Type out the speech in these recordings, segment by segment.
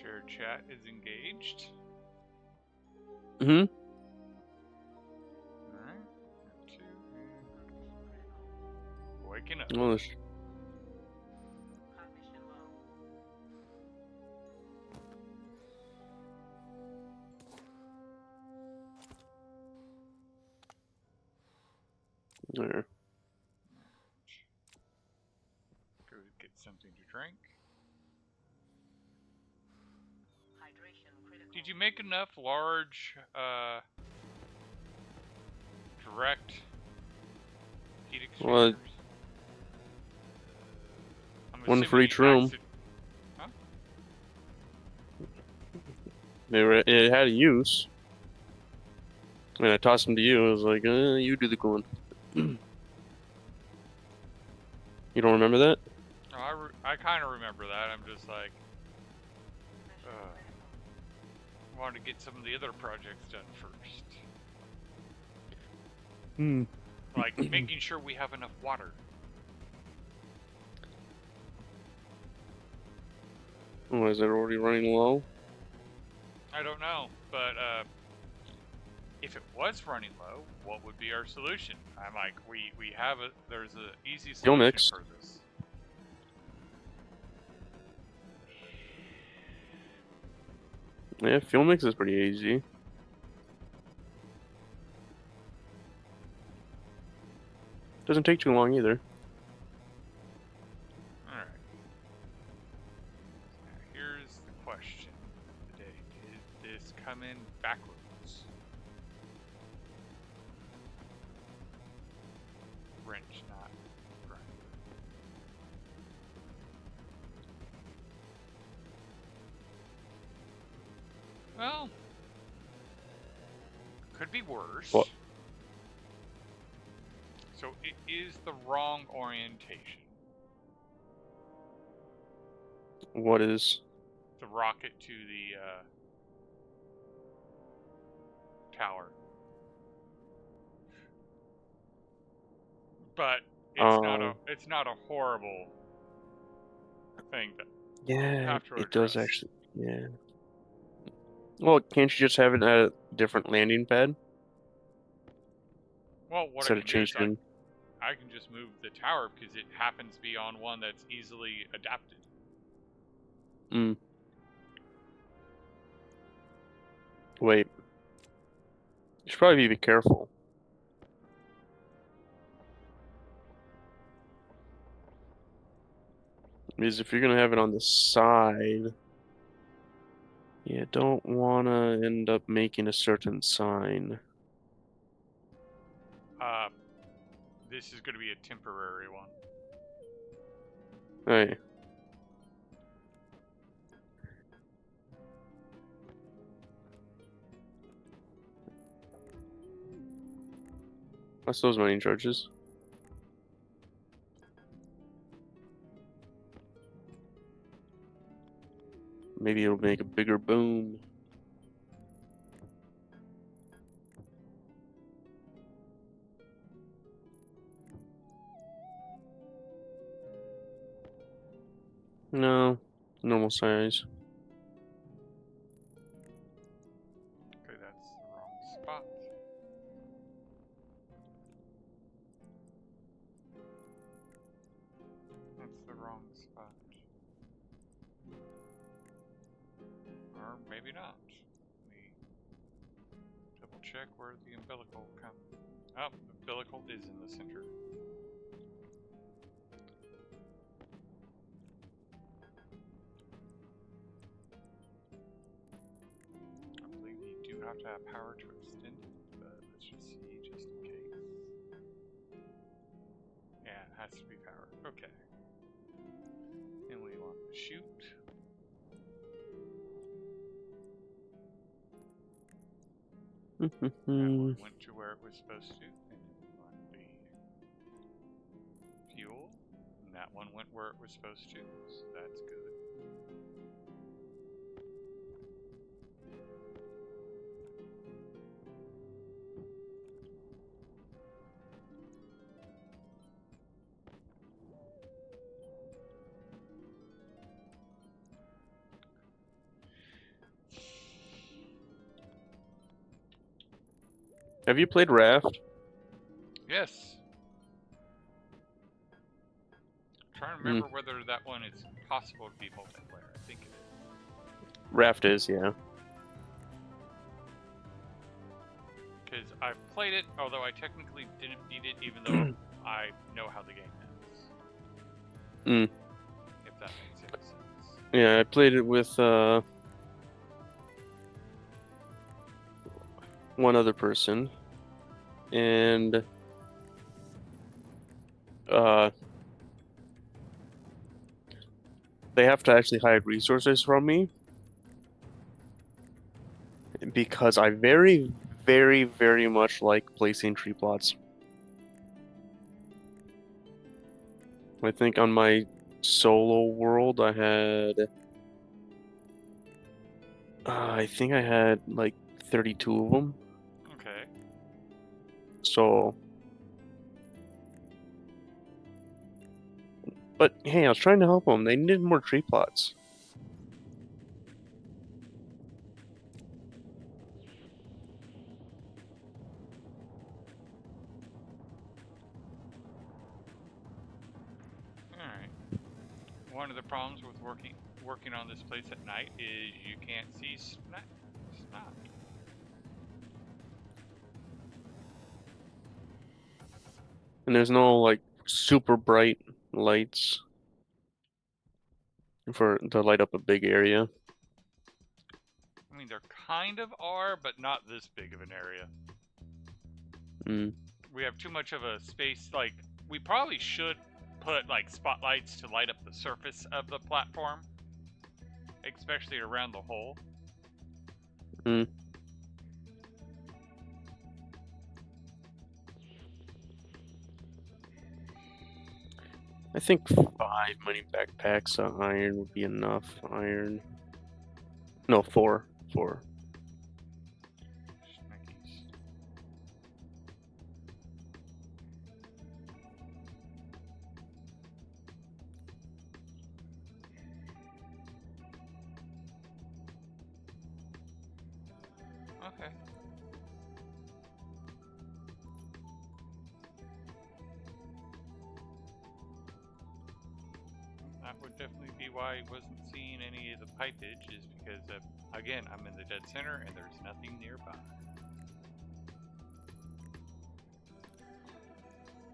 Shared chat is engaged. Mm-hmm. Alright. Waking up. Well, there. Go get something to drink. Did you make enough large, direct heat exchangers? One for each room. Huh? It had a use. And I tossed them to you. I was like, you do the cooling. You don't remember that? No, I kind of remember that. I'm just like, I wanted to get some of the other projects done first. Like making sure we have enough water. Oh, is it already running low? I don't know, but if it was running low, what would be our solution? I'm like, we have there's an easy Fuel solution mix. for this. Yeah, fuel mix is pretty easy. Doesn't take too long either. Alright. Now here's the question today. Did this come in backwards? Wrench, not grinder. Well, could be worse. What? So it is the wrong orientation. What is? The rocket to the tower. But it's not a horrible thing to have to address. It does actually. Yeah. Well, can't you just have it at a different landing pad? Well, what Instead I of can do is changing. I can just move the tower because it happens to be on one that's easily adapted. Wait. You should probably be careful. Because if you're gonna have it on the side, you don't wanna end up making a certain sign. This is going to be a temporary one. Hey. What's those mining charges? Maybe it'll make a bigger boom. No, normal size. Okay, that's the wrong spot. That's the wrong spot. Or maybe not. Let me double check where the umbilical comes. Oh, the umbilical is in the center. I believe you do have to have power to extend it, but let's just see just in case. Yeah, it has to be power. Okay. And we want to shoot. That one went to where it was supposed to, and we want the fuel, and that one went where it was supposed to, so that's good. Have you played Raft? Yes. I'm trying to remember whether that one is possible to be multiplayer. I think it is. Raft is, yeah. Because I've played it, although I technically didn't beat it, even though I know how the game ends. If that makes any sense. Yeah, I played it with one other person, and they have to actually hide resources from me because I very, very, very much like placing tree plots. I think on my solo world I had like 32 of them. Okay. So, but hey, I was trying to help them. They needed more tree plots. Alright. One of the problems with working on this place at night is you can't see snot. And there's no like super bright lights to light up a big area. I mean, there kind of are, but not this big of an area. We have too much of a space. Like, we probably should put like spotlights to light up the surface of the platform, especially around the hole. I think 5 money backpacks of iron would be enough. Iron. No, 4. 4. Schnickies. Okay. That would definitely be why I wasn't seeing any of the pipage, is because, again, I'm in the dead center and there's nothing nearby.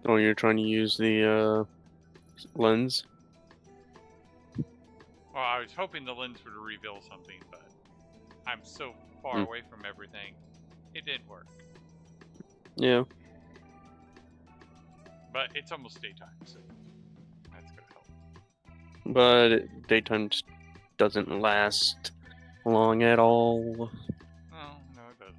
Oh, you're trying to use the lens? Well, I was hoping the lens would reveal something, but I'm so far away from everything, it didn't work. Yeah. But it's almost daytime, so that's gonna help. But daytime just doesn't last long at all. No, it doesn't.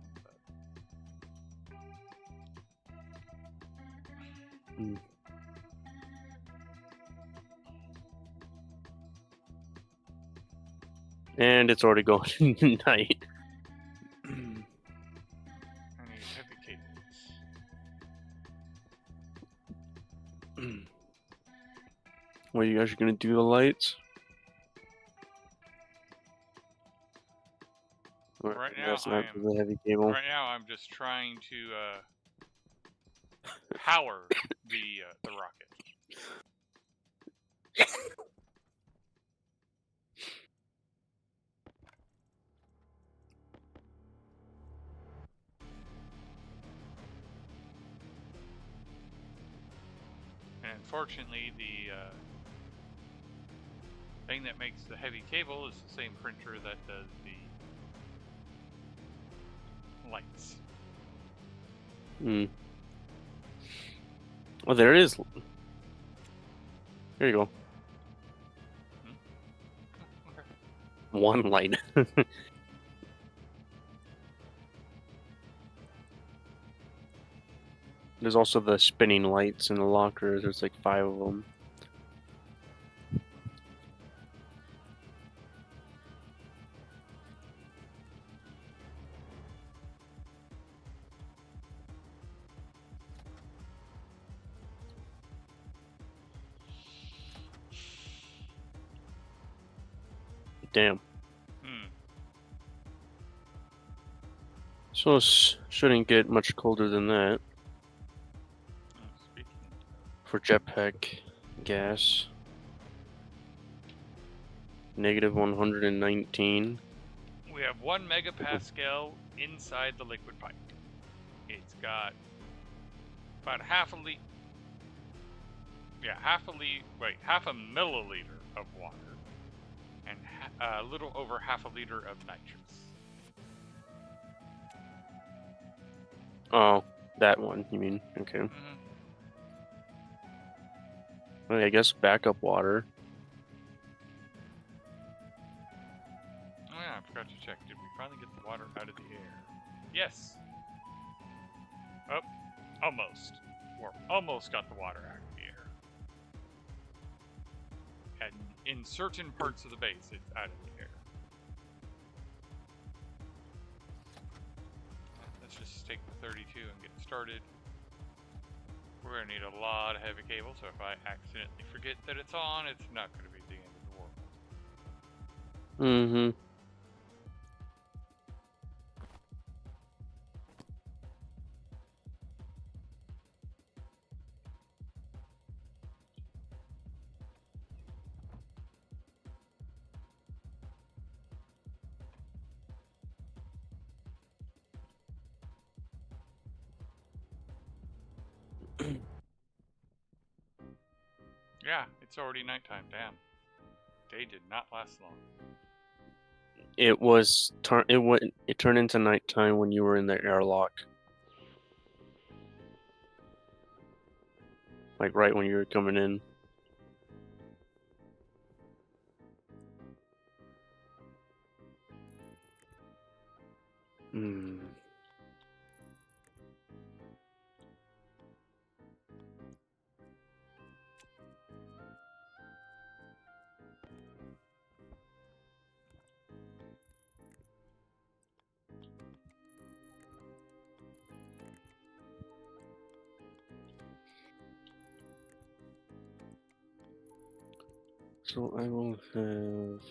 But... And it's already going night. I need heavy cables. What, you guys are gonna do the lights? Right now, that's not the heavy cable. Right now, I'm just trying to power the rocket. And unfortunately, the thing that makes the heavy cable is the same printer that does the lights. Well, there it is. There you go. Okay. One light. There's also the spinning lights in the locker. There's like 5 of them. Damn. So Shouldn't get much colder than that Speaking for jetpack gas. Negative 119. We have 1 megapascal inside the liquid pipe. It's got about half a half a milliliter of water, and a little over half a liter of nitrous. Oh, that one, you mean? Okay. Mm-hmm. Well, I guess backup water. Oh yeah, I forgot to check. Did we finally get the water out of the air? Yes. Oh, almost. We're almost got the water out of the air. And in certain parts of the base, it's out of the air. Let's just take the 32 and get started. We're going to need a lot of heavy cable, so if I accidentally forget that it's on, it's not going to be the end of the world. Mm-hmm. Yeah, it's already nighttime. Damn. Day did not last long. It turned into nighttime when you were in the airlock. Like right when you were coming in. Hmm. So I will have.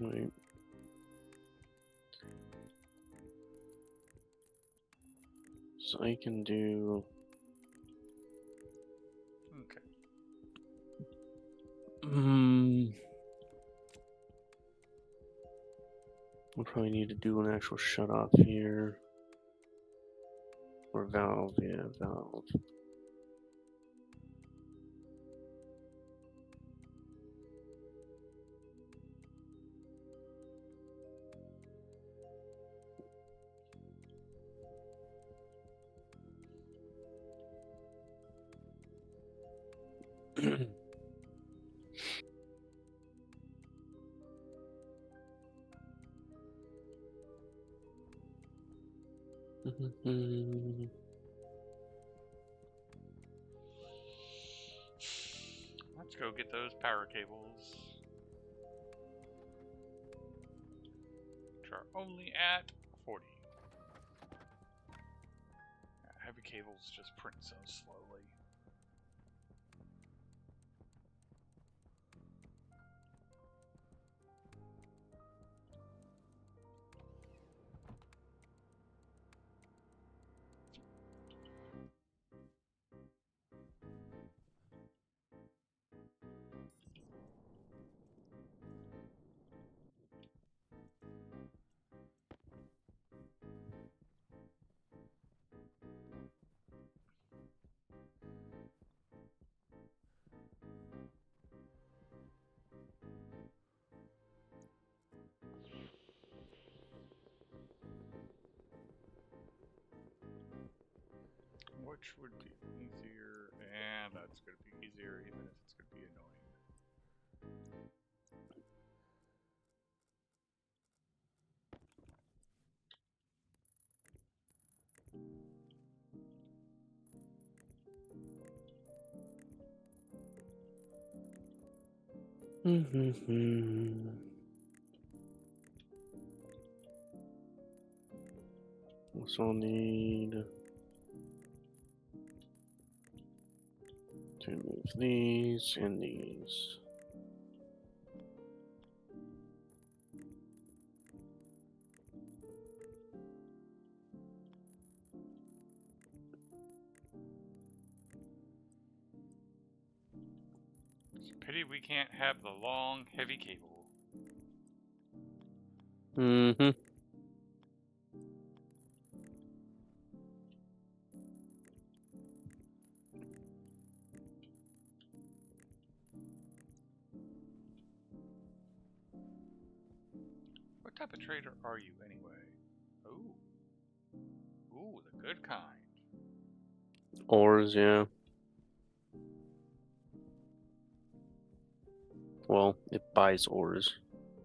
Wait. So I can do. Okay. We'll probably need to do an actual shut off here. Or valve, yeah, valve. Let's go get those power cables. Which are only at 40. Heavy cables just print so slowly. Which would be easier, and that's going to be easier even if it's going to be annoying. Also need to move these and these. It's a pity we can't have the long, heavy cable. Mm-hmm. What type of trader are you anyway? Ooh. Ooh, the good kind. Ores, yeah. Well, it buys ores.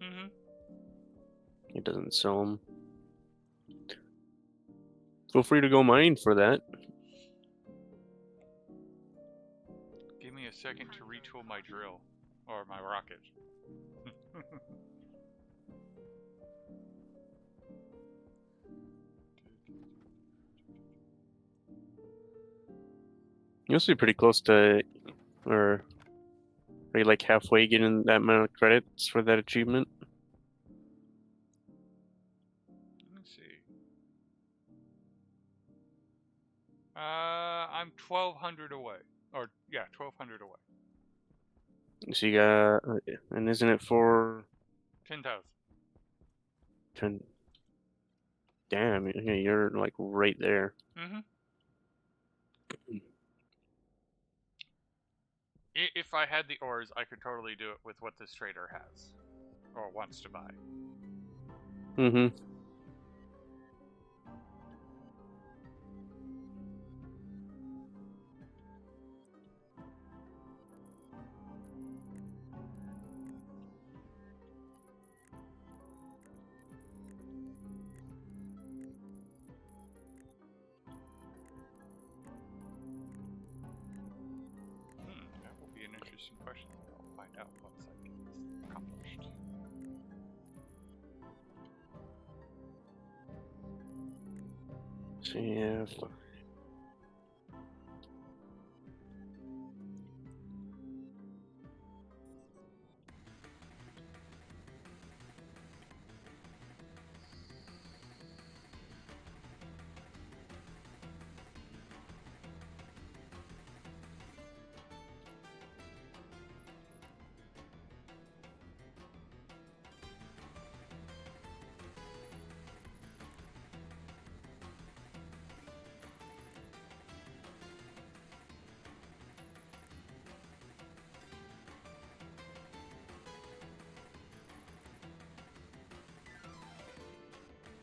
Mm-hmm. It doesn't sell them. Feel free to go mine for that. Give me a second to retool my drill. Or my rocket. You'll be pretty close to, or are you like halfway getting that amount of credits for that achievement? Let me see. I'm 1,200 away. Or, yeah, 1,200 away. So you got, and isn't it for 10,000. 10? Damn, you're like right there. Mm-hmm. If I had the ores, I could totally do it with what this trader has. Or wants to buy. Mm-hmm. That will be an interesting question that I'll find out once I get this accomplished. See if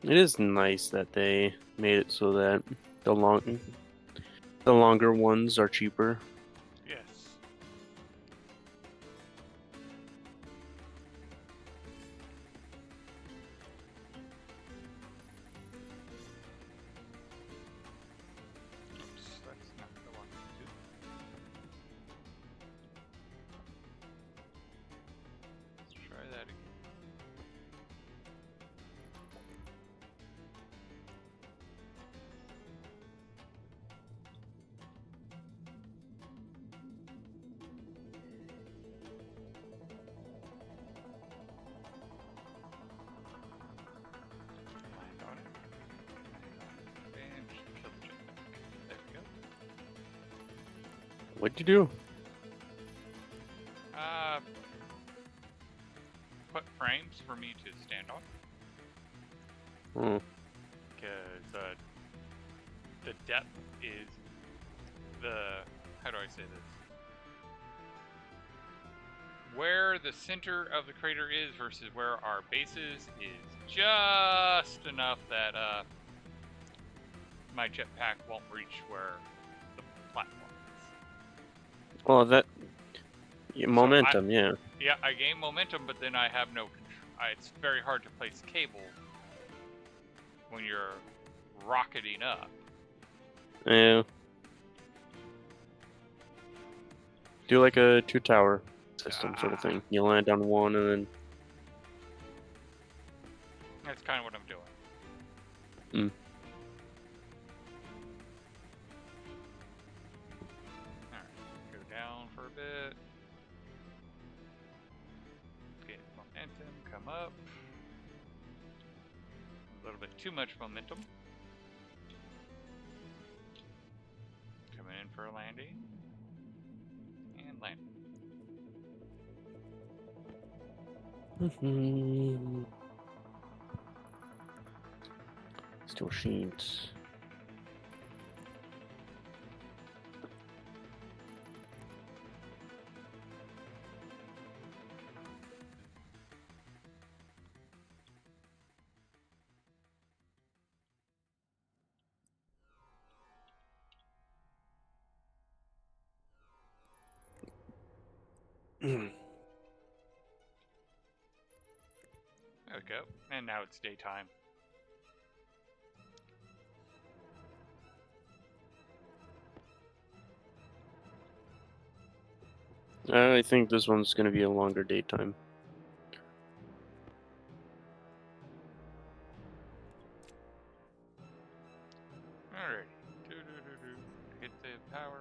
it is nice that they made it so that the longer ones are cheaper. Yes. Oops, that's not what I wanted to do. Let's try that again. Land on it. And kill the jetpack. There we go. What'd you do? Put frames for me to stand on. Oh, Because the depth is the, how do I say this? Where the center of the crater is versus where our base is just enough that my jetpack won't reach where the platform is. well, that momentum, yeah. Yeah, I gain momentum, but then I have no control. It's very hard to place cable when you're rocketing up. Yeah. Do like a 2-tower system sort of thing. You land on one and then. That's kind of what I'm doing. Alright, go down for a bit. Get momentum, come up. A little bit too much momentum. Coming in for a landing. And landing. Still sheets. There we go. And now it's daytime. I think this one's going to be a longer daytime. Alrighty. Hit the power.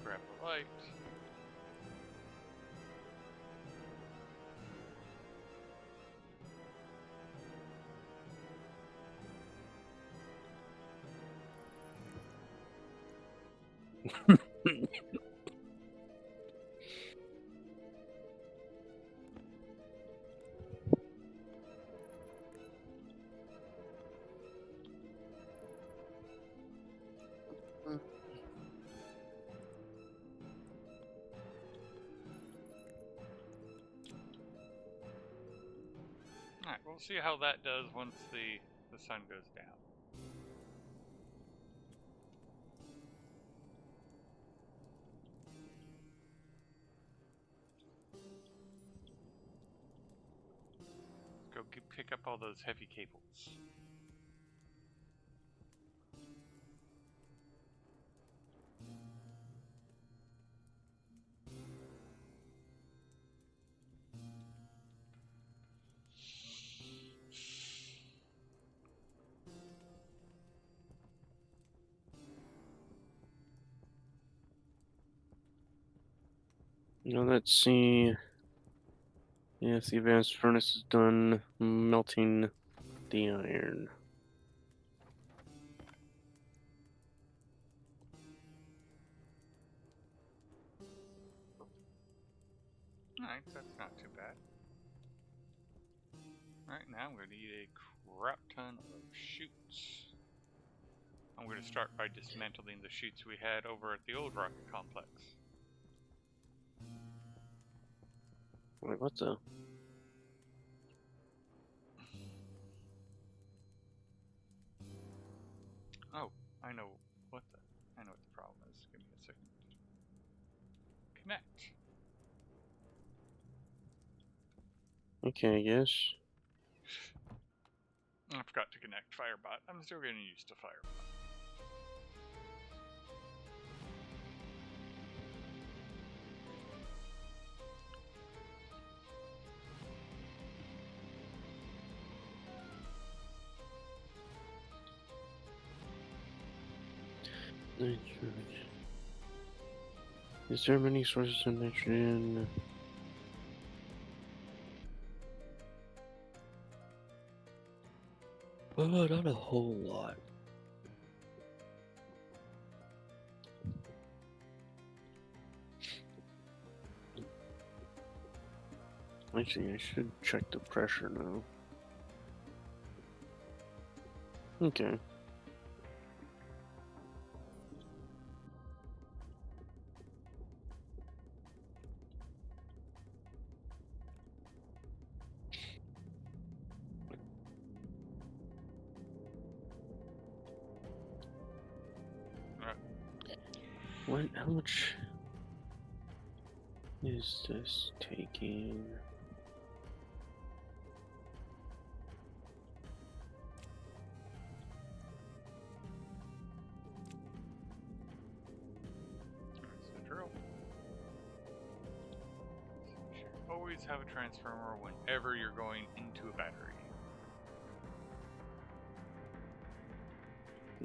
Grab the light. Alright, we'll see how that does once the sun goes down. Go pick up all those heavy cables. Now let's see if the advanced furnace is done melting the iron. Alright, that's not too bad. Right now I'm going to need a crap ton of chutes. I'm going to start by dismantling the chutes we had over at the old rocket complex. Wait, what the? Oh, I know what the problem is. Give me a second. Connect. Okay, I guess. I forgot to connect Firebot. I'm still getting used to Firebot. Nitrogen. Is there many sources of nitrogen? Not a whole lot. Actually, I should check the pressure now. Okay. What? How much is this taking? always have a transformer whenever you're going into a battery.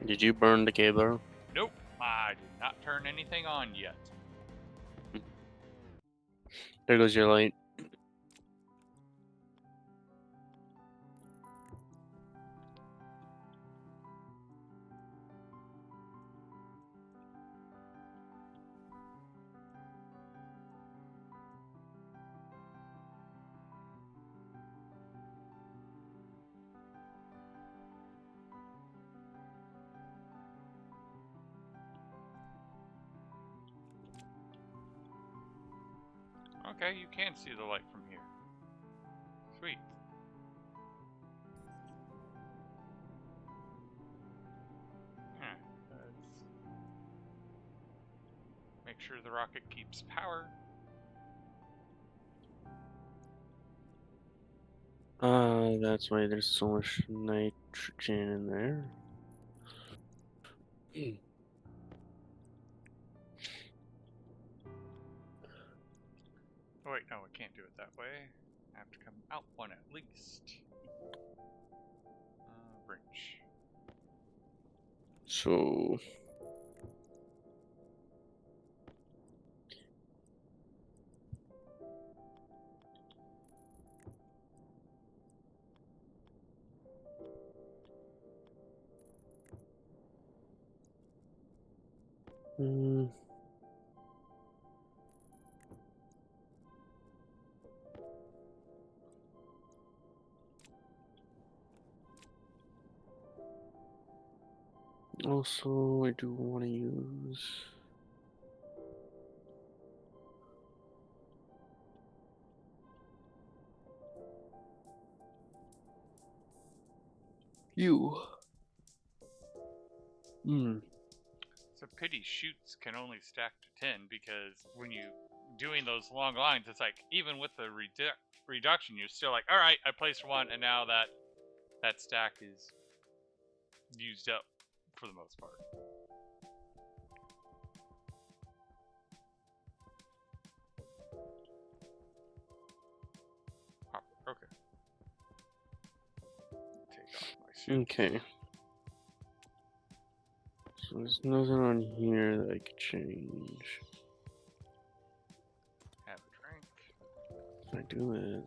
Did you burn the cable? Nope, I did not turn anything on yet. There goes your light. Okay, you can see the light from here. Sweet. Let's make sure the rocket keeps power. That's why there's so much nitrogen in there. Oh wait, no, I can't do it that way. I have to come out one at least. Branch. So also I do want to use you. It's a pity shoots can only stack to 10 because when you doing those long lines, it's like even with the reduction, you're still like, all right, I placed one, and now that stack is used up for the most part. Okay. Take off my suit. Okay. So there's nothing on here that I could change. Have a drink. If I do it.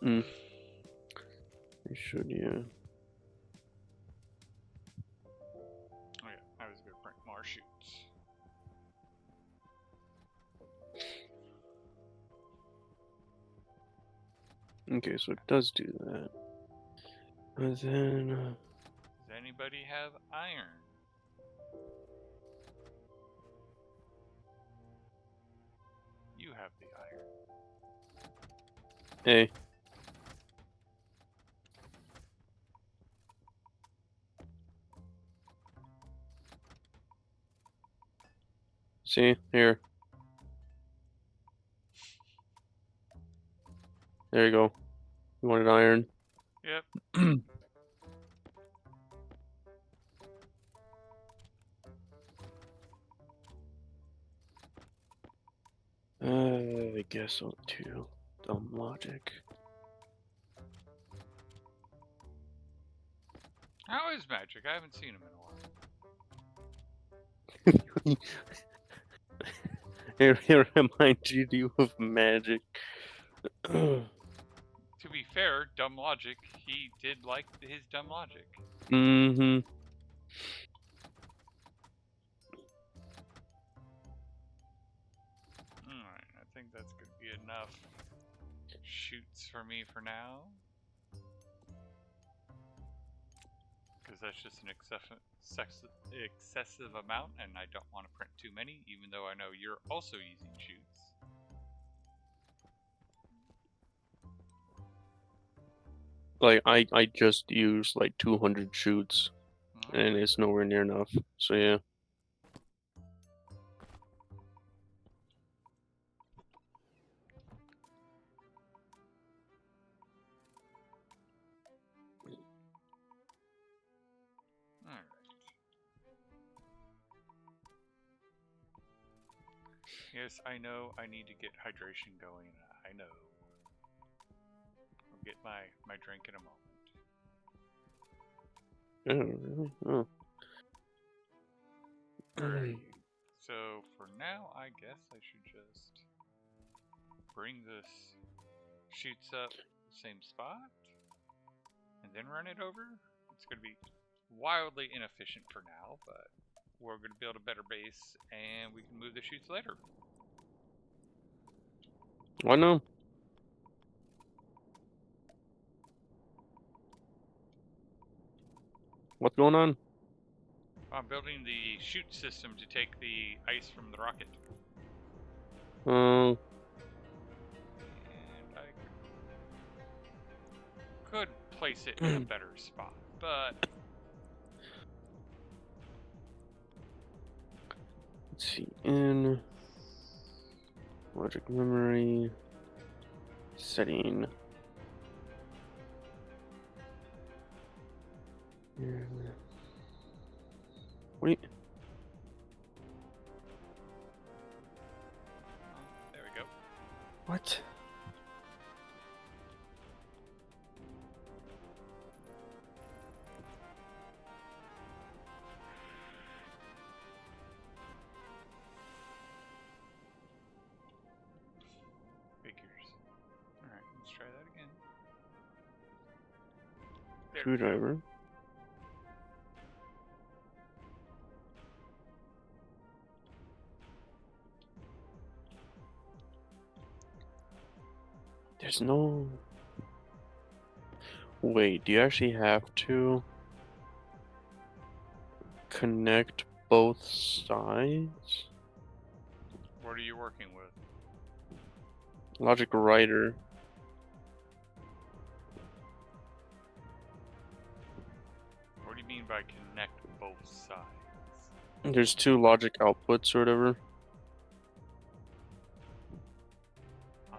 I should, yeah. Oh yeah, I was gonna print more shoots. Okay, so it does do that. And then Does anybody have iron? You have the iron. hey. See, here. There you go. You wanted iron? Yep. I guess so too. Dumb logic. How is magic? I haven't seen him in a while. It reminds you of magic. To be fair, dumb logic, he did like his dumb logic. Mm-hmm. Alright, I think that's going to be enough shoots for me for now. Because that's just an excessive amount, and I don't want to print too many, even though I know you're also using shoots. Like I just used like 200 shoots, and it's nowhere near enough. So yeah. Yes, I know I need to get hydration going. I know. I'll get my drink in a moment. Oh, really? Oh. Alright. So for now, I guess I should just bring this shoots up the same spot and then run it over. It's going to be wildly inefficient for now, but we're going to build a better base and we can move the chutes later. Why no? What's going on? I'm building the chute system to take the ice from the rocket. Oh. And I could place it in a better spot, but Let's see. In logic memory setting. Wait. there we go. What? Figures. Alright, let's try that again. There we go. Screwdriver. There's no... Wait, do you actually have to connect both sides? What are you working with? Logic writer. What do you mean by connect both sides? There's two logic outputs or whatever.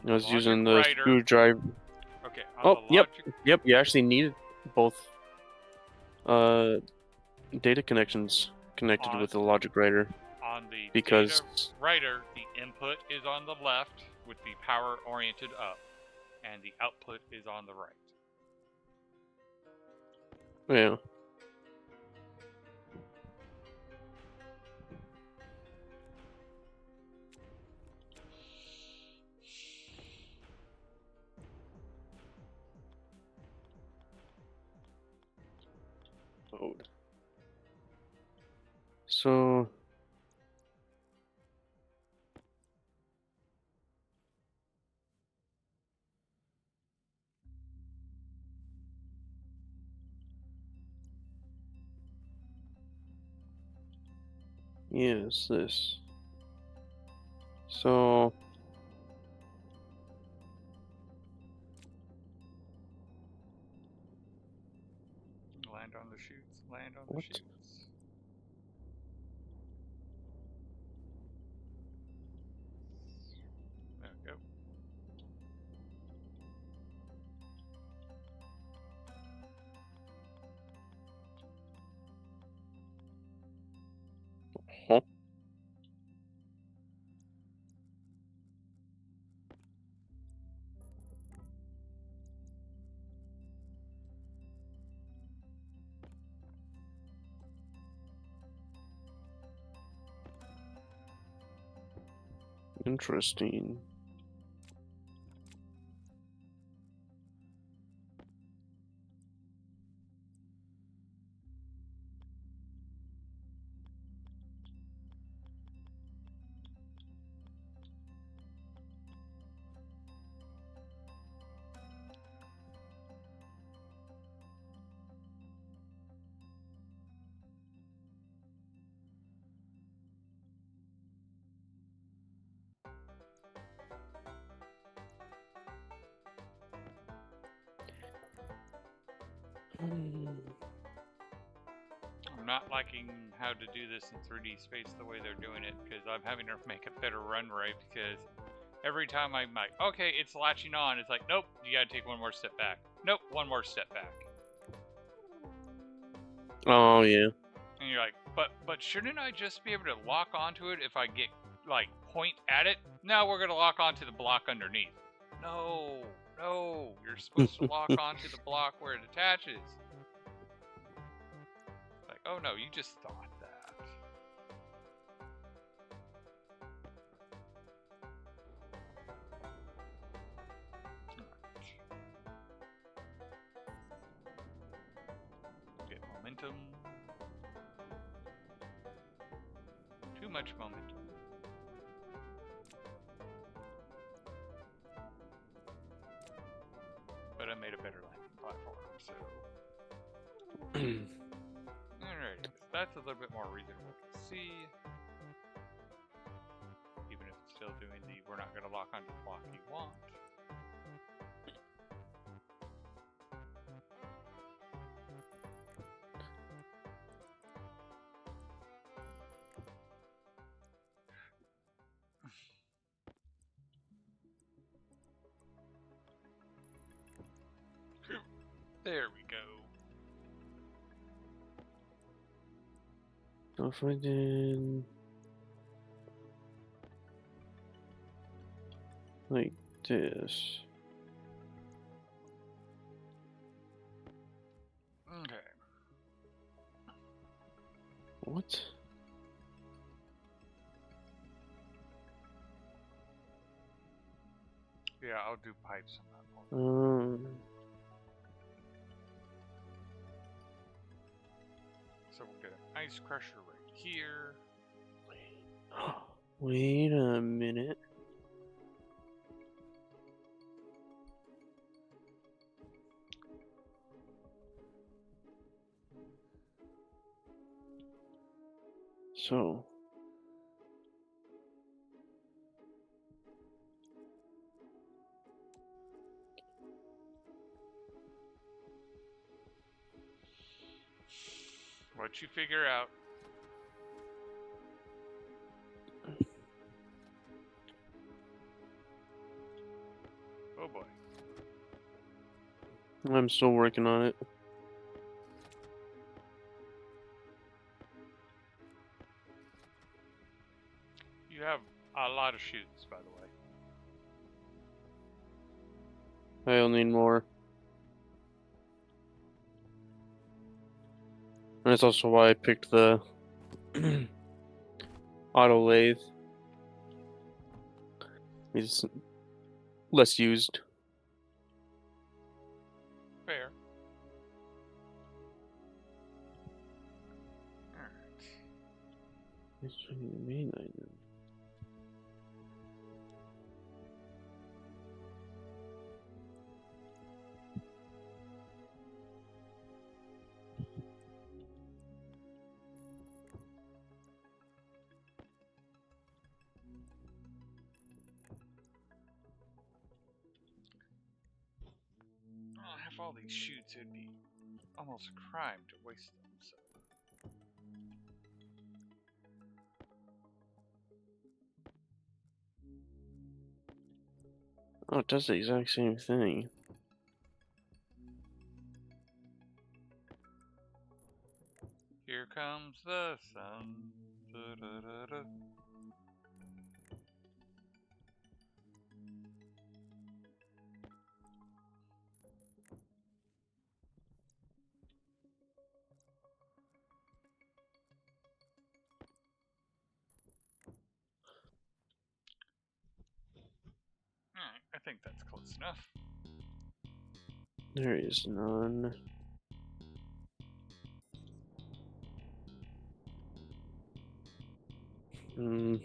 I was using the screwdriver. Okay, Oh, yep. Yep, you actually need both data connections connected with the logic writer. On the because data writer, the input is on the left with the power oriented up, and the output is on the right. Yeah. Mode. So yes, this. So Land on the chutes. Land on the what? chutes. There we go. Huh? Interesting. I'm not liking how to do this in 3D space the way they're doing it, because I'm having to make a better run rate, because every time I'm like, okay, it's latching on, it's like, nope, you gotta take one more step back. Nope, one more step back. Oh yeah. And you're like, but shouldn't I just be able to lock onto it if I get like point at it. No, we're gonna lock onto the block underneath. No, no, you're supposed to lock onto the block where it attaches. Like, oh no, you just thought that. Right. Get momentum. Too much momentum. But I made a better landing platform, so. Alrighty, so that's a little bit more reasonable to see. Even if it's still doing the we're not going to lock onto the block you want. There we go. So if I did like this. Okay. What? Yeah, I'll do pipes on that one. So we'll get an ice crusher right here. Wait a minute. So What you figure out? Oh boy. I'm still working on it. You have a lot of shoots, by the way. I'll need more. And that's also why I picked the auto lathe. It's less used. Fair. Alright. It's the main item. Oh, I have all these shoots, it'd be almost a crime to waste them, so. Oh, it does the exact same thing. Here comes the sun. Da-da-da-da. Alright, I think that's close enough. There is none. Hmm.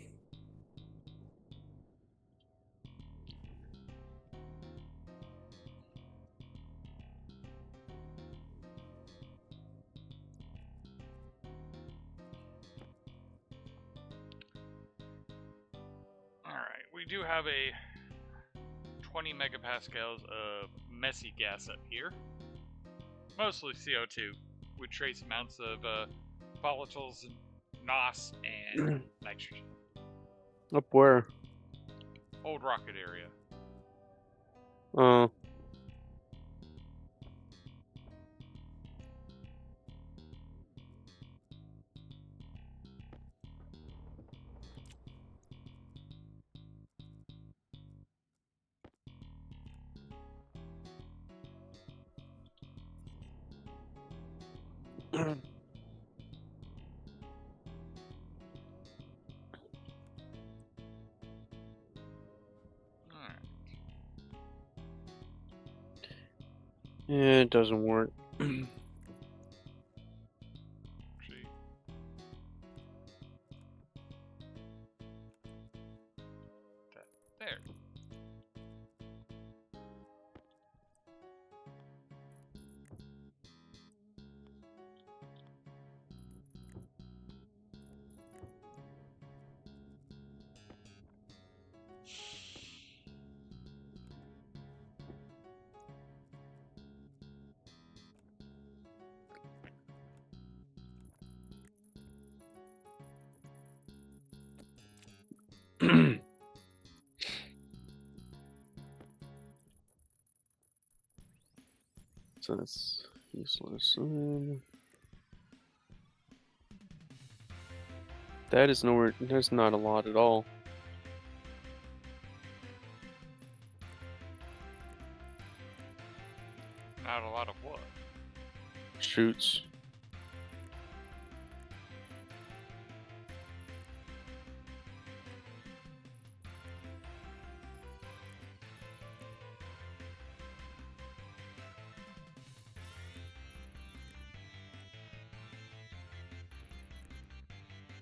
Alright, we do have a 20 megapascals of messy gas up here. Mostly CO2, with trace amounts of volatiles and NOS and nitrogen. Up where? Old rocket area. Oh. Alright. Yeah, it doesn't work. See. That there. So that's useless. That is nowhere. There's not a lot at all. Not a lot of what? Shoots.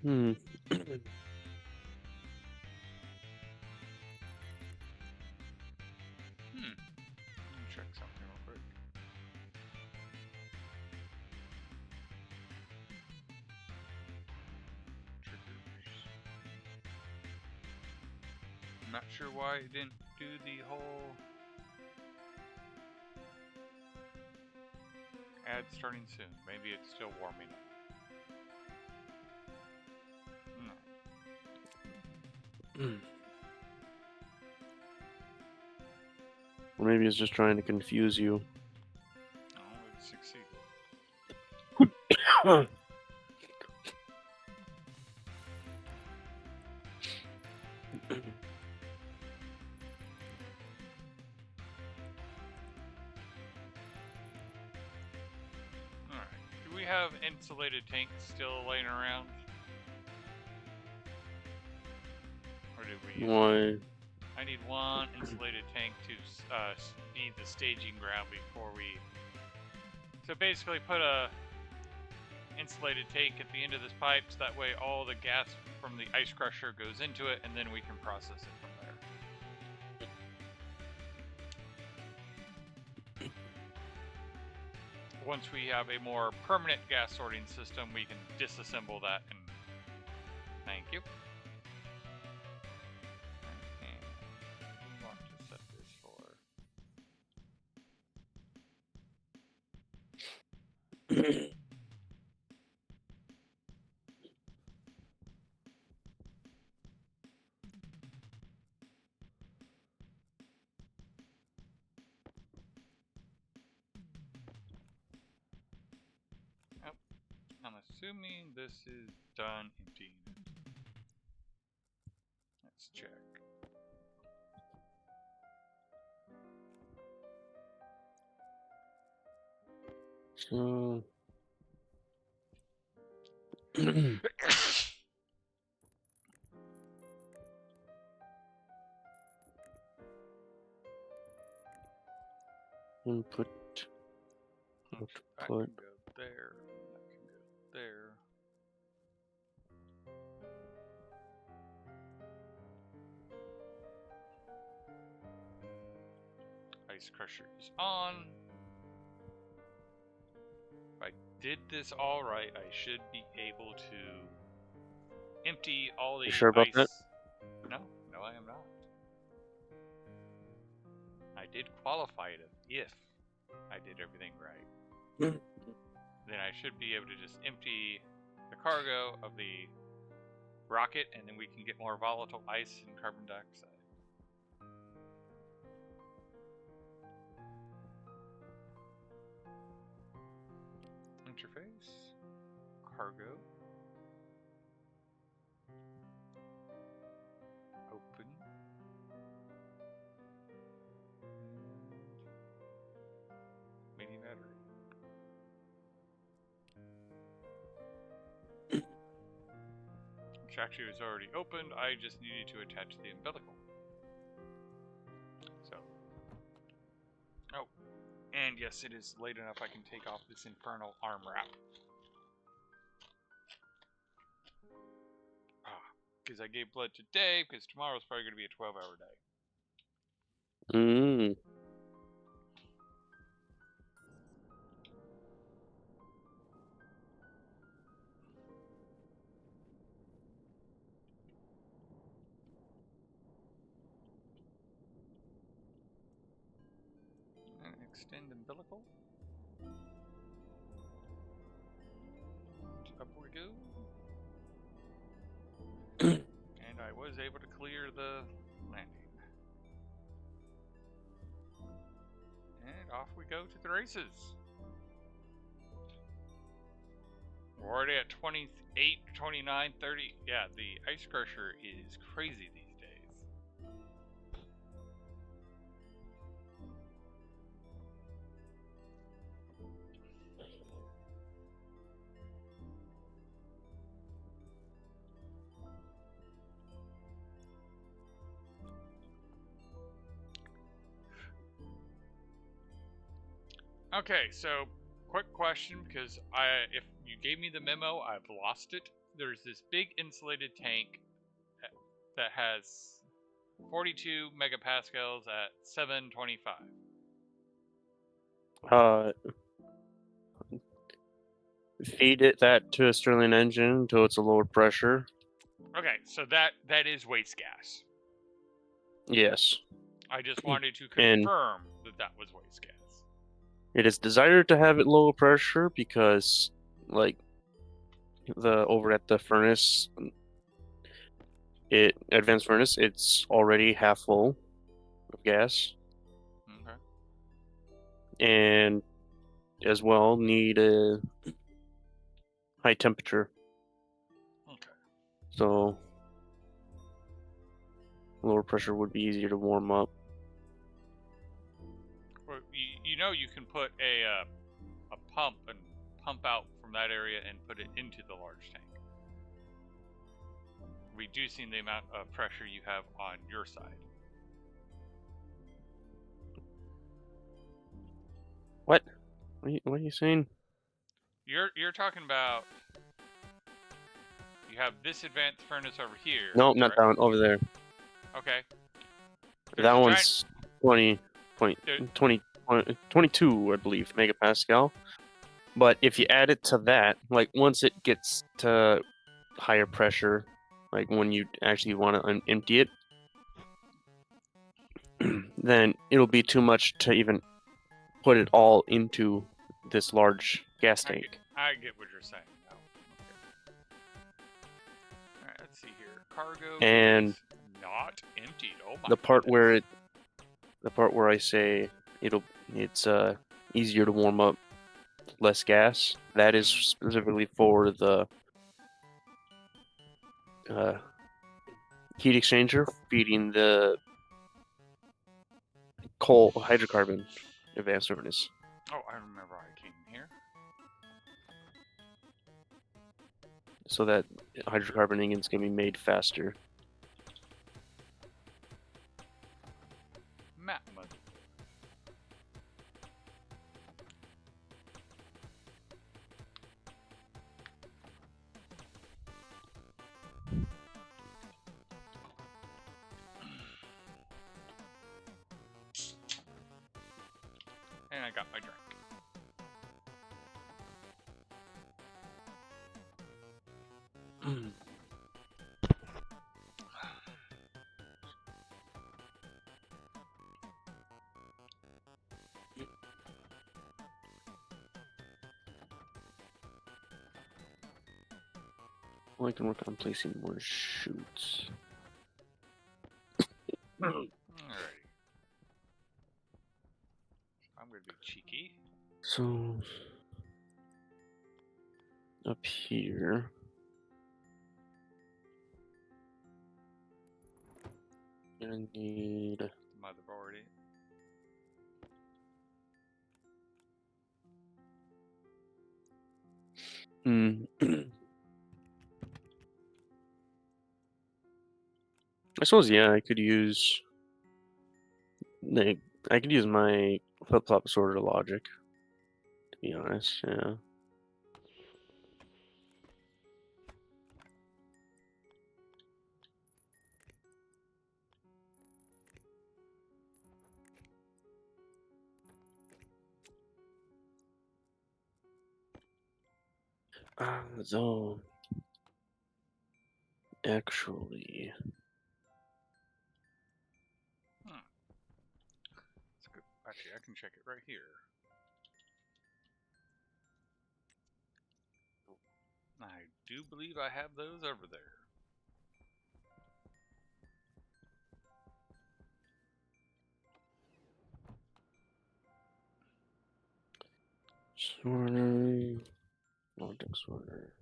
Hmm. Let me check something real quick. Triggers. I'm not sure why it didn't do the whole ad starting soon. Maybe it's still warming up. No. Or maybe it's just trying to confuse you. Oh, it succeeded. Alright. Do we have insulated tanks still laying around? Or did we use Why? I need one insulated tank to speed the staging ground before we... So basically put a insulated tank at the end of this pipe so that way all the gas from the ice crusher goes into it and then we can process it from there. Once we have a more permanent gas sorting system, we can disassemble that and... Thank you. And we want to set this for... Yep. I'm assuming this is done emptying it. Let's check. So. Input. That Output. can go there. That can go there. Ice crusher is on. If I did this all right, I should be able to empty all the You sure about ice. that? No, I am not. I did qualify it if I did everything right. Then I should be able to just empty the cargo of the rocket, and then we can get more volatile ice and carbon dioxide. Interface, cargo, open, and mini battery. which actually was already opened. I just needed to attach the umbilical. So, oh, and yes, it is late enough I can take off this infernal arm wrap. Because I gave blood today, because tomorrow's probably going to be a 12-hour day. Mm. And extend umbilical. Up we go. And I was able to clear the landing. And off we go to the races. We're already at 28, 29, 30. Yeah, the ice crusher is crazy these days. Okay, so quick question, because if you gave me the memo, I've lost it. There's this big insulated tank that has 42 megapascals at 725. Feed it that to a Stirling engine until it's a lower pressure. Okay, so that is waste gas. Yes. I just wanted to And confirm that was waste gas. it is desired to have it lower pressure because, like, the over at the furnace, advanced furnace, it's already half full of gas, Okay. and as well need a high temperature. Okay. So lower pressure would be easier to warm up. Well, you know you can put a pump and pump out from that area and put it into the large tank, reducing the amount of pressure you have on your side. What? What are you saying? You're talking about you have this advanced furnace over here. No, not correct? that one. Over there. Okay. That one's 20, 22, I believe, megapascal. But if you add it to that, like once it gets to higher pressure, like when you actually want to empty it, then it'll be too much to even put it all into this large gas tank. I get what you're saying now. Okay. All right, let's see here. Cargo And is not emptied. Oh my. the part goodness. where I say it's easier to warm up, less gas, that is specifically for the heat exchanger feeding the coal hydrocarbon advanced furnace. Oh, I remember I came here. So that hydrocarbon ingots can be made faster. Map money. And I got my drink. Well, I can work on placing more chutes. Alrighty. I'm gonna be cheeky. So up here, gonna need Motherboard. I suppose yeah, I could use like I could use my flip flop sorter logic. To be honest, yeah. So actually, Hmm. That's good. Actually, I can check it right here. I do believe I have those over there. sorter, logic sorter.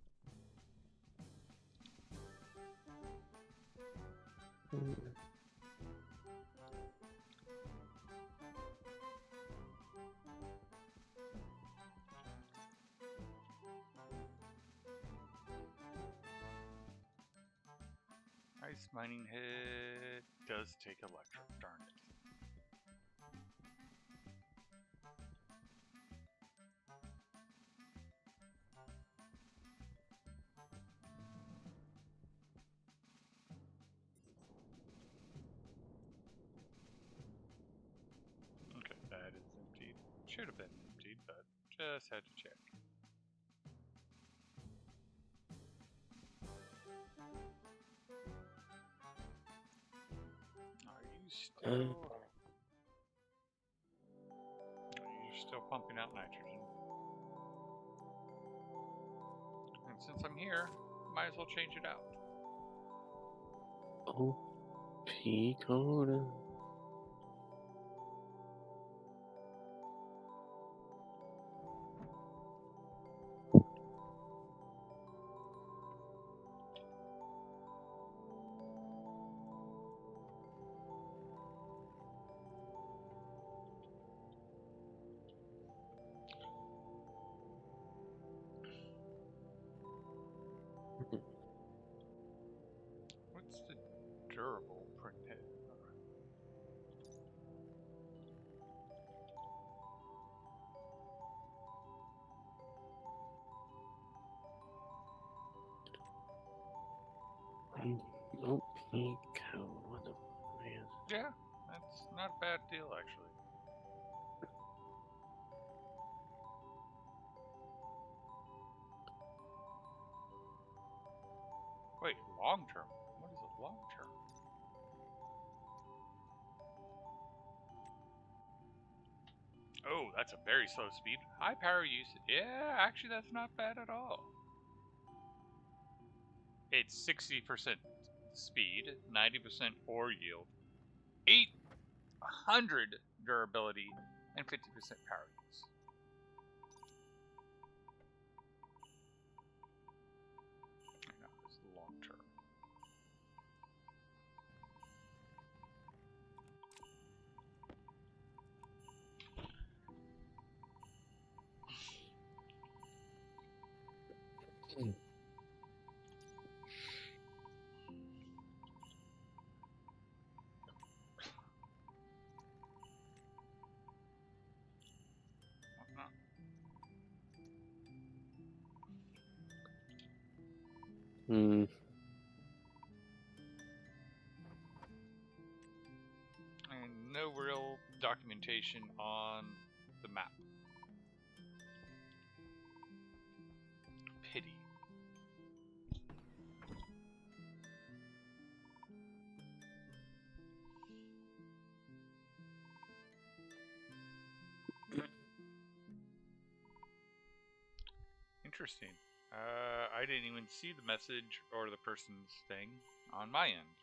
Ice mining head does take electric, darn it. Okay, that is emptied. Should have been emptied, but just had to check. Are you still... You're still pumping out nitrogen. And since I'm here, might as well change it out. P code. What's the durable printhead? Nope, P code. What the man? Yeah, that's not a bad deal, actually. Wait, long term? What is a long term? Oh, that's a very slow speed. High power use. Yeah, actually, that's not bad at all. It's 60% speed, 90% ore yield, 800 durability, and 50% power use. I know, this is long term. Hmm. And no real documentation on the map. Pity. Interesting. I didn't even see the message or the person's thing on my end.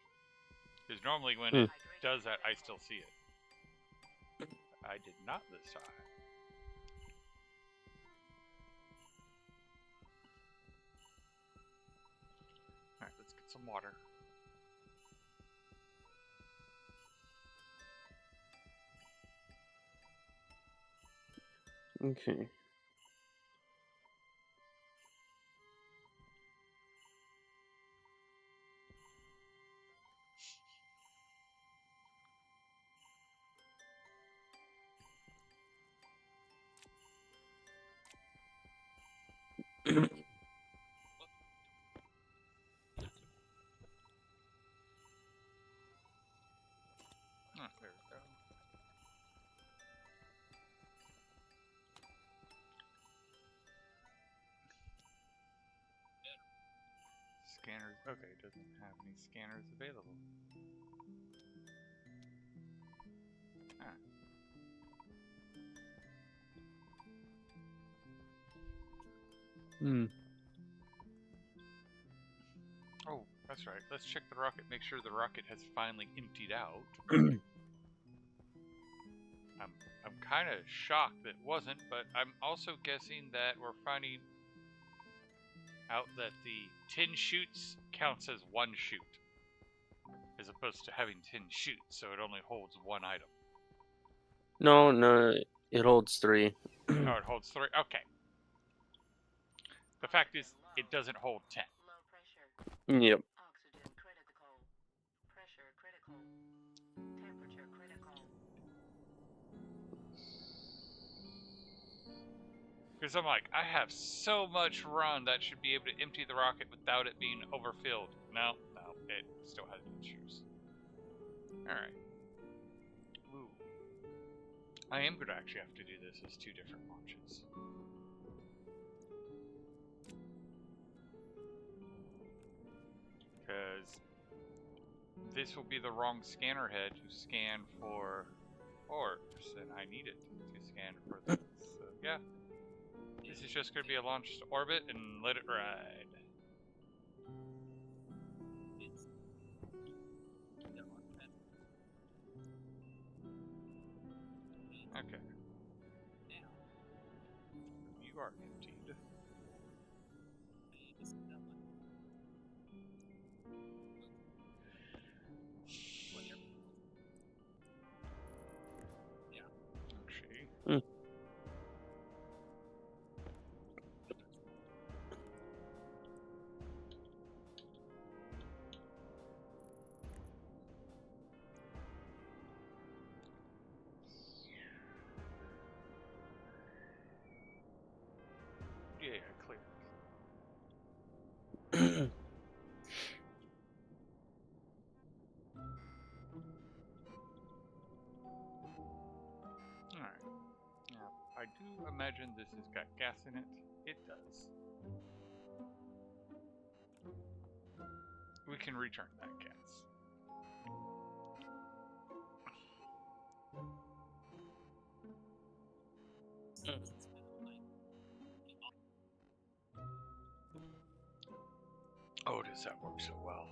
Because normally when it does that, I still see it. I did not this time. Alright, let's get some water. Okay. Oh, there we go. Scanners. Okay, it doesn't have any scanners available. Ah. Oh, that's right. Let's check the rocket, make sure the rocket has finally emptied out. I'm kind of shocked that it wasn't, but I'm also guessing that we're finding out that the 10 chutes counts as one chute, as opposed to having 10 chutes, so it only holds one item. No, it holds 3. Oh, it holds 3? Okay. The fact is, it doesn't hold 10. Yep. Oxygen critical. Pressure critical. Temperature critical. Because I'm like, I have so much run that should be able to empty the rocket without it being overfilled. No, it still has issues. Alright. Ooh. I am going to actually have to do this as 2 different launches. Because this will be the wrong scanner head to scan for orbs, and I need it to scan for this. So, yeah. This is just going to be a launch to orbit and let it ride. Okay. You are emptied. Actually. Yeah, clear. Alright. Now, I do imagine this has got gas in it. It does. We can return that gas. Oh, does that work so well?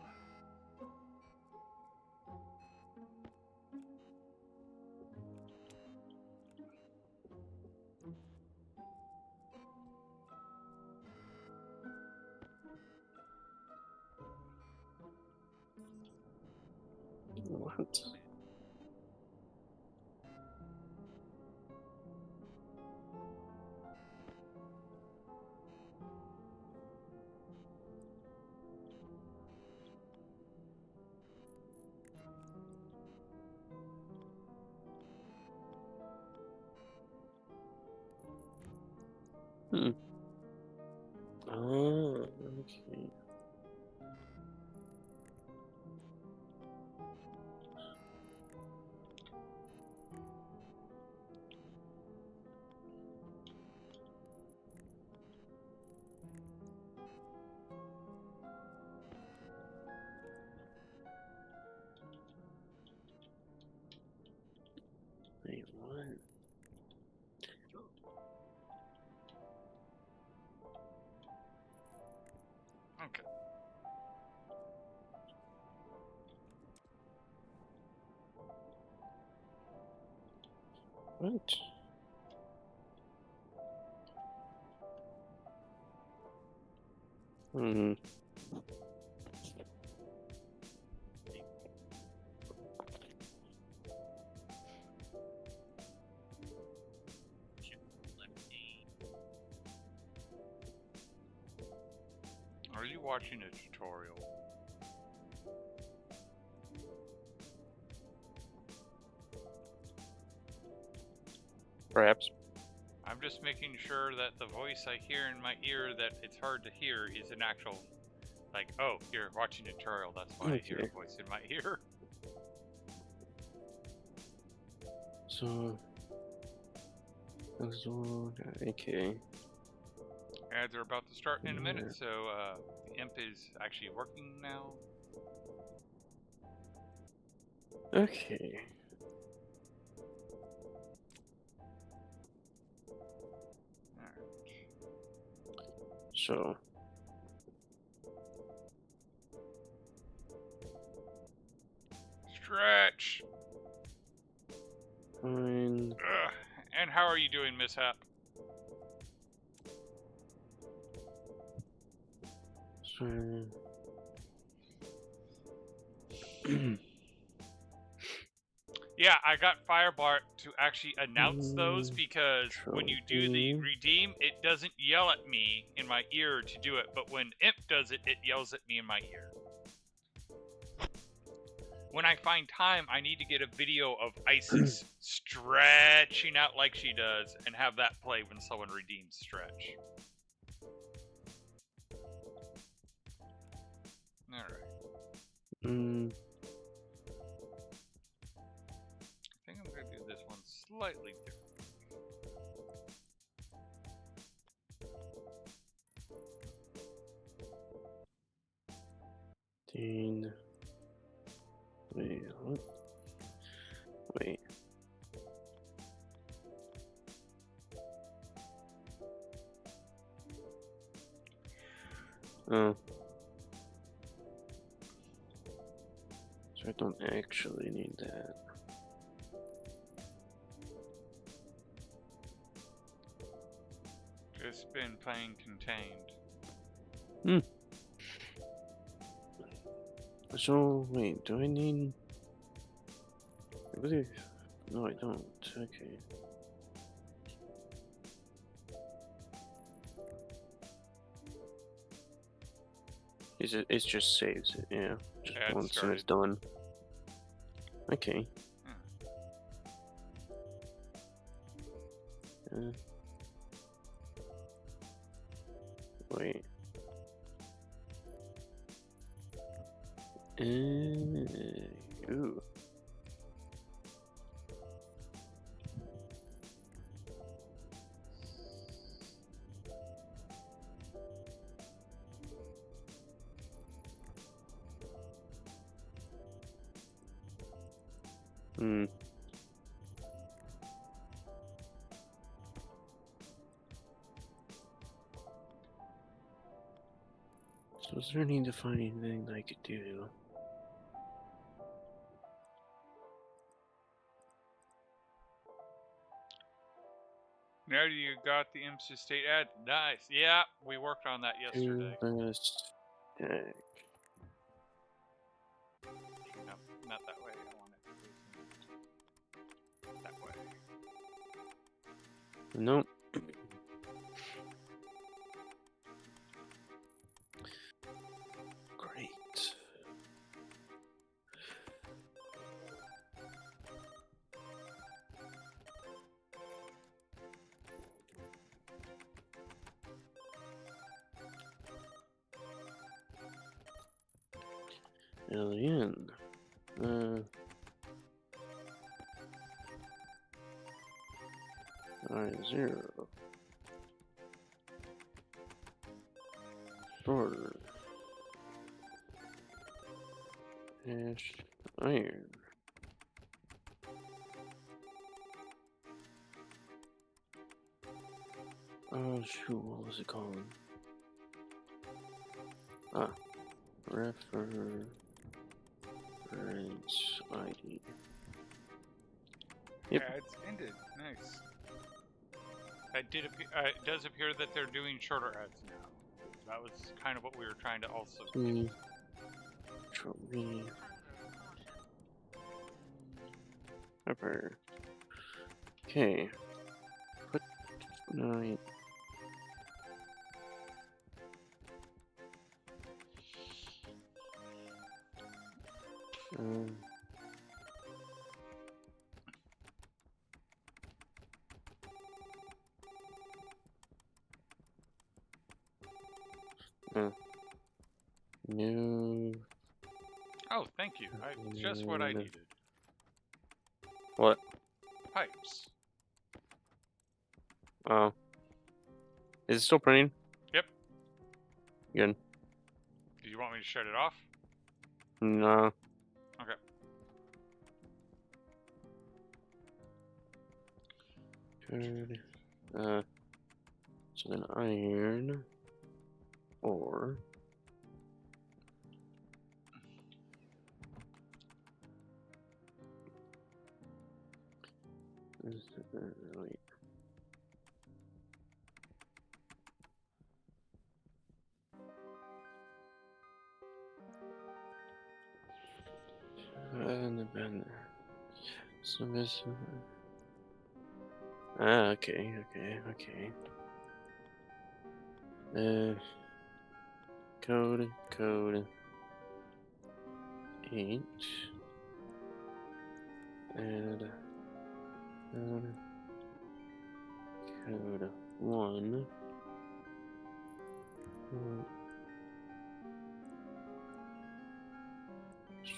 What? Oh, okay. Wait, what? Okay. What? Hmm. Are you watching a tutorial? Perhaps. I'm just making sure that the voice I hear in my ear that it's hard to hear is an actual, like, oh, you're watching a tutorial, that's why I hear Okay. a voice in my ear. So, okay. Ads are about to start in a minute, Yeah. so the imp is actually working now. Okay. Alright. So, Stretch! fine. Ugh. And how are you doing, Mishap? So, Yeah, I got Firebart to actually announce those because when you do the trophy. redeem, it doesn't yell at me in my ear to do it, but when Imp does it, it yells at me in my ear. When I find time, I need to get a video of Isis stretching out like she does and have that play when someone redeems Stretch. Alright. I think I'm going to do this one slightly different. Wait, what? Wait. Oh. So I don't actually need that. Just been playing Contained. So, wait, do I need... I believe... No, I don't. Okay. It just saves it, yeah. Just Yeah, it once and it's started. done. Okay. Wait. Ooh. So is there any to find anything that I could do? Now you got the MC State ad. Nice. Yeah, we worked on that yesterday. Best deck. No, not that way. I want it that way. Nope. Great. Alien. I0. Sword. Ash. Iron. Oh shoot, what was it called? Ah. Reference ID. Yep. Yeah, it's ended. Nice. It does appear that they're doing shorter ads now. That was kind of what we were trying to also do. Trophy. Pepper. Okay. Put 9. New. Oh, thank you. Just what I needed. What? Pipes. Oh. Is it still printing? Yep. Good. Do you want me to shut it off? No. Okay. Good. So then iron. Or. Wait. So this. Okay. Code 8. Add code 1.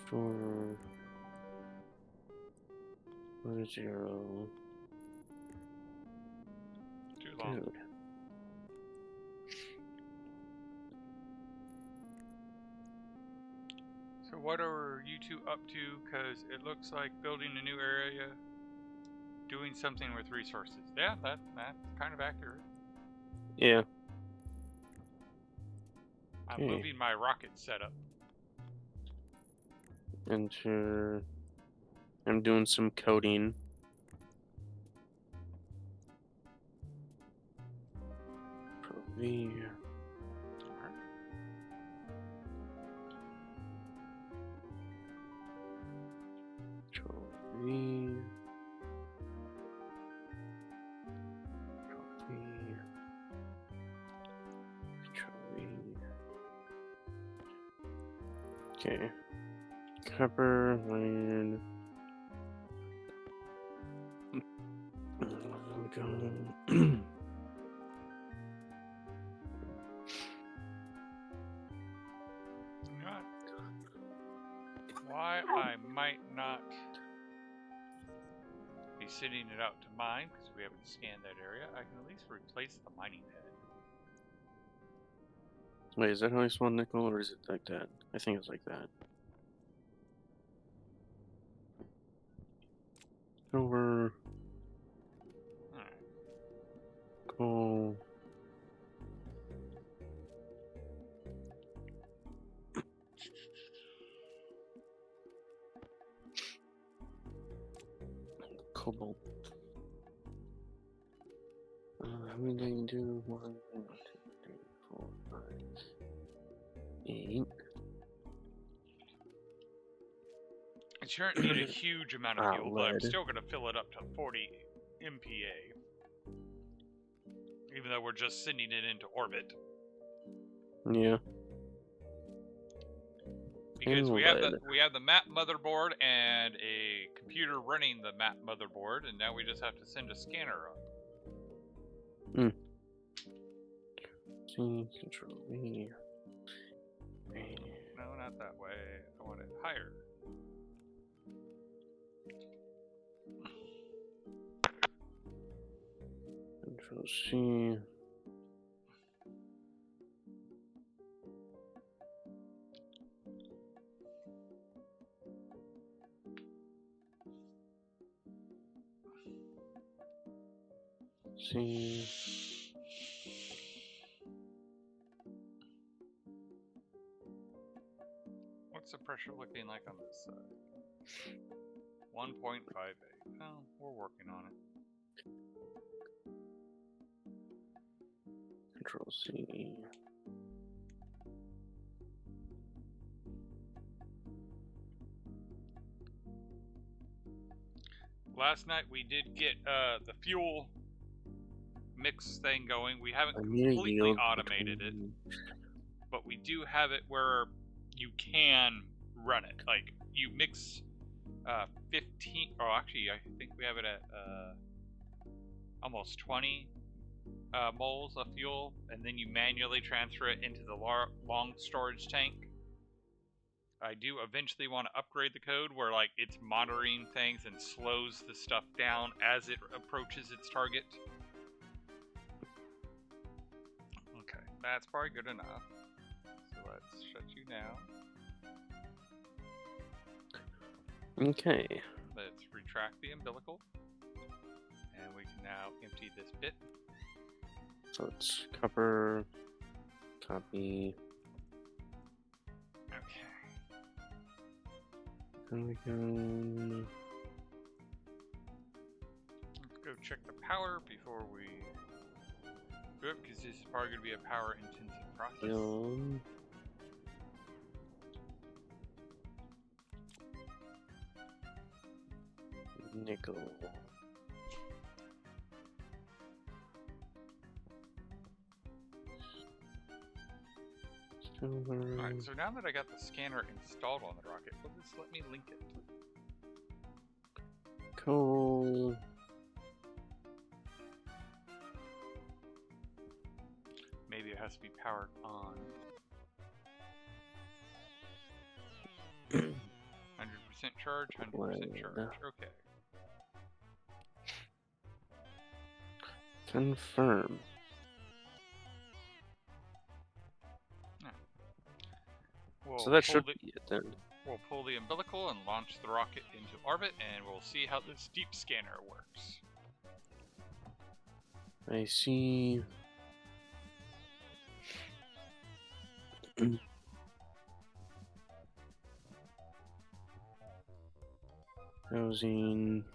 Store 0. Too long. Code. So what are you two up to? Because it looks like building a new area, doing something with resources. Yeah, that's kind of accurate. Yeah. I'm Okay. moving my rocket setup. Enter. I'm doing some coding. Probably. Alright. Control V. Control V. Okay. Copper, iron. You know why I might not be sending it out to mine, because we haven't scanned that area, I can at least replace the mining pad. Wait, is that how I spawn nickel, or is it like that? I think it's like that. Over. Alright. Coal. Cobalt. How many do you do? 1, 2, 3, 4, 5, 8. I shouldn't need a huge amount of fuel, but I'm Lead. still going to fill it up to 40 MPa. Even though we're just sending it into orbit. Yeah. Because And we have lead. the map motherboard and a computer running the map motherboard, and now we just have to send a scanner up. C, Control V. No, not that way. I want it higher. Control C. C. What's the pressure looking like on this side? 1.58. Well, we're working on it. Control C. Last night we did get the fuel mix thing going. We haven't I need a completely yield automated it, between- but we do have it where you can run it. Like, you mix 15... Oh, actually, I think we have it at almost 20 moles of fuel, and then you manually transfer it into the long storage tank. I do eventually want to upgrade the code where like it's monitoring things and slows the stuff down as it approaches its target. Okay, that's probably good enough. So let's shut you down. Okay. Let's retract the umbilical. And we can now empty this bit. So it's copper, copy. Okay. There we go. Let's go check the power before we do it, because this is probably going to be a power intensive process. Nickel. Alright, so now that I got the scanner installed on the rocket, will this let me link it? Cool. Maybe it has to be powered on. 100% charge, 100% charge. Okay. Confirm. So that should be it then. We'll pull the umbilical and launch the rocket into orbit, and we'll see how this deep scanner works. I see. Housing.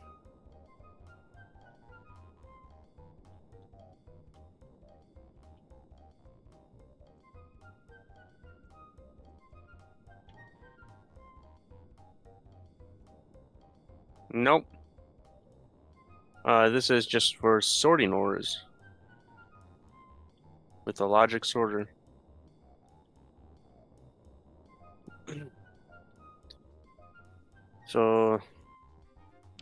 Nope. This is just for sorting ores. With the logic sorter. So...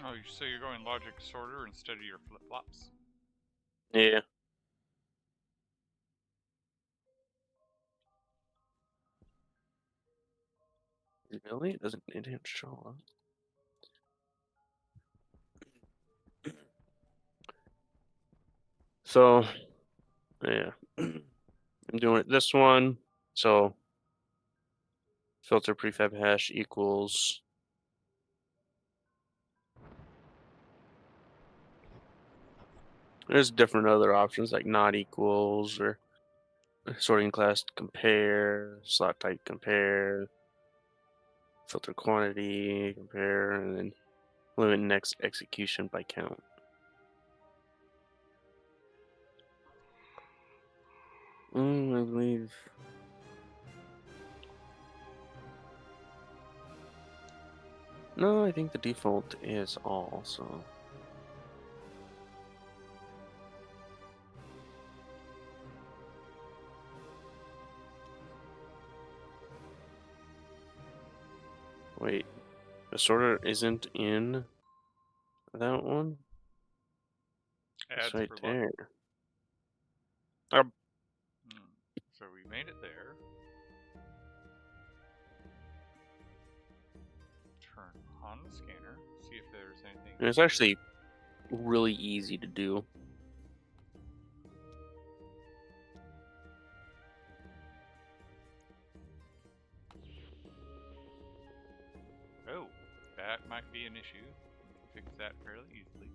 Oh, so you're going logic sorter instead of your flip-flops? Yeah. Really? It didn't show up. So, yeah. I'm doing it this one. So, filter prefab hash equals... There's different other options like not equals or sorting class compare, slot type compare, filter quantity compare, and then limit next execution by count. I believe. No, I think the default is all, so. Wait, the sorter isn't in that one? It's right there. So we made it there. Turn on the scanner, see if there's anything. And it's actually really easy to do. Oh, that might be an issue. We can fix that fairly easily.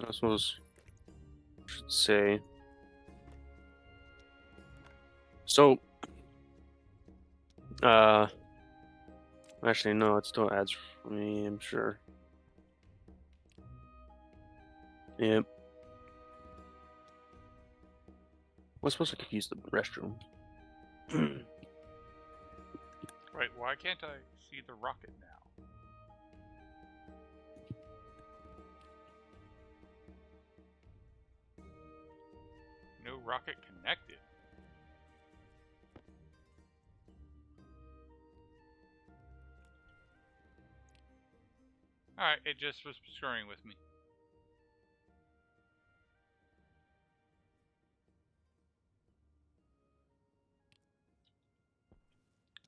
I suppose I should say. So, actually, no, it still adds for me, I'm sure. Yep. I was supposed to use the restroom. Right, why can't I see the rocket now? rocket connected. Alright, it just was screwing with me.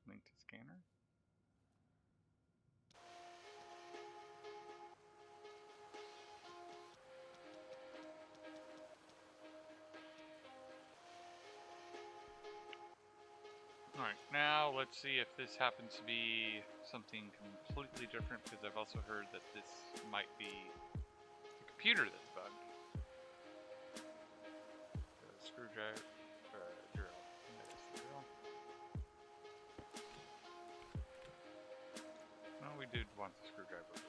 Link to scanner. Alright, now let's see if this happens to be something completely different, because I've also heard that this might be the computer that's bugged. Screwdriver, drill. There's the drill. No, we did want the screwdriver first.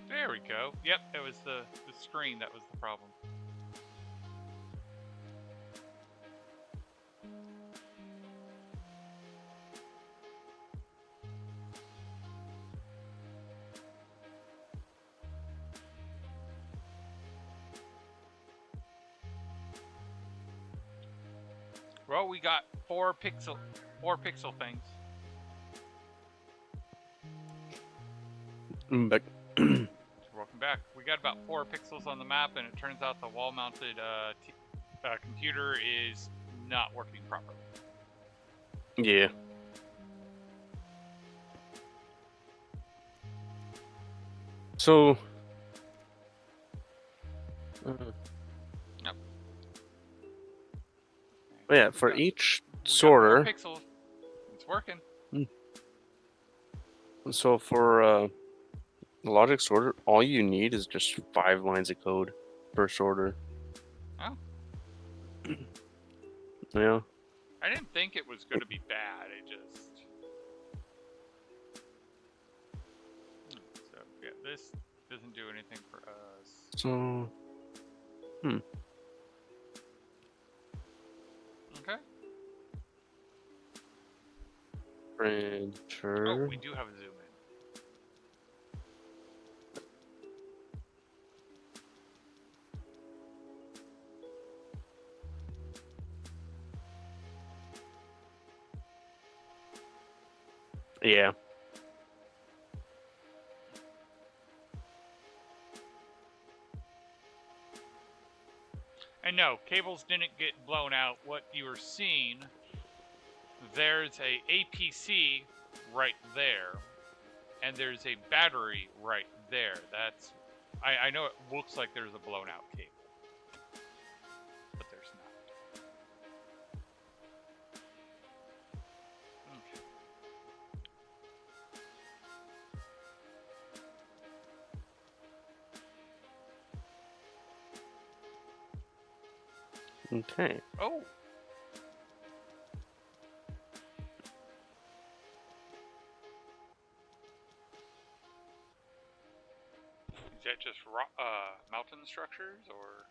There we go. Yep, it was the screen that was the problem. Well, we got four pixel things. But Welcome back. We got about 4 pixels on the map, and it turns out the wall-mounted computer is not working properly. yeah. So. Yep. Yeah, for each We got sorter. 4 pixels. It's working. So for the logic sorter, all you need is just 5 lines of code per sorter. Oh. Yeah. I didn't think it was going to be bad. It just. So yeah, this doesn't do anything for us. So. Okay. Printer. Oh, we do have a zoom in. Yeah. And no, cables didn't get blown out. What you were seeing, there's a APC right there, and there's a battery right there. That's, I know it looks like there's a blown out cable, but there's not. Okay. Okay. Oh. Is that just mountain structures, or?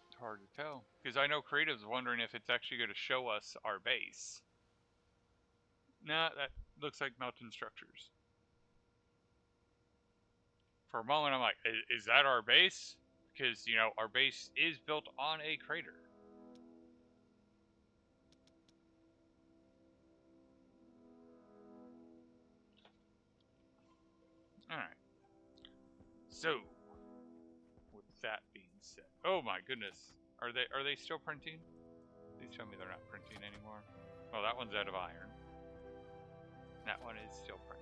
It's hard to tell. Because I know Creative's wondering if it's actually going to show us our base. Nah, that looks like mountain structures. For a moment, I'm like, is that our base? Because, you know, our base is built on a crater. Alright. So, with that being said, oh my goodness, are they still printing? Please tell me they're not printing anymore. Well, that one's out of iron. That one is still printing.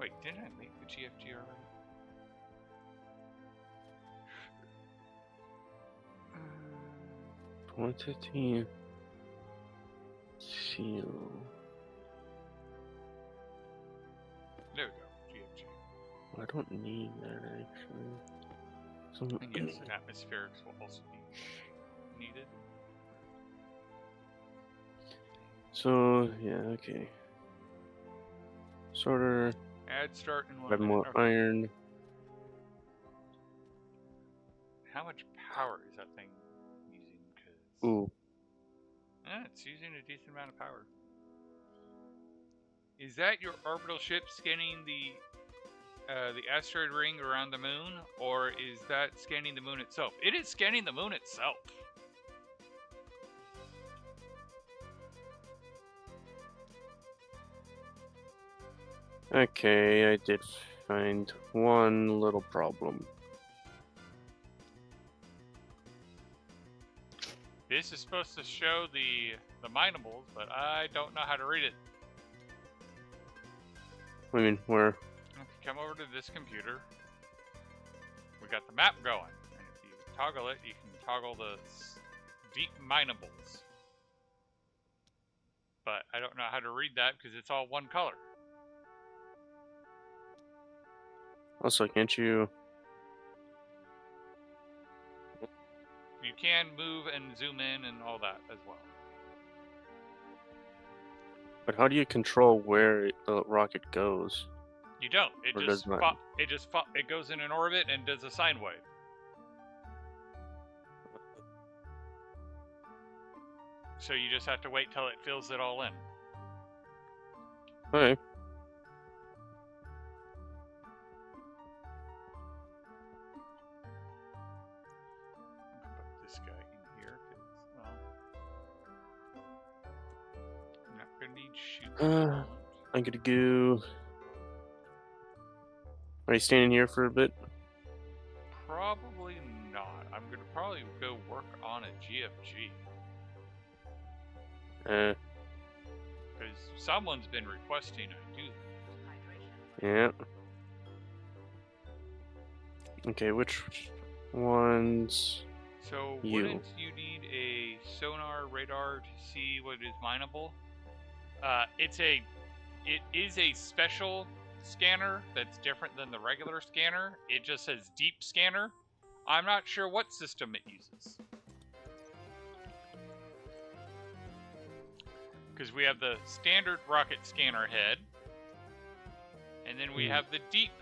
Wait, didn't I make the GFG already? 2015. Seal. There we go. GFG. I don't need that actually. So, And yes, and atmospherics will also be needed. so yeah, okay. Sorter. Add start in 1 Have minute. more Okay. iron. How much power is that thing using? Because Ooh. it's using a decent amount of power. Is that your orbital ship scanning the asteroid ring around the moon, or is that scanning the moon itself? It is scanning the moon itself. Okay, I did find one little problem. This is supposed to show the minables, but I don't know how to read it. I mean, where? If you come over to this computer, we got the map going, and if you toggle it, you can toggle the deep minables. But I don't know how to read that because it's all one color. Also, can't you? You can move and zoom in and all that as well. But how do you control where the rocket goes? You don't. It Or just does not? it goes in an orbit and does a sine wave. So you just have to wait till it fills it all in. Okay. Put this guy in here because, well, I'm not gonna need shoots at the moment. I'm gonna go. Are you standing here for a bit? Probably not. I'm gonna probably go work on a GFG because someone's been requesting I do. Yeah. Okay, which ones? So You. wouldn't you need a sonar radar to see what is mineable? It is a special scanner that's different than the regular scanner. It just says deep scanner. I'm not sure what system it uses. Because we have the standard rocket scanner head, and then we have the deep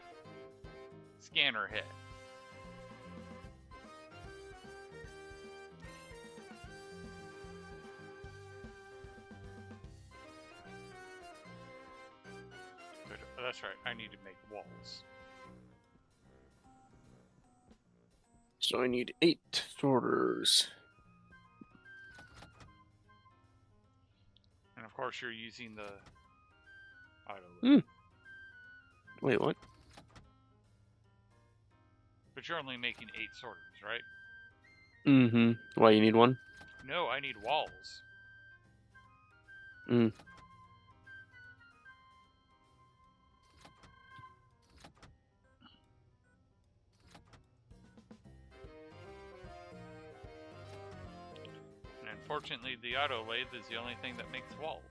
scanner head. But, that's right, I need to make walls. So I need 8 sorters. And of course, you're using the auto. Wait, what? But you're only making 8 sorters, right? Mm-hmm. Why, you need one? No, I need walls. Mm. And unfortunately, the auto lathe is the only thing that makes walls.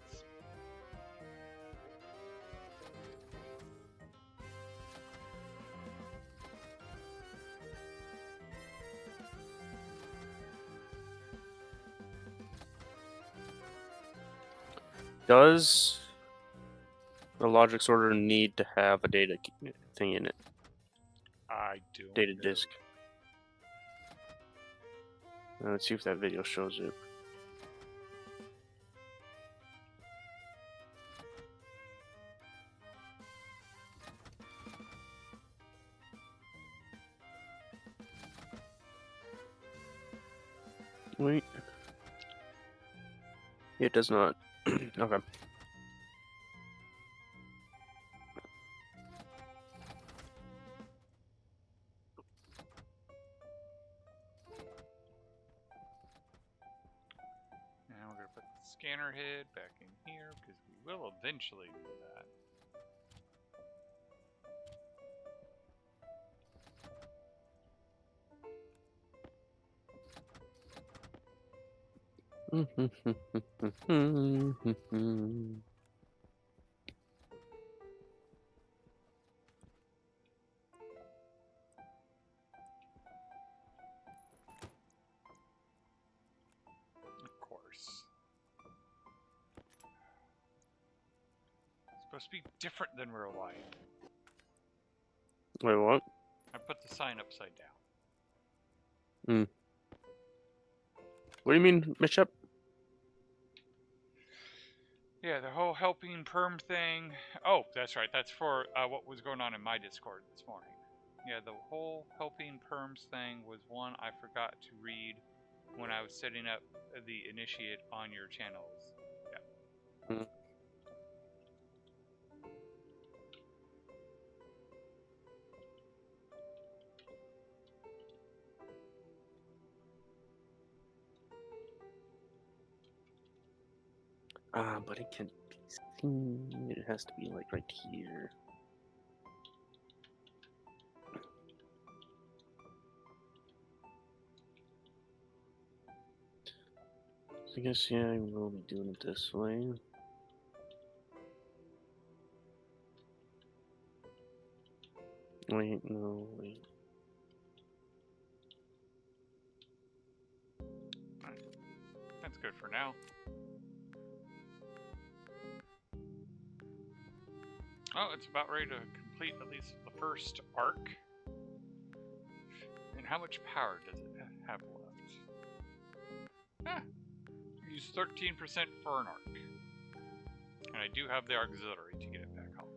Does the logic sorter need to have a data thing in it? I do. Data disk. Let's see if that video shows it. Wait. It does not. Okay. Now we're going to put the scanner head back in here because we will eventually do that. Supposed to be different than real life. Wait, what? I put the sign upside down. What do you mean, Bishop? Yeah, the whole helping perm thing. Oh, that's right. That's for what was going on in my Discord this morning. Yeah, the whole helping perms thing was one I forgot to read when I was setting up the initiate on your channels. Yeah. But it can't be seen. It has to be like right here. I guess, yeah, I will be doing it this way. Wait, no, wait. That's good for now. Oh, it's about ready to complete at least the first arc. And how much power does it have left? Use 13% for an arc. And I do have the auxiliary to get it back home.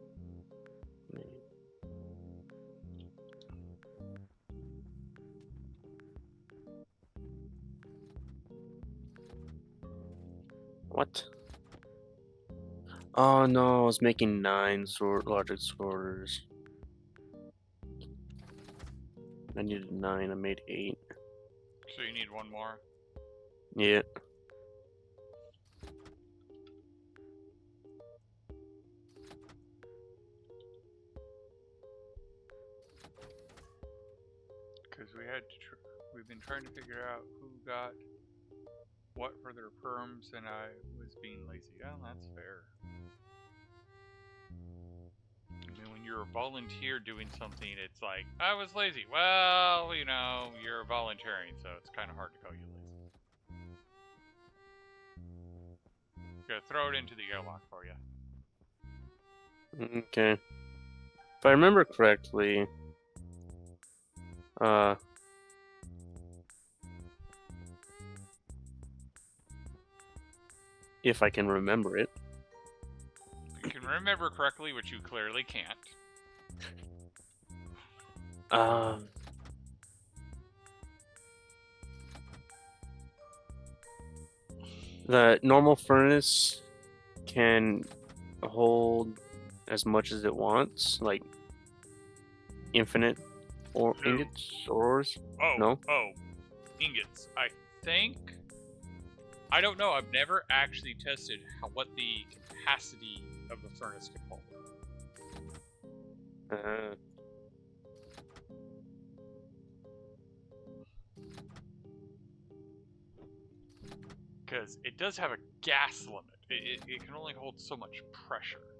What? Oh no, I was making 9 logic sorters. I needed 9, I made 8. So you need one more? Yeah. Because we've been trying to figure out who got what for their perms, and I was being lazy. Oh, that's fair. I mean, when you're a volunteer doing something, it's like, I was lazy. Well, you know, you're volunteering, so it's kind of hard to call you lazy. Gonna throw it into the airlock for you. Okay. If I remember correctly, if I can remember it. You can remember correctly, which you clearly can't. The normal furnace can hold as much as it wants, like infinite or No. ingots or ores. Oh, No? Ingots. I think. I don't know. I've never actually tested what the capacity of the furnace can hold. Because it does have a gas limit. It can only hold so much pressure.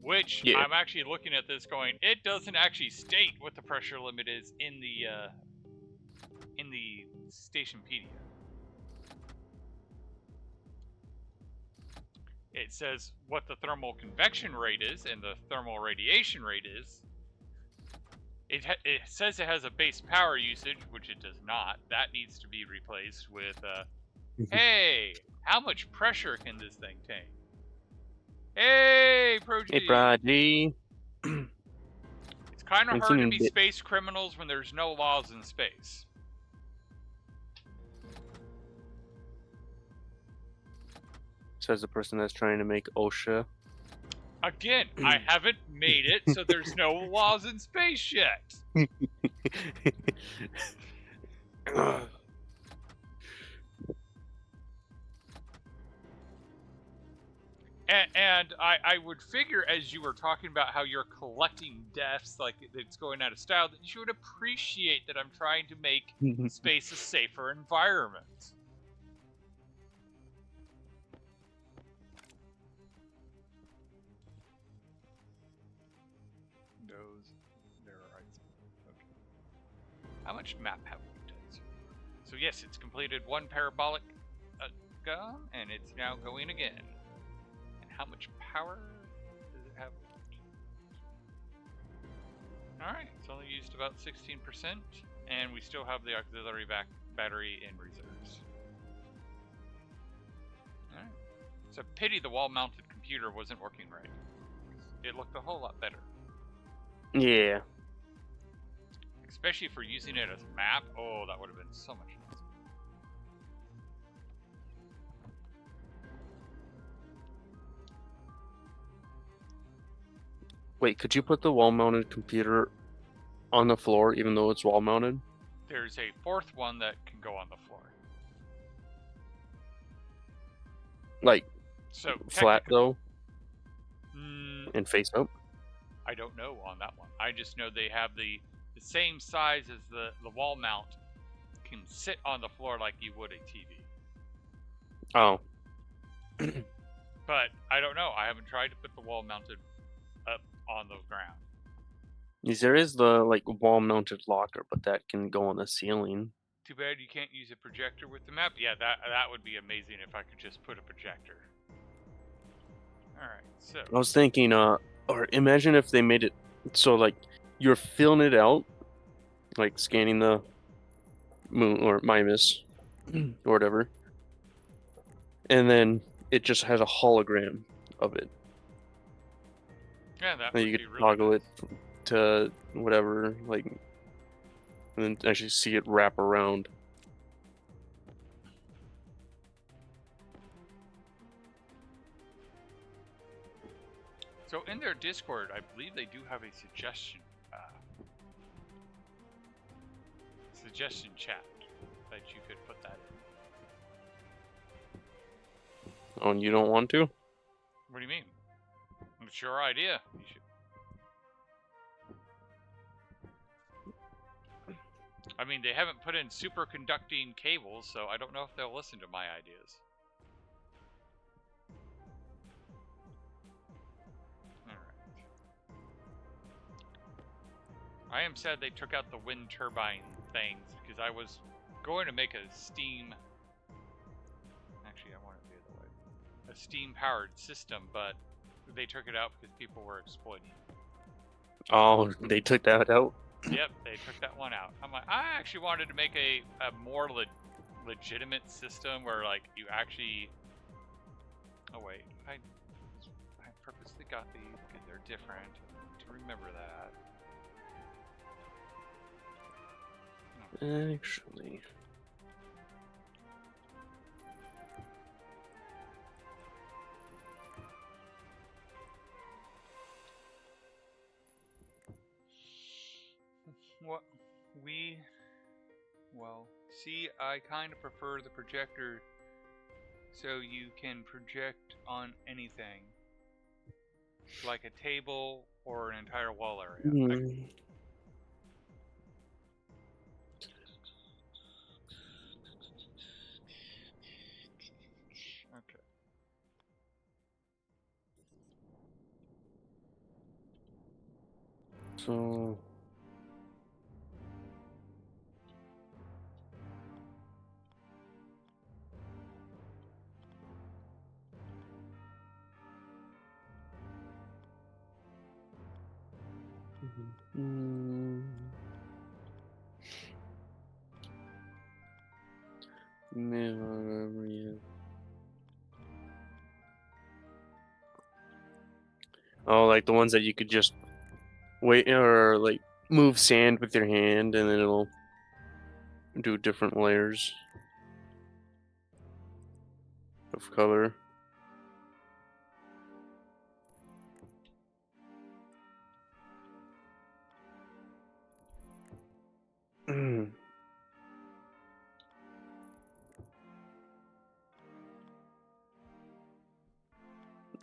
Which, Yeah. I'm actually looking at this going, it doesn't actually state what the pressure limit is in the Stationpedia. It says what the thermal convection rate is and the thermal radiation rate is. It says it has a base power usage, which it does not. That needs to be replaced with, hey, how much pressure can this thing take? Hey, Pro-G! Hey, Prodigy. It's kind of hard to be space criminals when there's no laws in space. Says the person that's trying to make OSHA. Again, I haven't made it, so there's no laws in space yet. And I would figure, as you were talking about how you're collecting deaths, like it's going out of style, that you would appreciate that I'm trying to make space a safer environment. There are rights. Okay. How much map have we done? So yes, it's completed one parabolic gun, and it's now going again. And how much power does it have with it? Alright, it's only used about 16%, and we still have the auxiliary battery in reserves. Alright. It's a pity the wall-mounted computer wasn't working right. It looked a whole lot better. Yeah. Especially for using it as a map. Oh, that would have been so much nicer. Wait, could you put the wall-mounted computer on the floor even though it's wall-mounted? There's a fourth one that can go on the floor. Like, So flat though, technically- and face up? I don't know on that one. I just know they have the same size as the wall mount can sit on the floor like you would a TV. Oh. But I don't know. I haven't tried to put the wall mounted up on the ground. There is the like wall-mounted locker, but that can go on the ceiling. Too bad you can't use a projector with the map. Yeah, that would be amazing if I could just put a projector. Alright, so I was thinking, or imagine if they made it so like you're filling it out, like scanning the moon or Mimas or whatever, and then it just has a hologram of it. yeah, that And would you be could really toggle nice. it to whatever, like, and then actually see it wrap around. So in their Discord, I believe they do have a suggestion chat that you could put that in. Oh, and you don't want to? What do you mean? It's your idea. You should. I mean, they haven't put in superconducting cables, so I don't know if they'll listen to my ideas. Alright. I am sad they took out the wind turbine things, because I was going to make a steam... Actually, I want it the other way. A steam-powered system, but they took it out because people were exploiting it. Oh, they took that out? Yep, they took that one out. I'm like, I actually wanted to make a more legitimate system where, like, you actually... Oh, wait. I purposely got these because they're different. To remember that. Actually... What well, see, I kind of prefer the projector so you can project on anything. Like a table or an entire wall area. Okay. So... Oh, like the ones that you could just wait or like move sand with your hand and then it'll do different layers of color.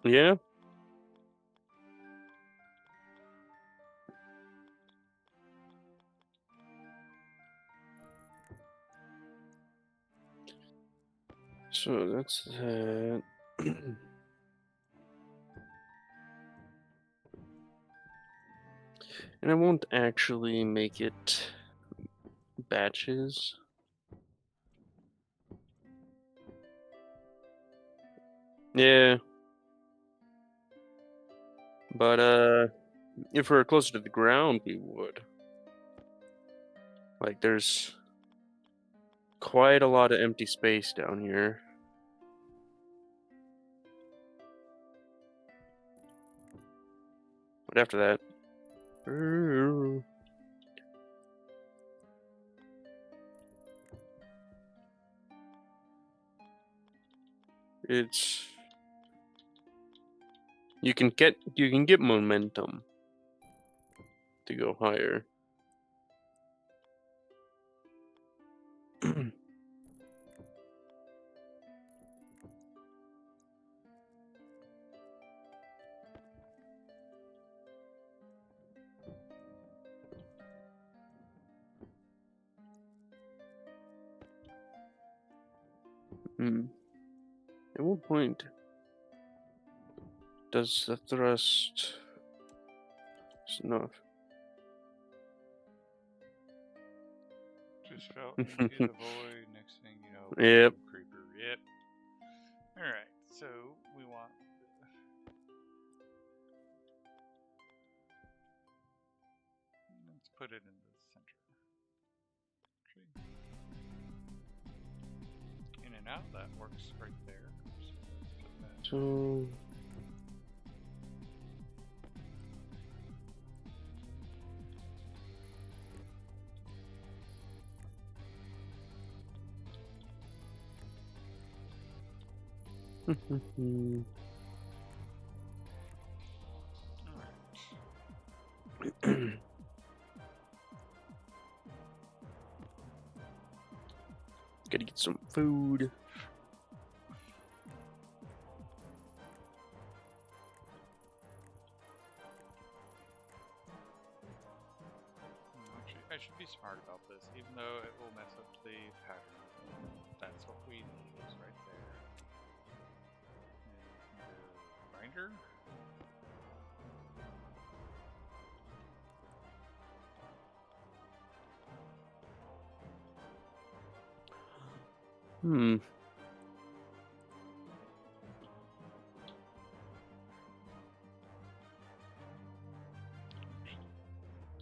Yeah. So that's that. And I won't actually make it batches. Yeah. But if we were closer to the ground, we would. Like, there's quite a lot of empty space down here. But after that, it's you can get momentum to go higher. At what point does the thrust snuff? Just fell into the void. Next thing you know, Yep. creeper. Yep. All right. So we want. Let's put it in the center. Actually, in and out. That works right there. So let's put that. So gotta get some food. Actually, I should be smart about this, even though it will mess up the pattern. That's what we need is right there. And the grinder.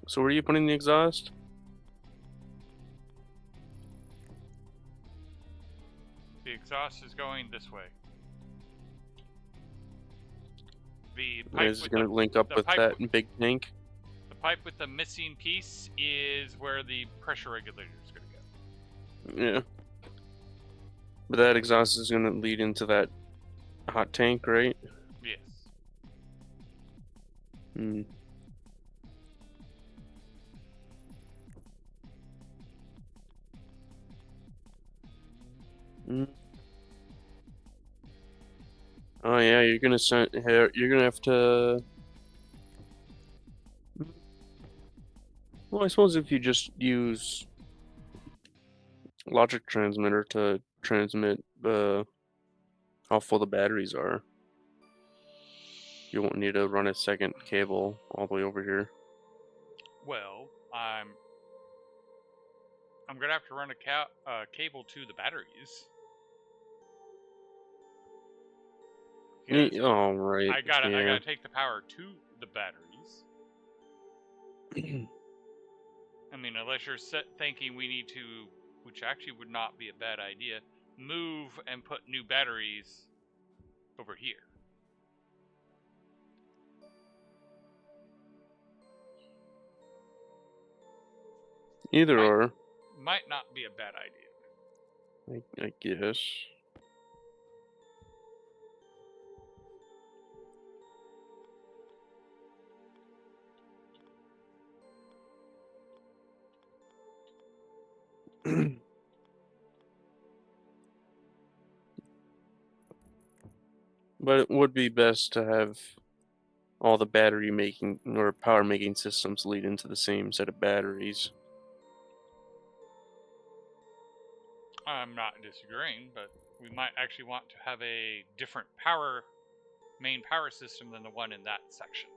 So where are you putting the exhaust? The exhaust is going this way. The pipe Is with gonna the, link up the with pipe that w- big tank? the pipe with the missing piece is where the pressure regulator is going to go. Yeah. But that exhaust is gonna lead into that hot tank, right? Yes. Hmm. Oh yeah, you're gonna have to. Well, I suppose if you just use logic transmitter to transmit how full the batteries are, you won't need to run a second cable all the way over here. Well, I'm going to have to run a cable to the batteries. Because Oh right, I gotta take the power to the batteries. I mean, unless you're thinking we need to, which actually would not be a bad idea, move and put new batteries over here. Either or, Might not be a bad idea. I guess. But it would be best to have all the battery making or power making systems lead into the same set of batteries. I'm not disagreeing, but we might actually want to have a different main power system than the one in that section.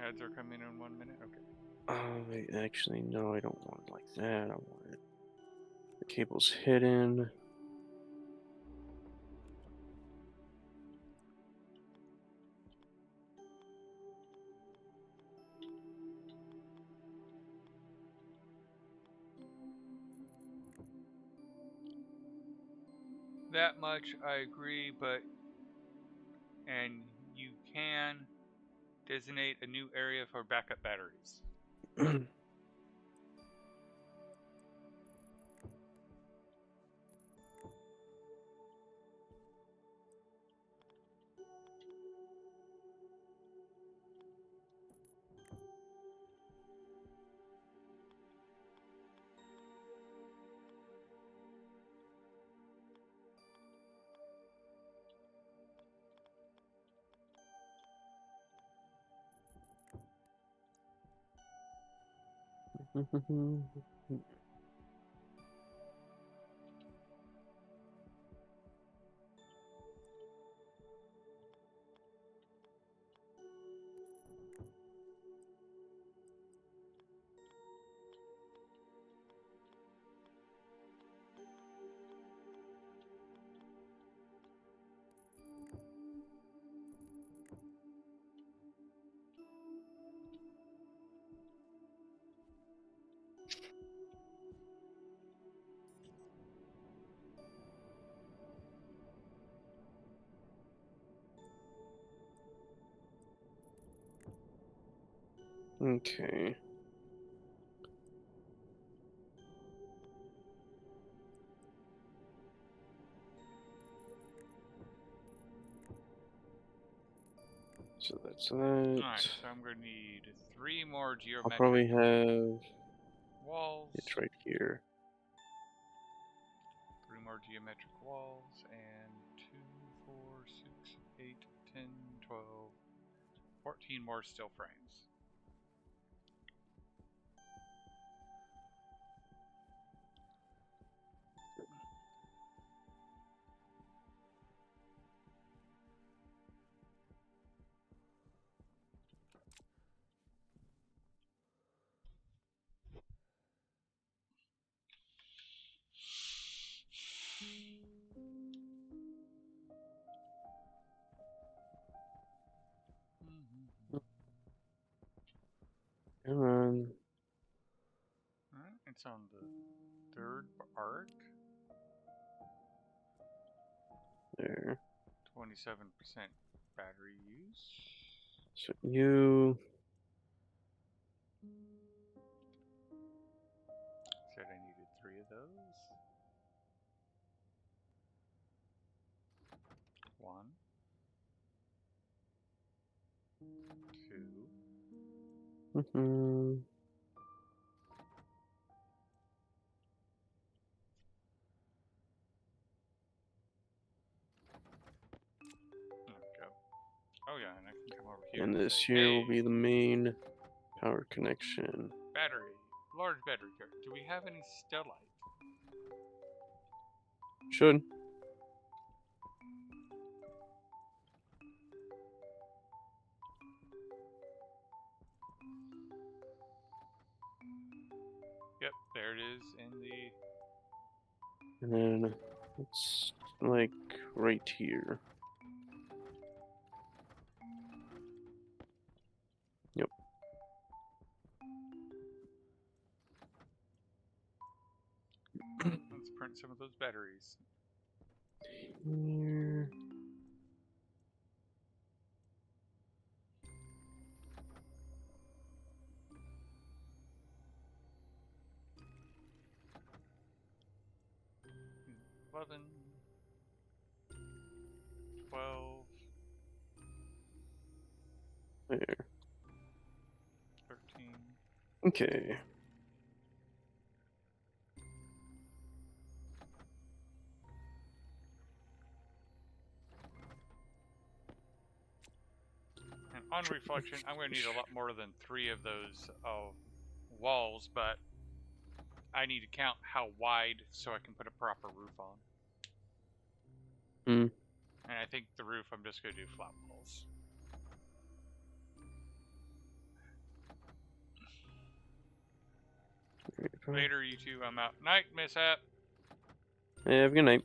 Ads are coming in 1 minute. Okay. Wait, actually, no, I don't want it like that. I want it. The cable's hidden. That much I agree, and you can designate a new area for backup batteries. Okay. So that's that. Alright, so I'm going to need 3 more I'll geometric probably have walls. it's right here. 3 more geometric walls, and 2, 4, 6, 8, 10, 12, 14 more steel frames. Come on. Alright, it's on the 3rd arc. There. 27% battery use. So you. Said I needed 3 of those. 1, 2, Mm-hmm. there we go. Oh yeah, and I can come over here And and this say, here hey, will be the main power connection. battery, large battery card. Do we have any stellite? Should. Yep, there it is in the... And then it's like right here. Yep. Let's print some of those batteries. Here. Hmm, 11, 12, There. 13. Okay. And on reflection, I'm going to need a lot more than 3 of those walls, but I need to count how wide so I can put a proper roof on. Hmm. And I think the roof, I'm just going to do flat walls. Later, you two. I'm out. Night, mishap. Hey, have a good night.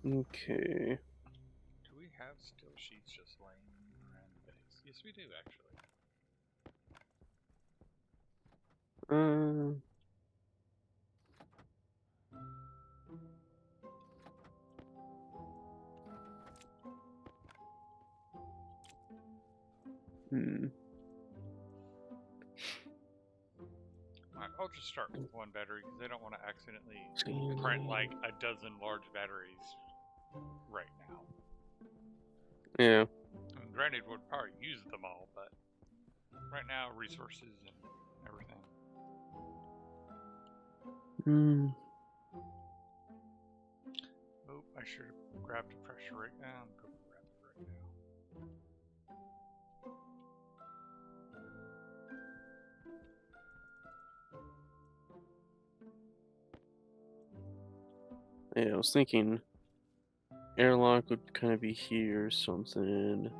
Okay. Do we have still sheets just laying around the base? Yes, we do, actually. Alright, I'll just start with one battery because I don't want to accidentally print like a dozen large batteries right now. Yeah. I mean, granted, we'll probably use them all, but right now, resources and everything. Oh, I should have grabbed a pressure right now. I'm going to grab it right now. Yeah, I was thinking airlock would kind of be here or something.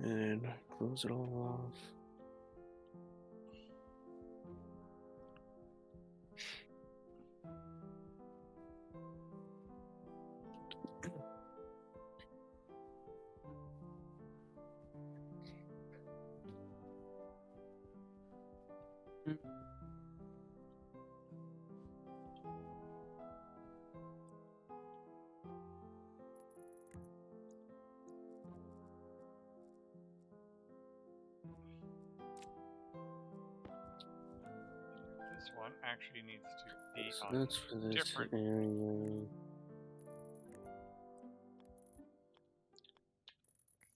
And close it all off. This one actually needs to be So on that's for this different. area.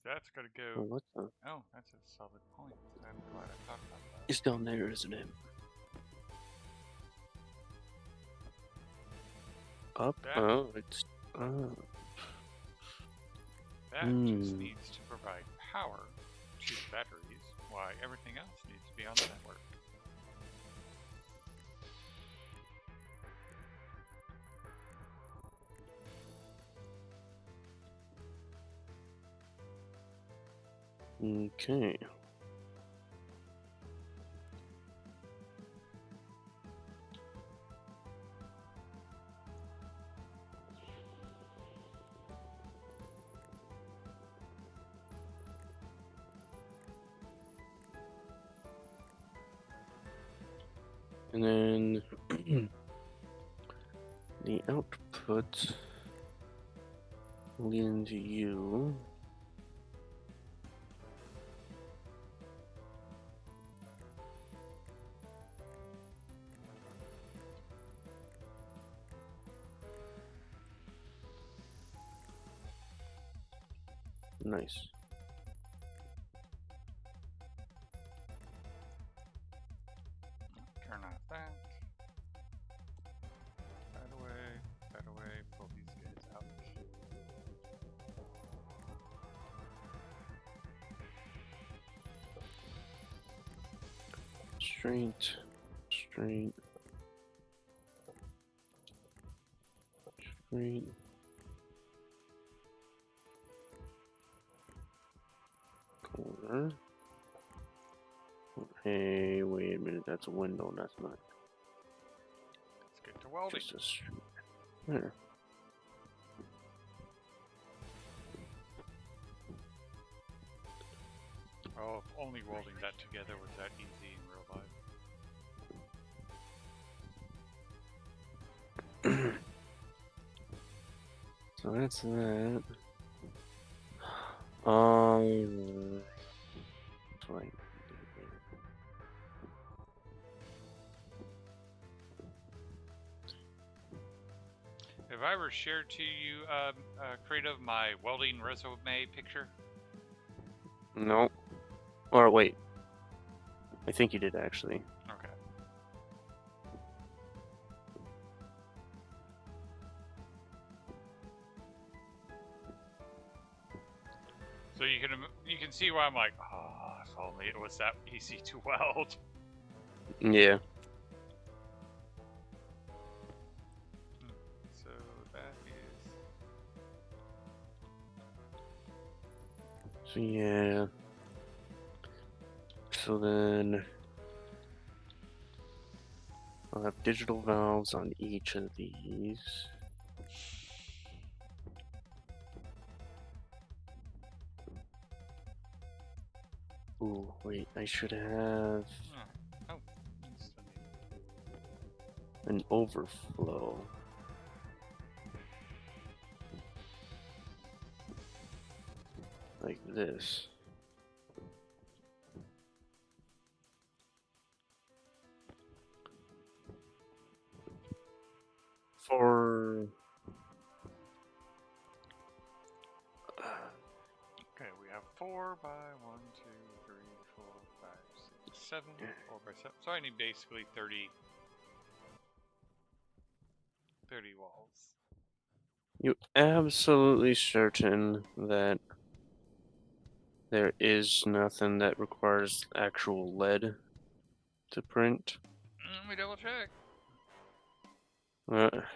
That's got to Oh, go. what the? Oh, that's a solid point. I'm glad I thought about that. It's down there, isn't it? Up? That, Oh, it's up. that just needs to provide power to the batteries, while everything else needs to be on the network. Okay. And then the output will lead into you. Nice. Turn off that. That away, pull these guys out. Straight. Straight. Straight. Corner. Hey, wait a minute. That's a window. That's not Let's get to welding. just a straight. There. Oh, if only welding that together was that easy in real life. So that's that. That's right. Have I ever shared to you, Creative, my welding resume picture? No. Or wait. I think you did actually. Okay. So you can see why I'm like, oh, if only it was that easy to weld. Yeah. So that is So yeah. So then I'll have digital valves on each of these. Ooh, wait, I should have oh, still need- an overflow. Like this. For okay. We have 4 by 1, 2, 3, 4, 5, 6, 7. 4 by 7. So I need basically 30 walls. you absolutely certain that there is nothing that requires actual lead to print? Let me double check.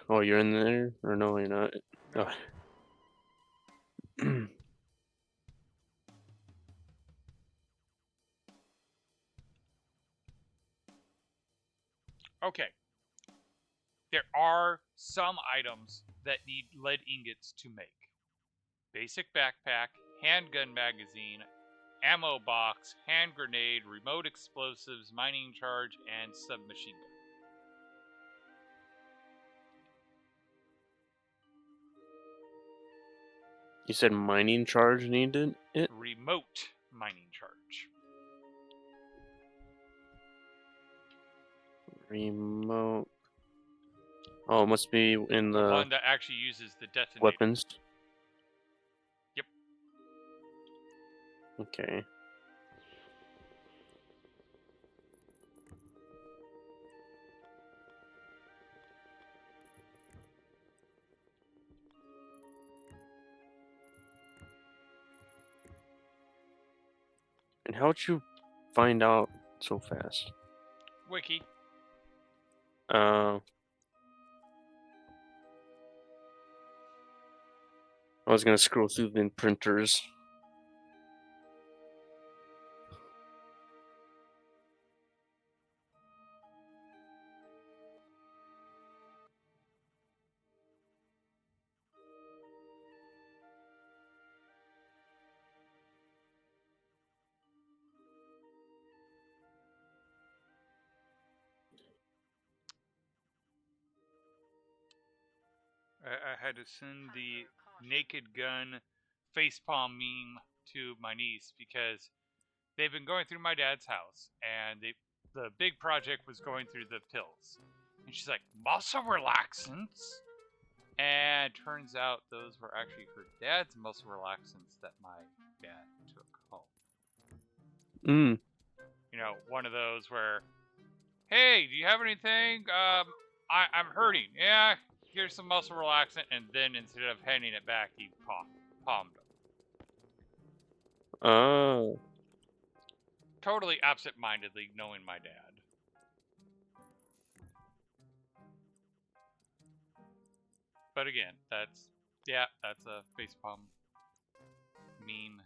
Oh, you're in there? Or no, you're not? No. Oh. Okay. There are some items that need lead ingots to make. Basic backpack, handgun magazine, ammo box, hand grenade, remote explosives, mining charge, and submachine gun. You said mining charge needed it? Remote mining charge. Remote. Oh, it must be in The the one that actually uses the detonator. weapons. Yep. Okay. And how'd you find out so fast? Wiki. I was gonna scroll through the printers. I had to send the naked gun facepalm meme to my niece because they've been going through my dad's house and the big project was going through the pills. And she's like, muscle relaxants? And turns out those were actually her dad's muscle relaxants that my dad took home. Mm. You know, one of those where, hey, do you have anything? I'm hurting. Yeah, here's some muscle relaxant. And then instead of handing it back, he palmed them. Oh. Totally absent-mindedly knowing my dad. But again, that's a facepalm meme.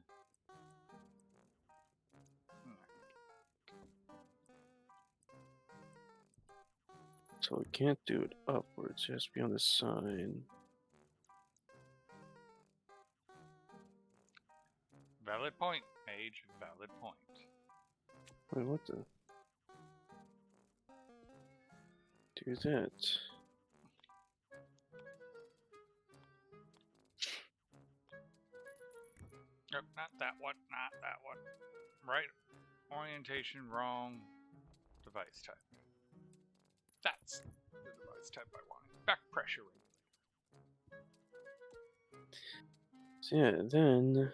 So we can't do it upwards. It has to be on the side. Valid point, Mage. Valid point. Wait, what the? Do that. Nope, not that one. Not that one. Right orientation, wrong device type. That's the device type I wanted. Back pressure regulator. So yeah, then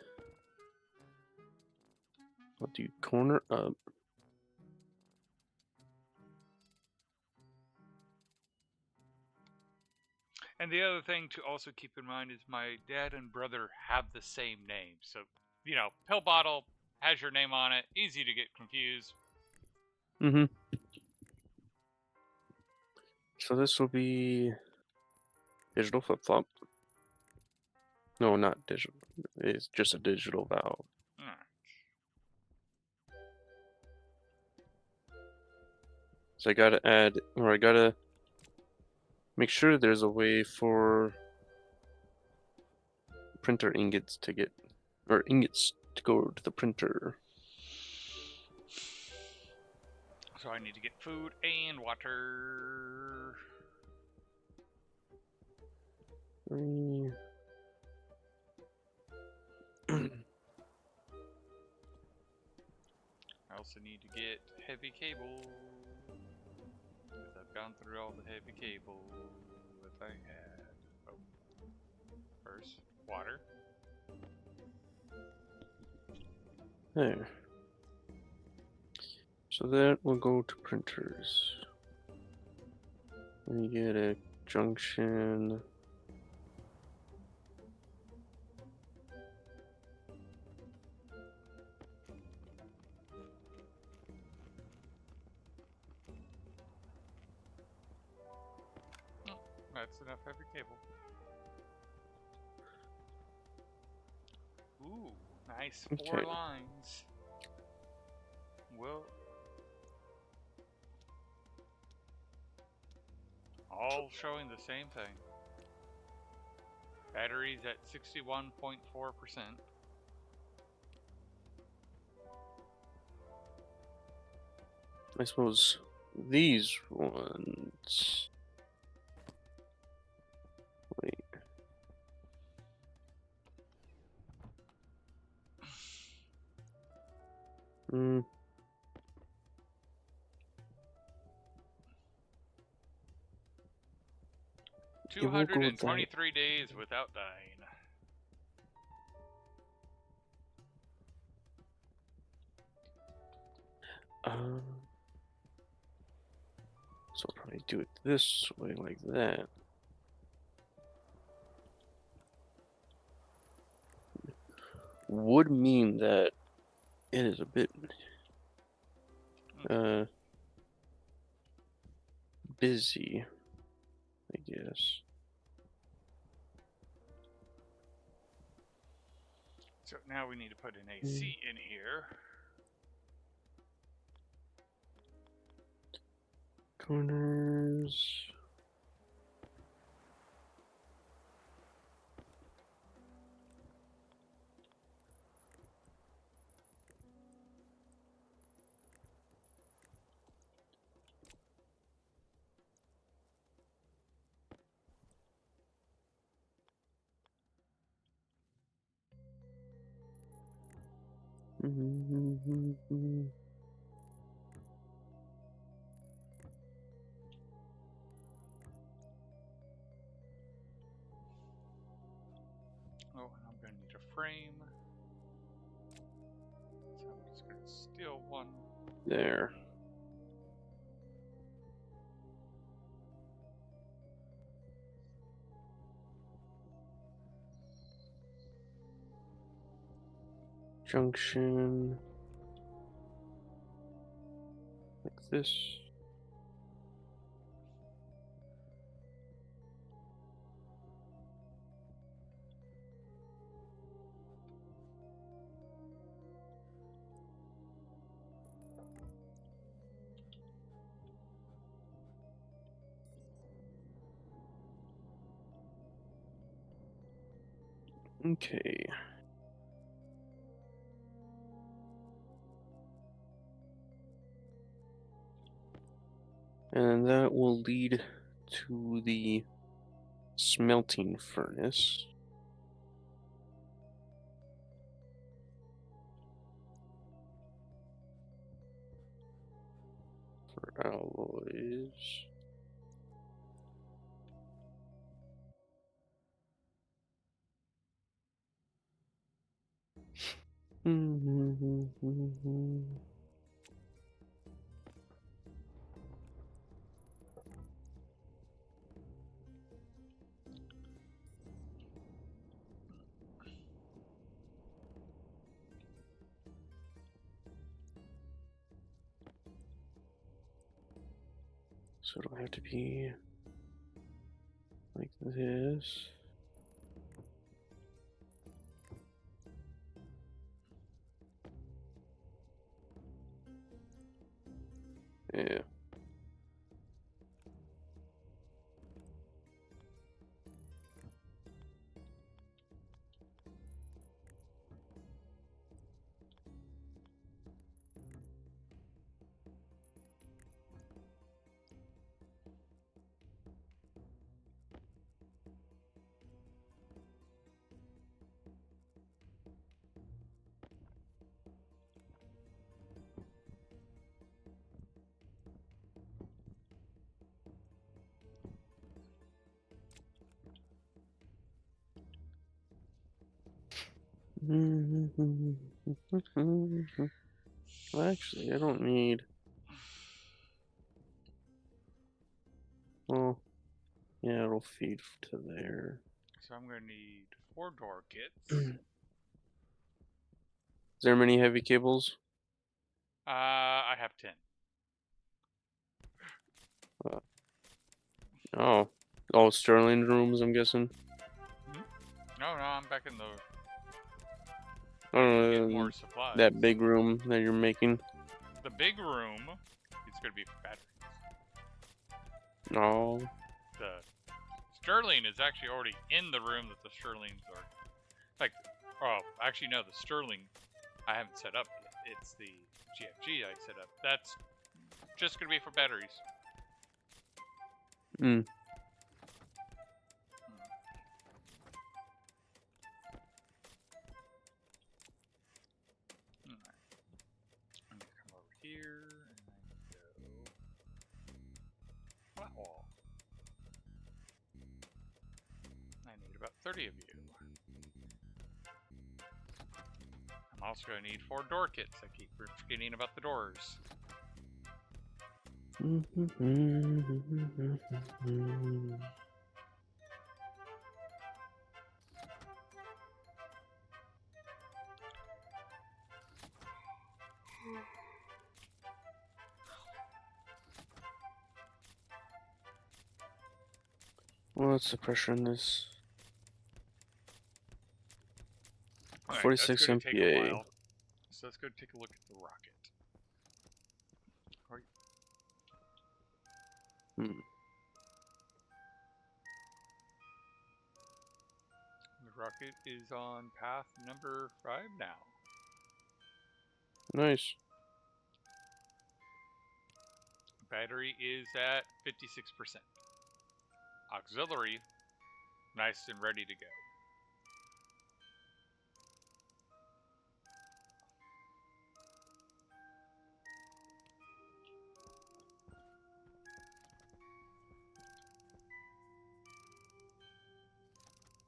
I'll do corner up. And the other thing to also keep in mind is my dad and brother have the same name. So pill bottle has your name on it. Easy to get confused. Mm-hmm. So this will be digital flip-flop. No, not digital. It's just a digital valve. Alright. So I gotta add, or I gotta make sure there's a way for printer ingots to get, or ingots to go to the printer. So I need to get food and water. Three. I also need to get heavy cable. Because I've gone through all the heavy cable that I had. Oh. First, water. There. So that will go to printers. We get a junction. Oh, that's enough heavy cable. Ooh, nice 4 Okay. lines. Well, all showing the same thing. Batteries at 61.4%. I suppose these ones. Wait. Hmm. It will go that. 223 days without dying. So I'll probably do it this way, like that. Would mean that it is a bit busy, I guess. So now we need to put an AC in here. Corners. Oh, and I'm going to need a frame. So I'm just going to steal one. There. Junction. Like this. Okay. And that will lead to the smelting furnace. For alloys. So it'll have to be like this. Yeah. Well, actually, I don't need. Well, yeah, it'll feed to there. So I'm gonna need 4 door kits. Is there many heavy cables? I have 10. Oh, all Sterling rooms, I'm guessing. No, I'm back in the Oh, get more supplies. that big room that you're making. The big room is gonna be for batteries. No. The Sterling is actually already in the room that the Sterlings are. Like, oh, actually no, the Sterling I haven't set up yet. It's the GFG I set up. That's just gonna be for batteries. Mm. Alright. I'm gonna come over here and go flat wall. I need about 30 of you. I'm also gonna need 4 door kits. I keep forgetting about the doors. What's the pressure in this? Alright, 46 that's gonna take a MPa. while. So let's go take a look at the rocket. Hmm. The rocket is on path number 5 now. Nice. Battery is at 56%. Auxiliary, nice and ready to go.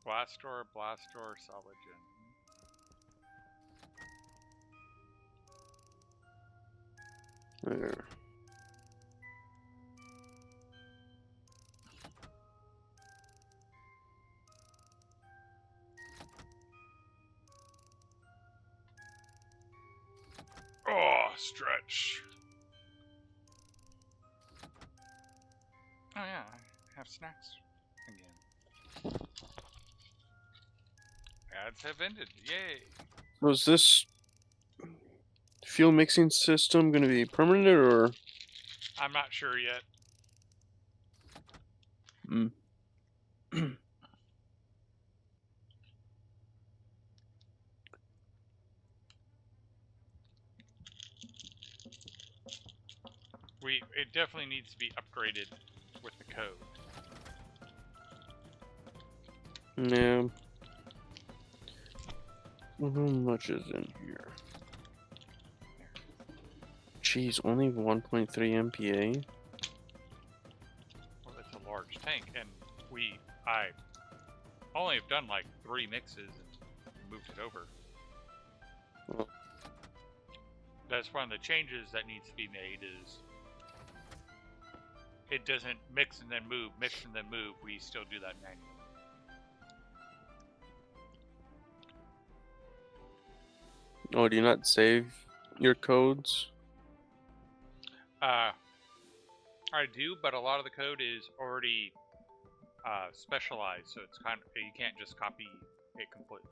Blast door, solid gen. There. Oh, stretch. Oh yeah, I have snacks again. Ads have ended. Yay. Was this fuel mixing system going to be permanent or? I'm not sure yet. Mm. It definitely needs to be upgraded with the code. Yeah. How much is in here? Jeez, only 1.3 MPa? Well, it's a large tank, and I only have done like 3 mixes and moved it over. Well, That's one of the changes that needs to be made is it doesn't mix and then move, mix and then move. We still do that manually. oh, do you not save your codes? I do, but a lot of the code is already specialized, so it's kind of you can't just copy it completely.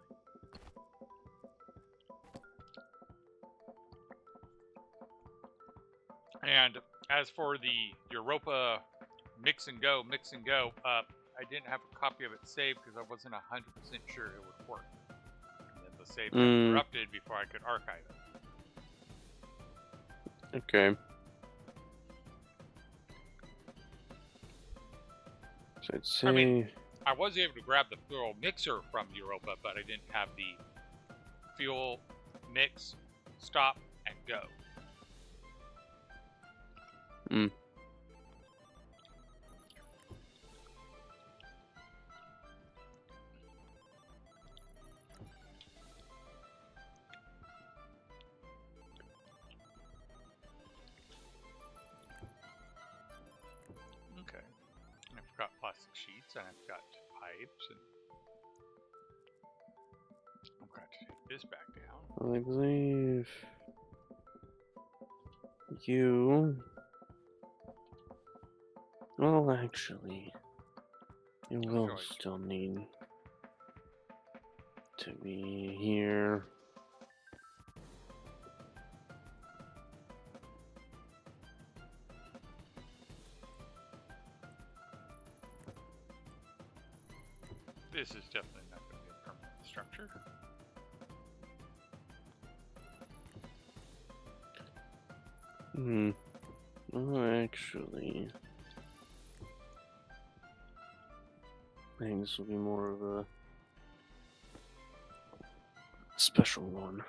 And as for the Europa mix and go, I didn't have a copy of it saved because I wasn't 100% sure it would work. And then the save got corrupted before I could archive it. Okay. So I'd say... I mean, I was able to grab the fuel mixer from Europa, but I didn't have the fuel mix, stop, and go. Okay. And I've got plastic sheets, and I've got pipes, and I'm going to take this back down. I believe you... Well, actually, you will still need to be here. This is definitely not going to be a permanent structure. Well, actually, I think this will be more of a special one.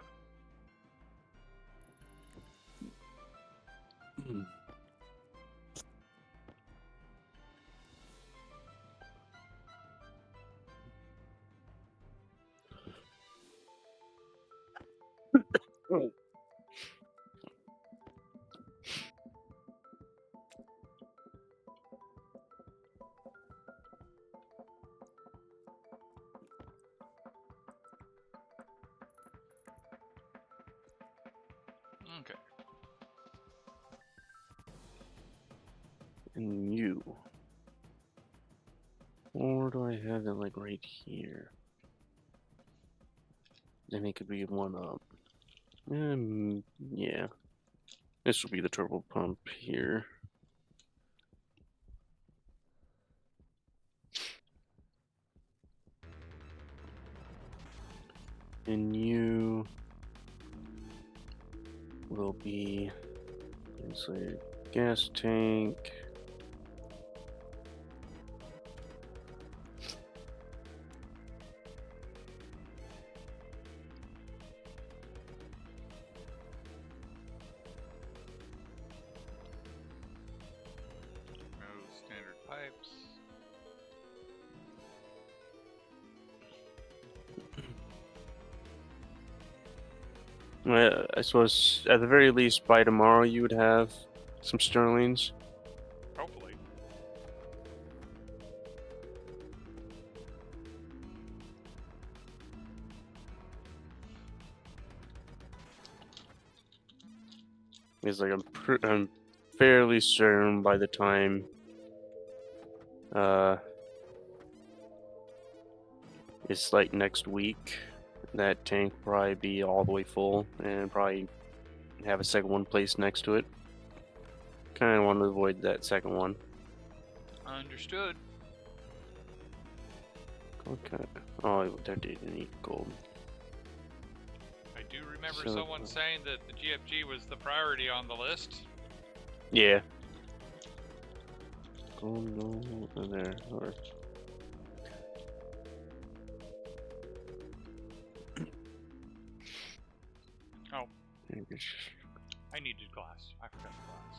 Okay. And you. Or do I have it like right here? Then it could be one up. Yeah. This will be the turbo pump here. And you will be inside gas tank. No standard pipes. I suppose at the very least by tomorrow you would have some Sterlings. Hopefully. It's like I'm fairly certain by the time it's like next week that tank will probably be all the way full and probably have a second one placed next to it. Kind of want to avoid that second one. Understood. Okay. Oh, that didn't need gold. I do remember So- someone saying that the GFG was the priority on the list. Yeah. Gold, no, in there. Or... Oh. I needed glass. I forgot the glass.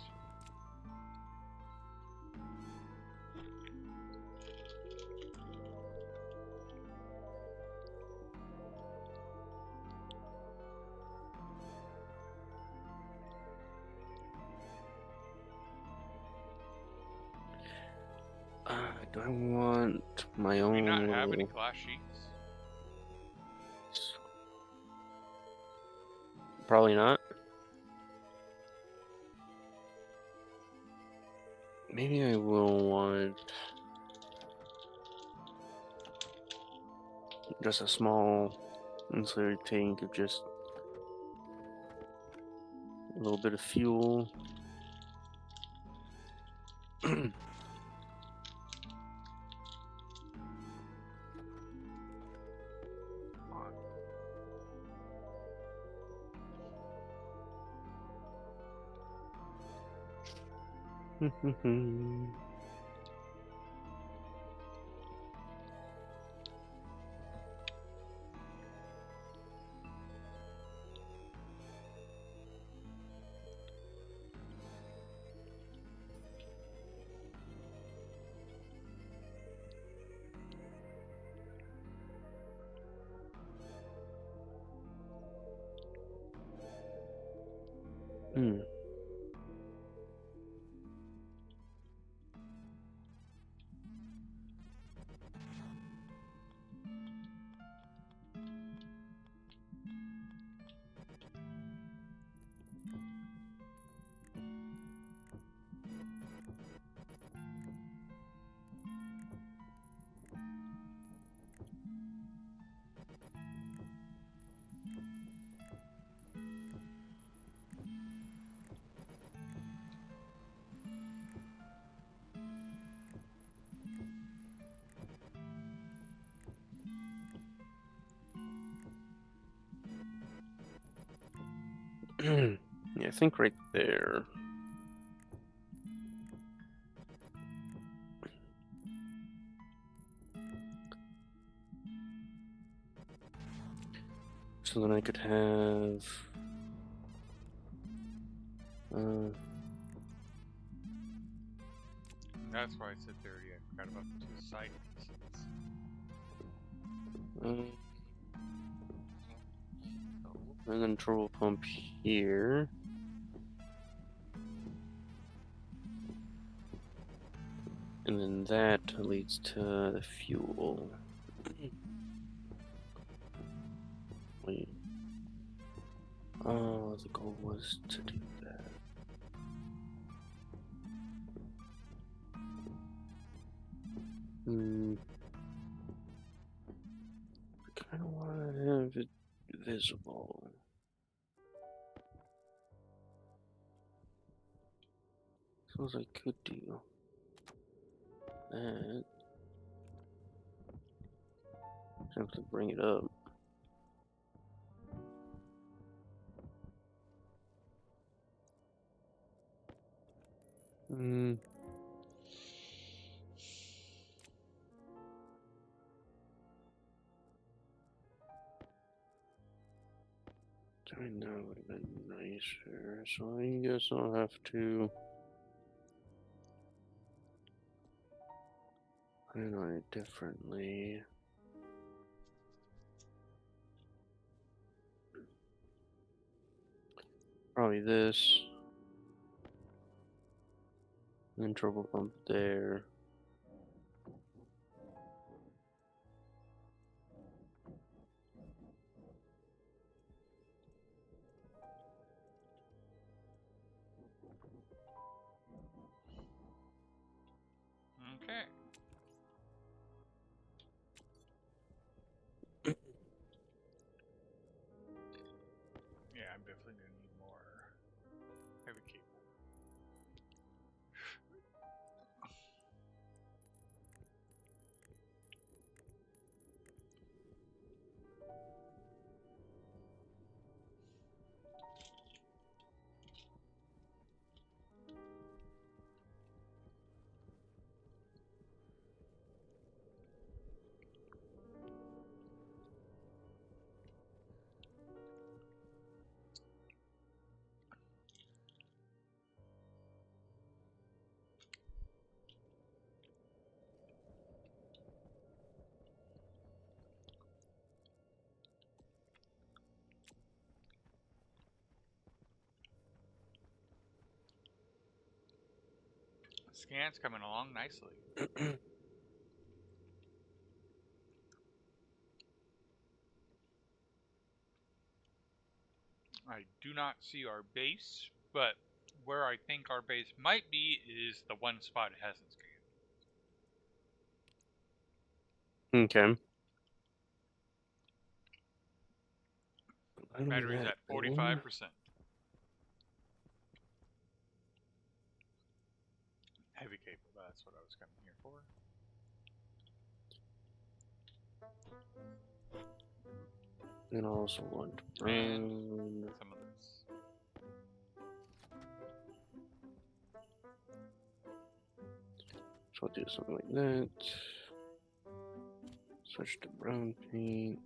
Do I want my Do own? we not have any little- glass sheets? Probably not. Maybe I will want just a small insulated tank of just a little bit of fuel. Hmm. Yeah, I think right there. So then I could have. That's why I said 30. I forgot about the 2 side pieces. And then turbo pump here. And then that leads to the fuel. Wait. Oh, the goal was to do that. I kind of want to have it visible. Suppose I could do that. I have to bring it up. I know it would have been nicer, so I guess I'll have to plan on it differently. Probably this. And then turbo pump there. Okay. Yeah, I'm definitely gonna need more heavy cable. Scan's coming along nicely. I do not see our base, but where I think our base might be is the one spot it hasn't scanned. Okay. That'll be Battery's that at then. 45%. Heavy cable, that's what I was coming here for. And also want And brown. some of this. So I'll do something like that. Switch to brown paint.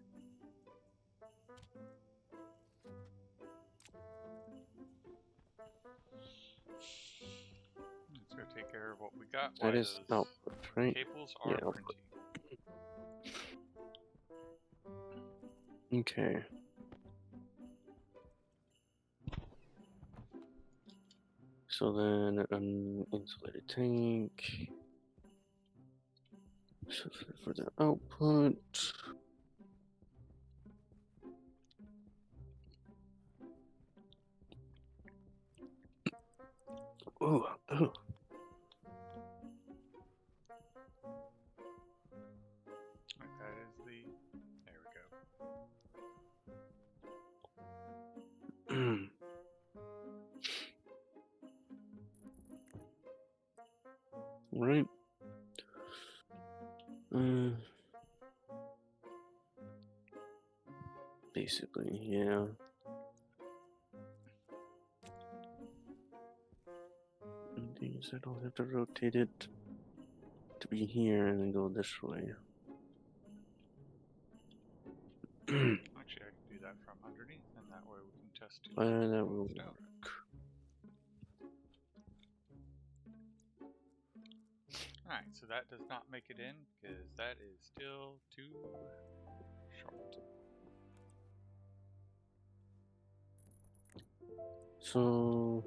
Let's go take care of what we got. That Why is those output, right? cables Yeah, are output. printy. Okay. So then an insulated tank. So for the output. Ooh, ooh. That is the. There we go. Right. Basically, yeah. And these, I don't have to rotate it to be here and then go this way. Actually, I can do that from underneath, and that way we can test it. That will Closed out. work. Alright, so that does not make it in because that is still too short. So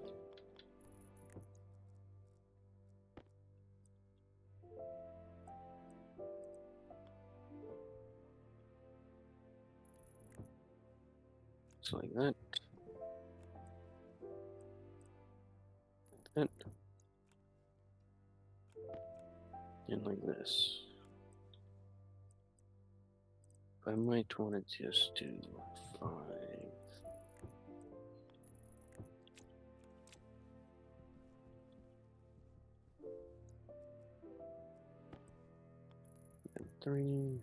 it's like that. Like that. And like this. I might want to just do 5. And 3.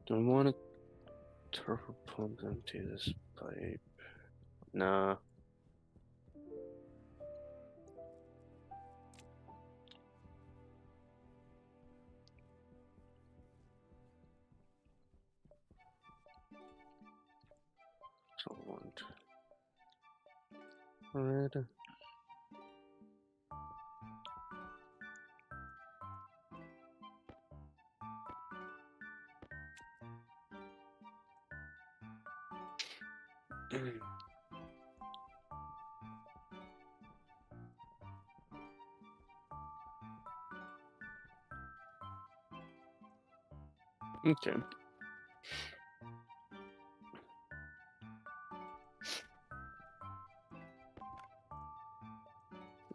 Do I want to turbo pump into this pipe? Nah. So I want red. Okay.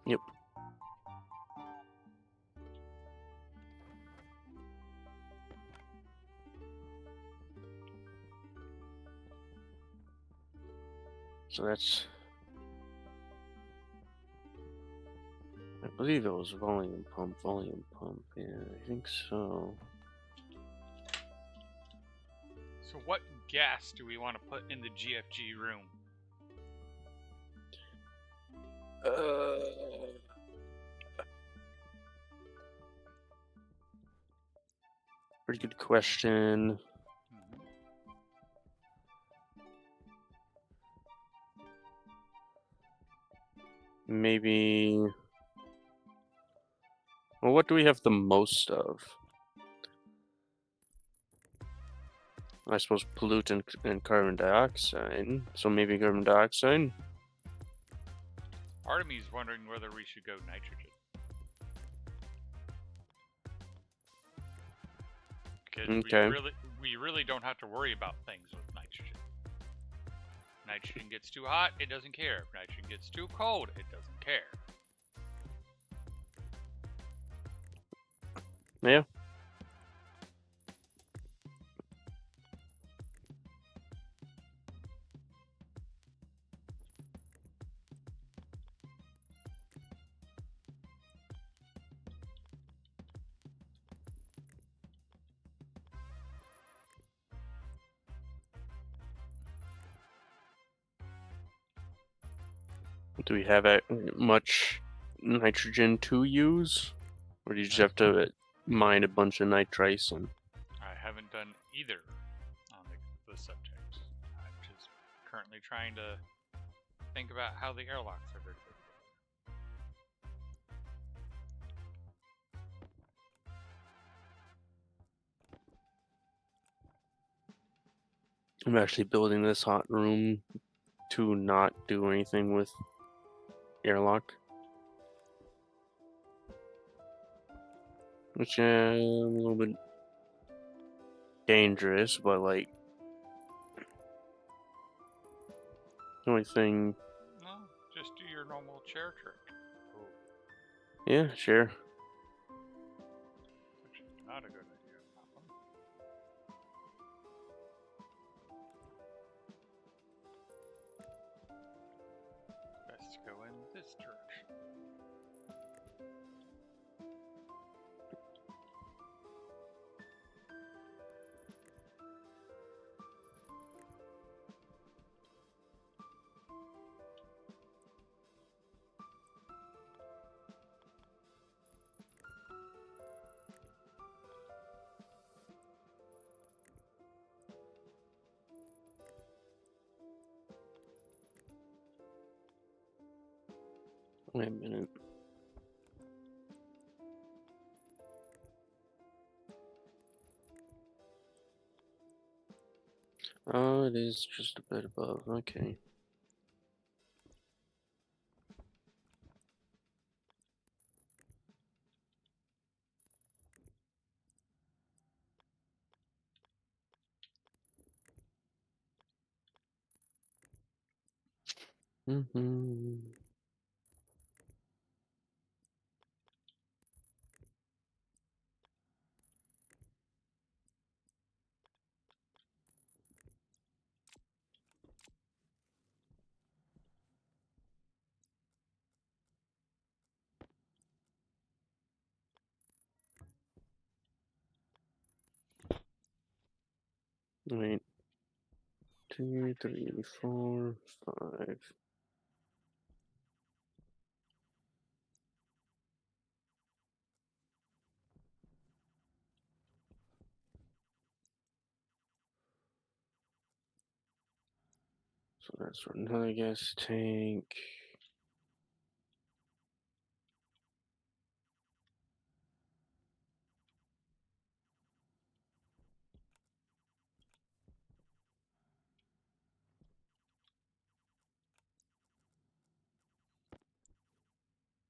Yep. So that's, I believe it was volume pump. Yeah, I think so. So what gas do we want to put in the GFG room? Pretty good question. Maybe. Well, what do we have the most of? I suppose pollutant and carbon dioxide. So maybe carbon dioxide. Part of me is wondering whether we should go nitrogen. Because Okay. we really don't have to worry about things with nitrogen. Nitrogen gets too hot, it doesn't care. If nitrogen gets too cold, it doesn't care. Yeah. Do we have much nitrogen to use? Or do you just have to mine a bunch of nitrice and... I haven't done either on the subject. I'm just currently trying to think about how the airlocks are going to go I'm actually building this hot room to not do anything with airlock. Which is a little bit dangerous, but like the only thing... No, just do your normal chair trick. Oh, Yeah, sure. which is not a good idea. That one. Best go in this direction. Wait a minute. Oh, it is just a bit above. Okay. Mm-hmm. Wait. 2, 3, 4, 5. So that's for another gas tank.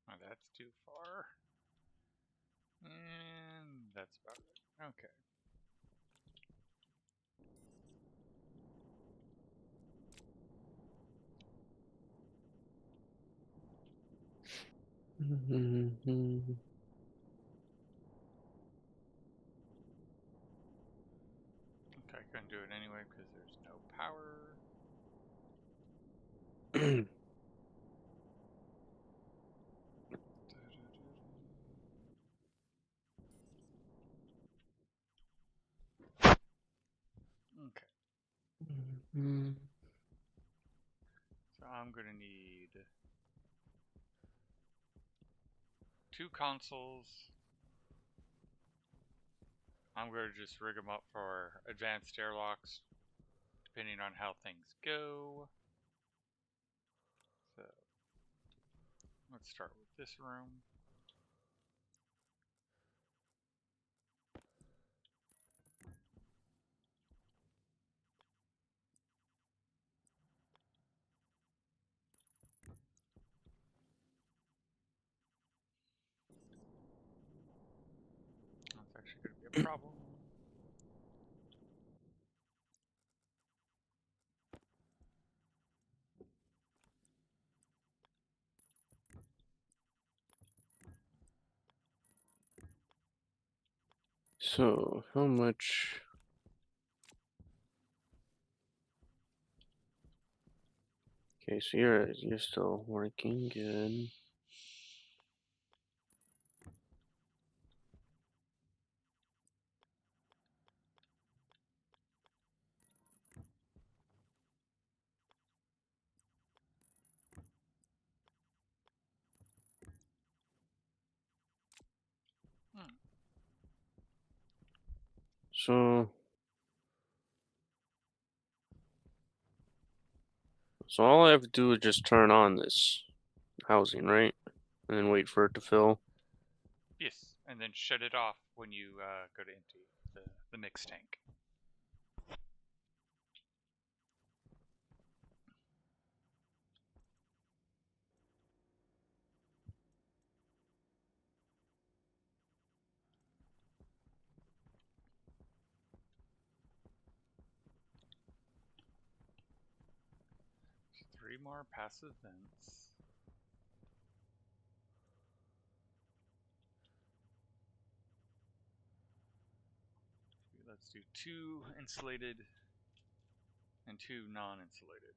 Oh, that's too far. And that's about it. Okay. Mm-hmm. Okay, I couldn't do it anyway because there's no power. Okay, Mm-hmm. so I'm gonna need 2 consoles. I'm gonna just rig them up for advanced airlocks, depending on how things go. So let's start with this room. be a problem. So, how much? Okay, so you're still working good. Hmm. So all I have to do is just turn on this housing, right? And then wait for it to fill. Yes, and then shut it off when you go to empty the mix tank. Three more passive vents. Let's do 2 insulated and 2 non-insulated.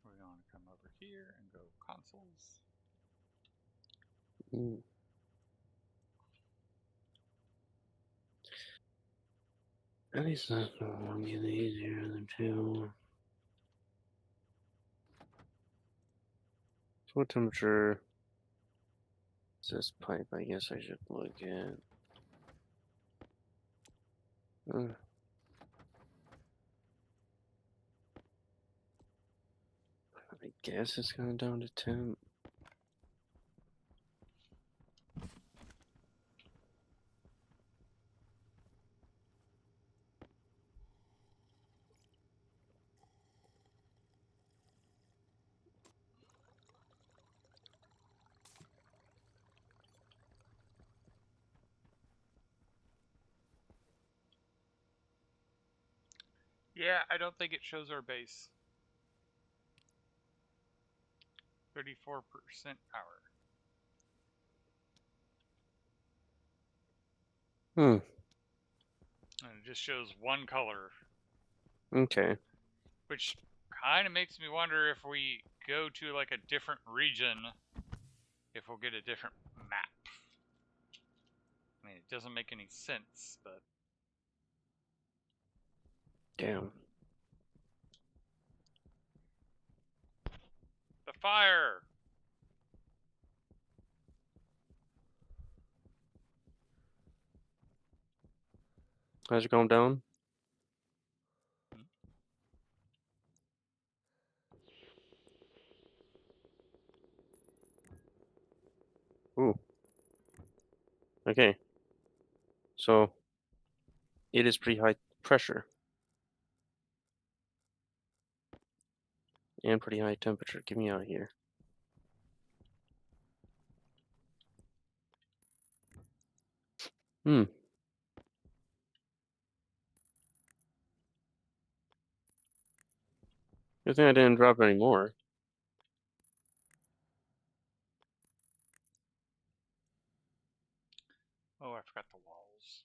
We're going to come over here and go consoles. At least that's not getting easier than two. So what temperature is this pipe? I guess I should look at. I guess it's going down to 10. Yeah, I don't think it shows our base. 34% power. Hmm. And it just shows one color, Okay. which kind of makes me wonder if we go to like a different region, if we'll get a different map. I mean, it doesn't make any sense, but Damn. the fire! How's it going down? Ooh. Okay. So it is pretty high pressure and pretty high temperature. Get me out of here. Hmm. Good thing I didn't drop any more. Oh, I forgot the walls.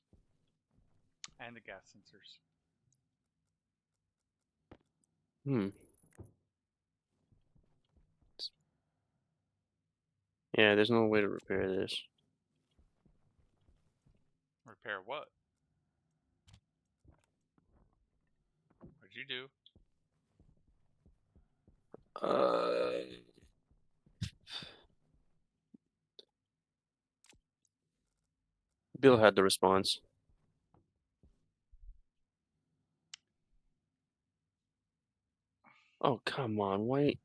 And the gas sensors. Hmm. Yeah, there's no way to repair this. Repair what? What'd you do? Uh, Bill had the response. Oh, come on, wait.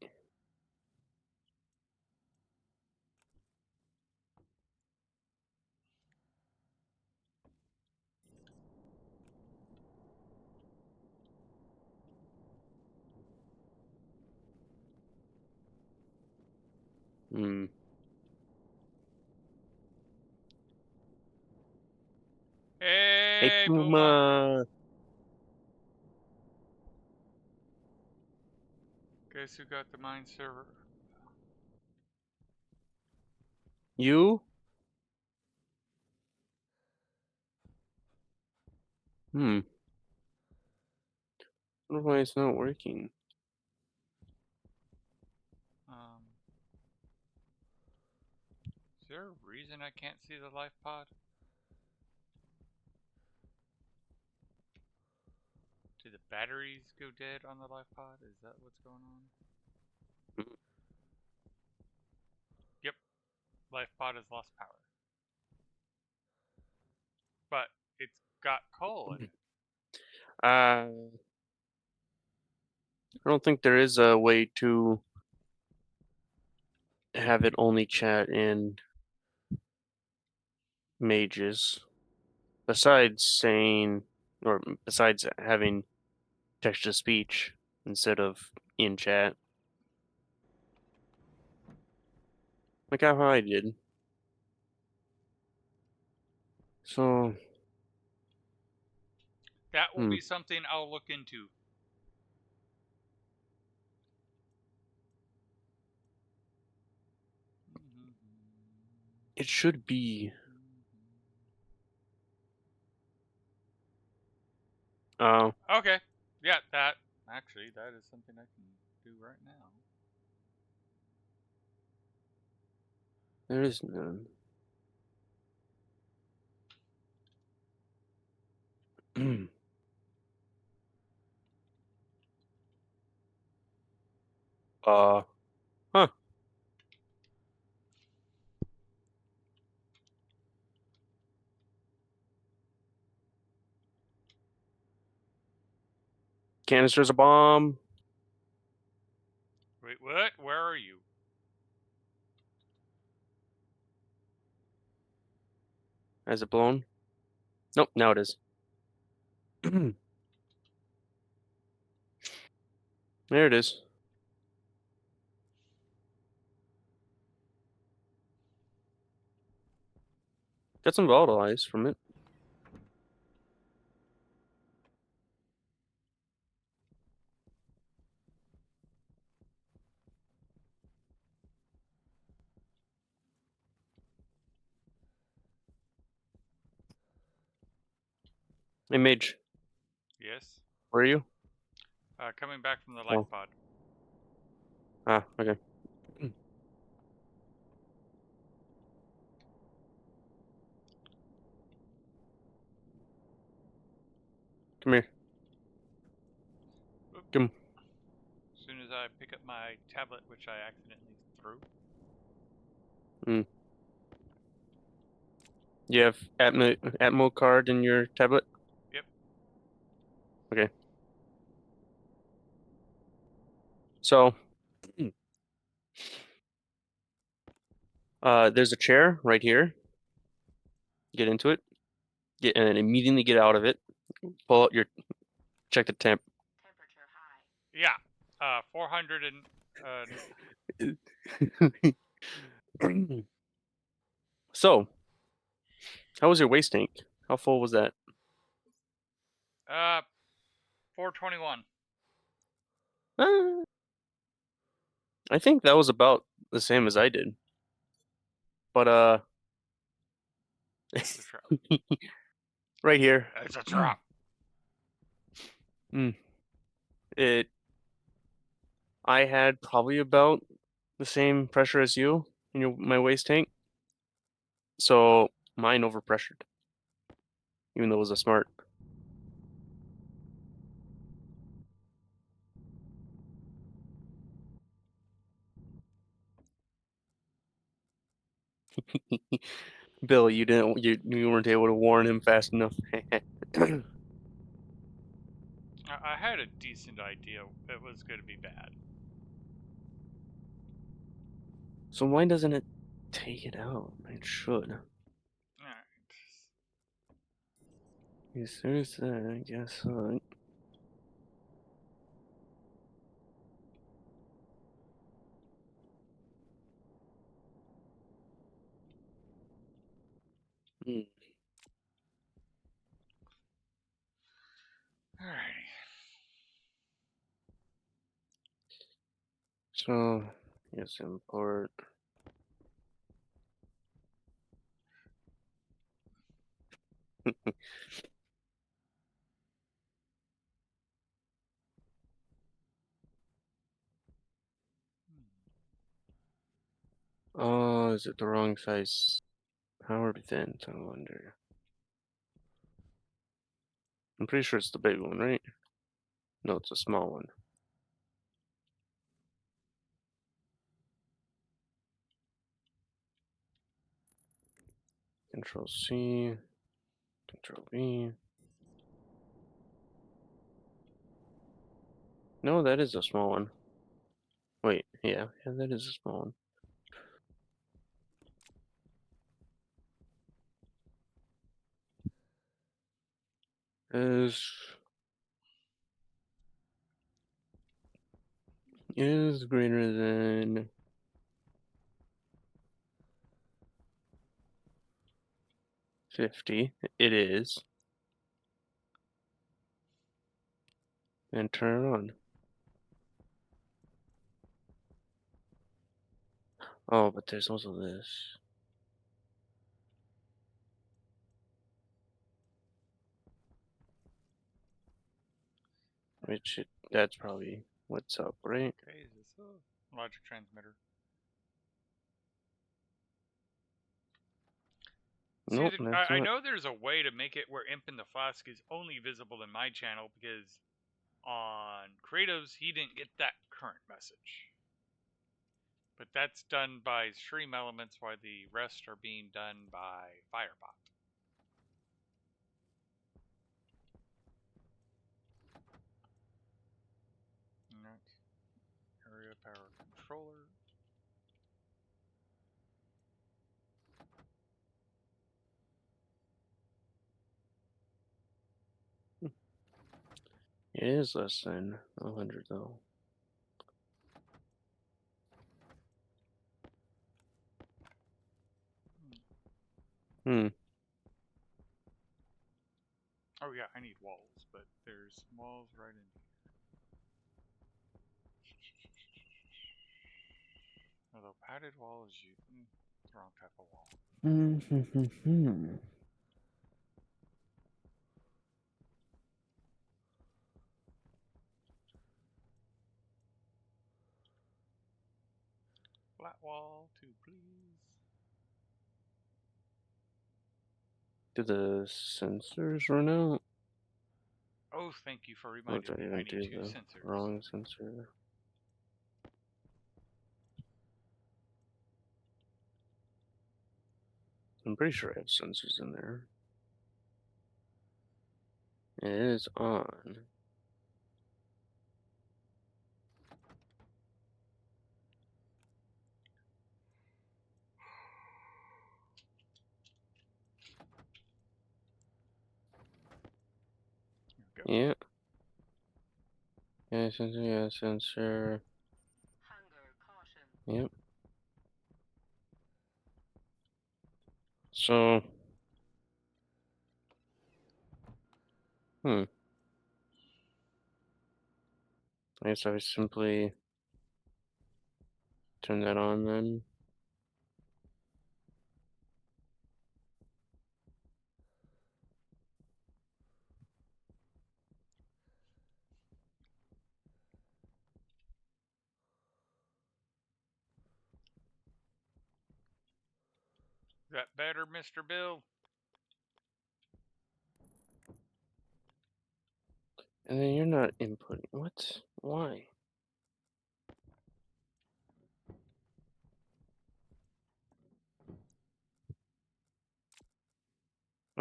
Hmm. Hey, Hey, Puma. Puma. Guess who got the mine server? You? Hmm. I wonder why it's not working. Is there a reason I can't see the life pod? Did the batteries go dead on the life pod? Is that what's going on? Mm. Yep, life pod has lost power. But it's got coal in it. I don't think there is a way to have it only chat in mages. Besides saying, or besides having text to speech instead of in chat. Like how I did. So, That will be something I'll look into. it should be. Oh, Okay. Yeah, that is something I can do right now. there is none. uh, huh. Canister's a bomb. Wait, what? Where are you? Has it blown? Nope, now it is. There it is. Got some volatilize from it. Hey, Mage, Yes. where are you? Coming back from the life Oh, pod. okay. Come here. Oop. Come. As soon as I pick up my tablet, which I accidentally threw. You have Atmo card in your tablet? Yep. Okay. So, there's a chair right here. Get into it. Get and immediately get out of it. Pull out your check the temp. Temperature high. Yeah. 400 and So, how was your waste tank? How full was that? 421. Uh, I think that was about the same as I did. But It's a trap. right here. It's a trap. It I had probably about the same pressure as you in my waste tank. So mine overpressured, even though it was a smart. Bill, you weren't able to warn him fast enough. I had a decent idea it was going to be bad. So why doesn't it take it out? It should. Alright. Yes, there's that, I guess. Hmm. Alrighty. So, yes, import. Oh, is it the wrong size? Powered vent, I wonder. I'm pretty sure it's the big one, right? No, it's a small one. Control C, Control V. No, that is a small one. Wait, yeah, that is a small one. Is greater than 50. It is. And turn it on. Oh, but there's also this. That's probably what's up, right? Okay, is this a logic transmitter? See, Nope, that's I not. know there's a way to make it where Imp in the Flask is only visible in my channel because on Kratos, he didn't get that current message. But that's done by Stream Elements while the rest are being done by Firebot. Area power controller. It is less than 100 though. Hmm. Oh yeah, I need walls, but there's walls right in here. Although padded wall is the wrong type of wall. Flat wall, too, please. Did the sensors run out? Oh, thank you for Or did reminding I me. I even need do 2 the sensors. wrong sensor? I'm pretty sure I have sensors in there. It is on. Here we go. Yeah. Yeah, sensor, yeah, sensor. Hunger caution. Yep. So, I guess I simply turn that on then. Is that better, Mr. Bill? And then you're not inputting. What? Why?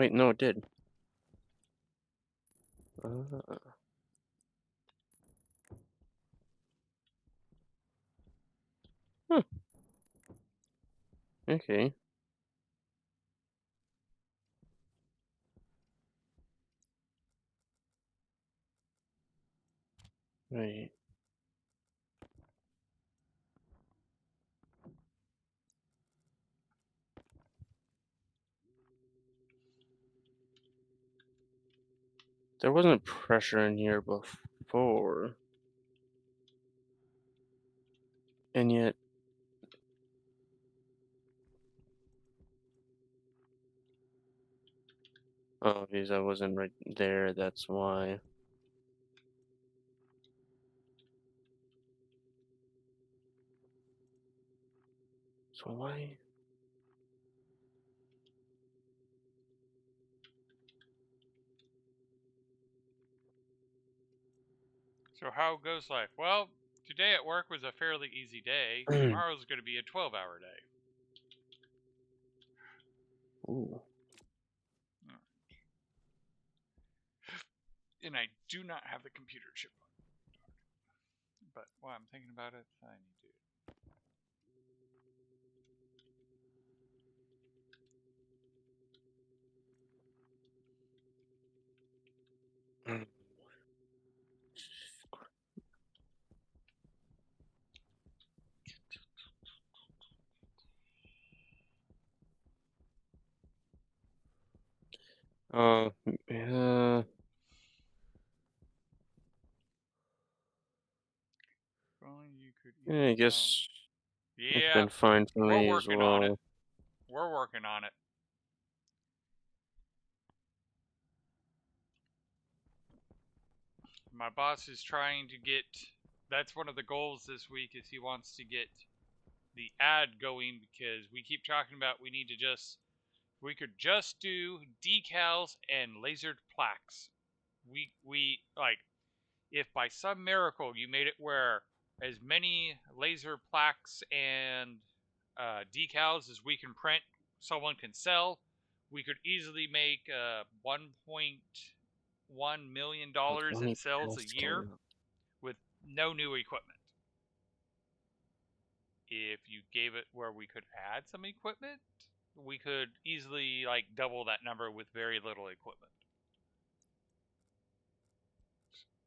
Wait, no, it did. Uh, huh. Okay. Right. There wasn't pressure in here before. And yet, oh, because I wasn't right there, that's why. So why? So how goes life? Well, today at work was a fairly easy day. Tomorrow's going to be a 12-hour day. Ooh. And I do not have the computer chip on. But while I'm thinking about it, I need to. Mm. Yeah. Well, you could Yeah, even I guess it's Yeah, been fine for we're me as working on it. well. We're working on it. My boss is trying to get. That's one of the goals this week. Is he wants to get the ad going because we keep talking about we could just do decals and lasered plaques. We like if by some miracle you made it where as many laser plaques and decals as we can print, someone can sell, we could easily make $1.1 million in Let me sales a pass year on. with no new equipment. If you gave it where we could add some equipment, we could easily like double that number with very little equipment.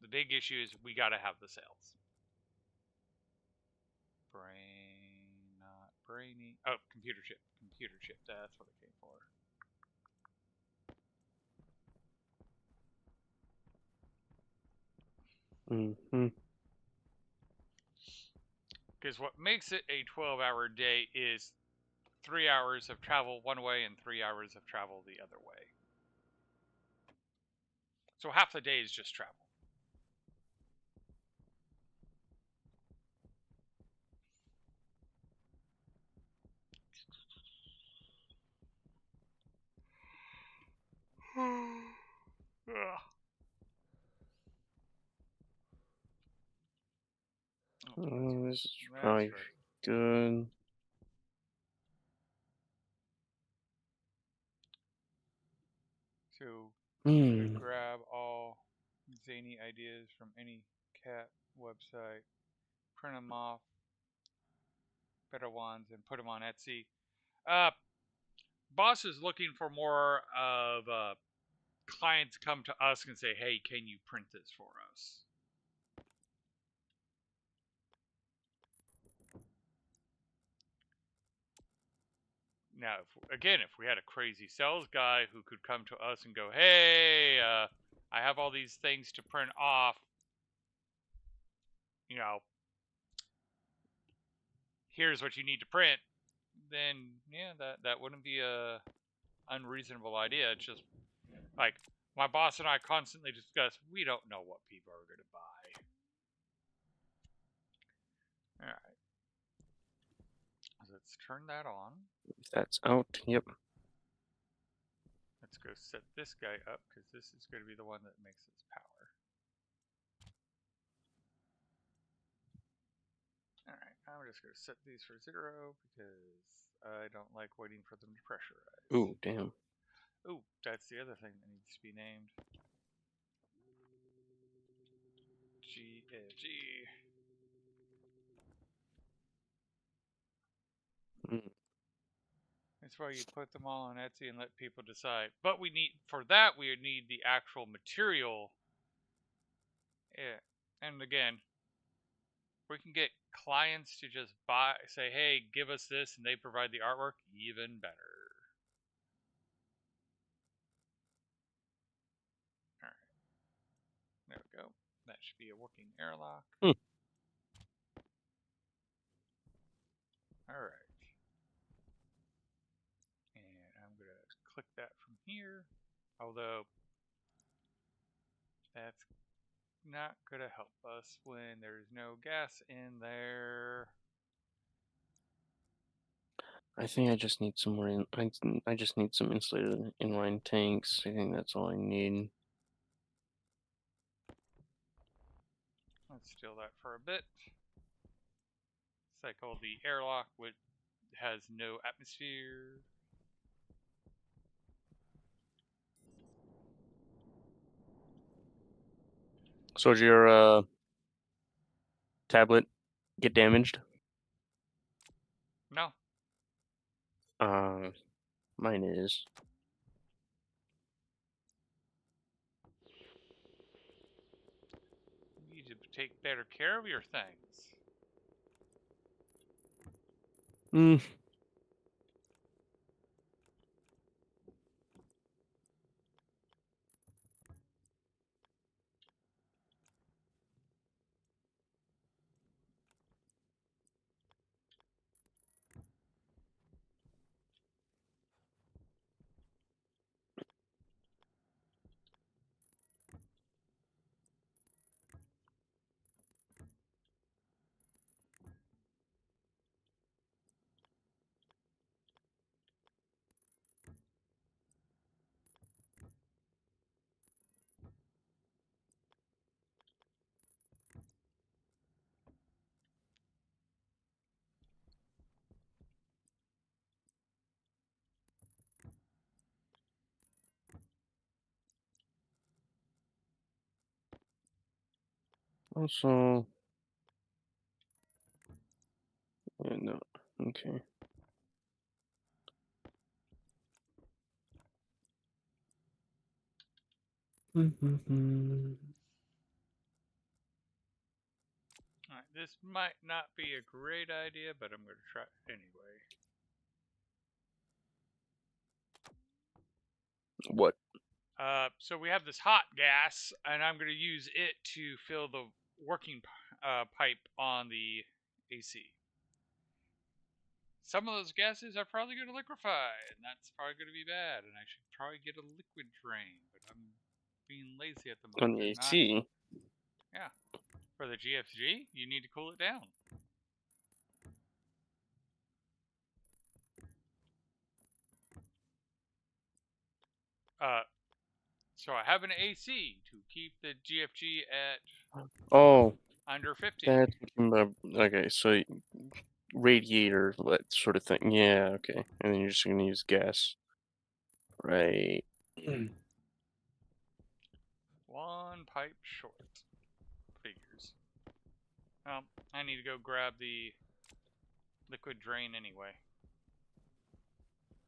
The big issue is we got to have the sales. Brain, not brainy. Oh, computer chip. Computer chip. That's what it came for. Mm-hmm. Because what makes it a 12-hour day is 3 hours of travel one way and 3 hours of travel the other way. So half the day is just travel. Ugh. Oh, this is That's probably right. good. So you could Hmm. grab all zany ideas from any cat website, print them off, better ones, and put them on Etsy. Uh, Boss is looking for more of clients come to us and say, "Hey, can you print this for us?" Now, if we had a crazy sales guy who could come to us and go, "Hey, I have all these things to print off. You know, here's what you need to print," then yeah, that wouldn't be a unreasonable idea. It's just like my boss and I constantly discuss. We don't know what people are going to buy. All right, let's turn that on. That's out. Yep. Let's go set this guy up because this is going to be the one that makes its power. Alright, I'm just going to set these for 0 because I don't like waiting for them to pressurize. Ooh, damn. Oh, that's the other thing that needs to be named. GFG. Mm. That's why you put them all on Etsy and let people decide. But we need, for that, we would need the actual material. Yeah. And again, we can get clients to just say, hey, give us this, and they provide the artwork, even better. All right. There we go. That should be a working airlock. Hmm. All right. And I'm going to click that from here. Although, that's not going to help us when there's no gas in there. I think I just need some more. I just need some insulated inline tanks. I think that's all I need. Let's steal that for a bit. Cycle the airlock, which has no atmosphere. So did your tablet get damaged? No. Mine is. You need to take better care of your things. Hmm. Also, no. Okay. Alright, this might not be a great idea, but I'm going to try it anyway. What? So we have this hot gas, and I'm going to use it to fill the working pipe on the AC. Some of those gases are probably going to liquefy, and that's probably going to be bad, and I should probably get a liquid drain, but I'm being lazy at the On moment. the I'm not. AC? Yeah. For the GFG, you need to cool it down. So I have an AC to keep the GFG at Oh, under 50. that's what you mean by- okay. So radiator, that sort of thing. Yeah. Okay. And then you're just gonna use gas, right? One pipe short. Figures. I need to go grab the liquid drain anyway.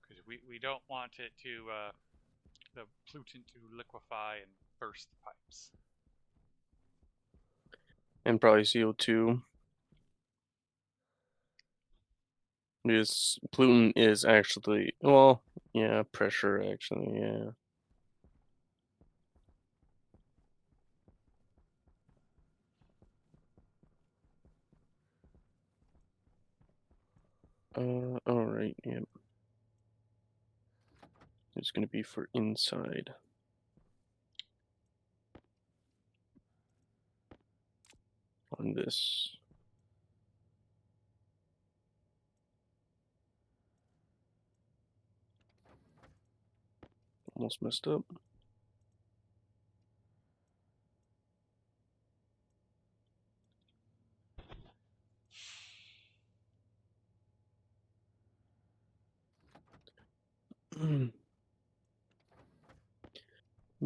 Because we don't want it to, the pollutant to liquefy and burst the pipes. And probably CO2. Because pollutant is actually, well, yeah, pressure actually, yeah. Alright, yep. It's gonna be for inside. On this. Almost messed up.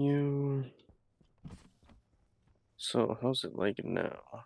You. So, how's it like now?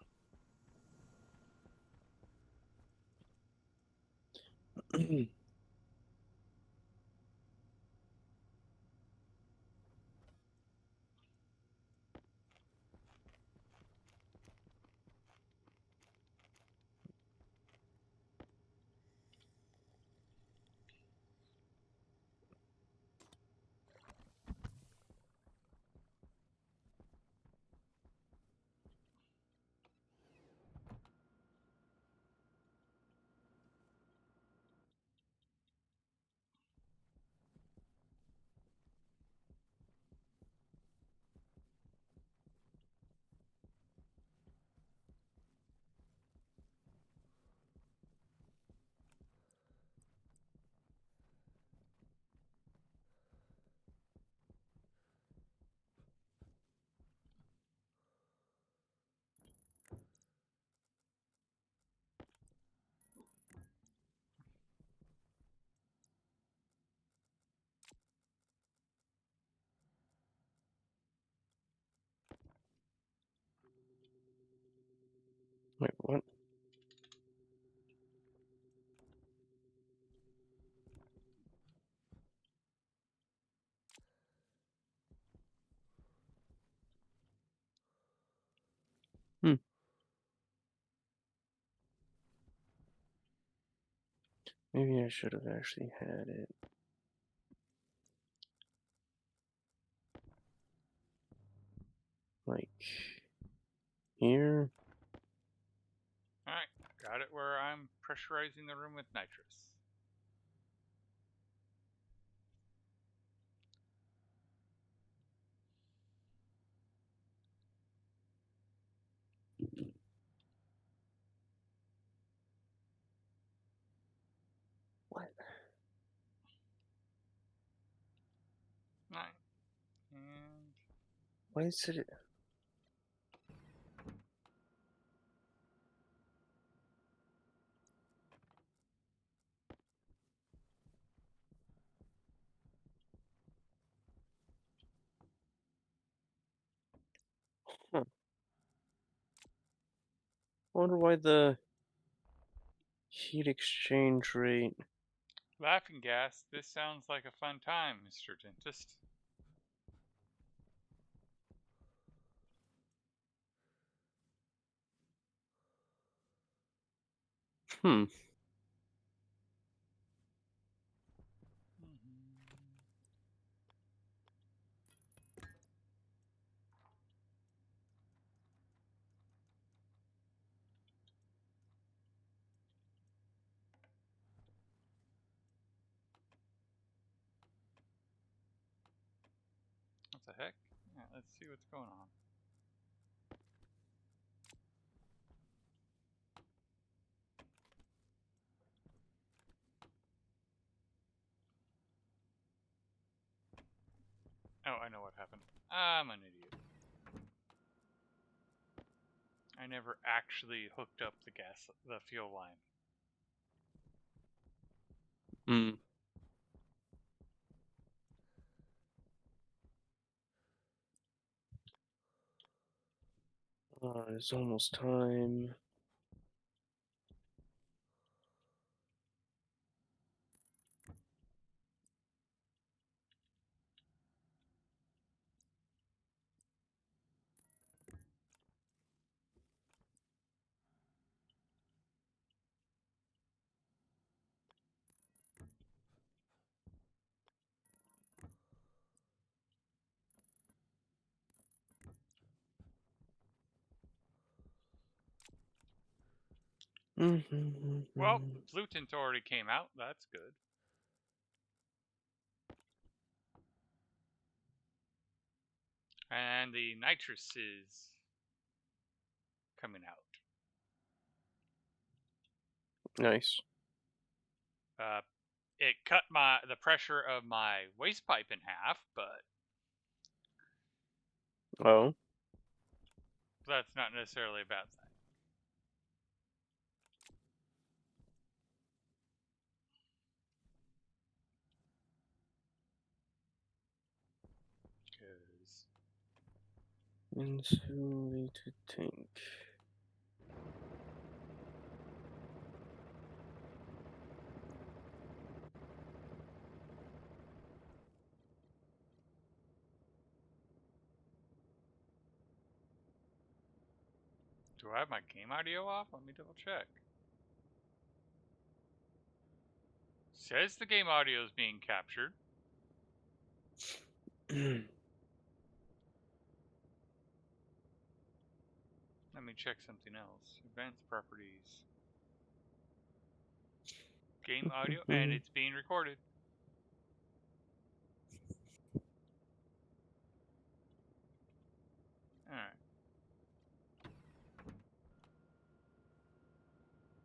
Wait, what? Hmm. Maybe I should have actually had it. Like here? Alright, got it where I'm pressurizing the room with nitrous. What? Alright, and Why is it? Huh. I wonder why the heat exchange rate. laughing gas. This sounds like a fun time, Mr. Dentist. Hmm. What the heck? Yeah, let's see what's going on. Oh, I know what happened. I'm an idiot. I never actually hooked up the fuel line. Hmm. It's almost time. Well, the pollutant already came out. That's good. And the nitrous is coming out. Nice. It cut the pressure of my waste pipe in half, but Oh. that's not necessarily a bad thing. Because Insulated tank. Do I have my game audio off? Let me double check. Says the game audio is being captured. Let me check something else. Advanced properties. Game audio, and it's being recorded. Alright.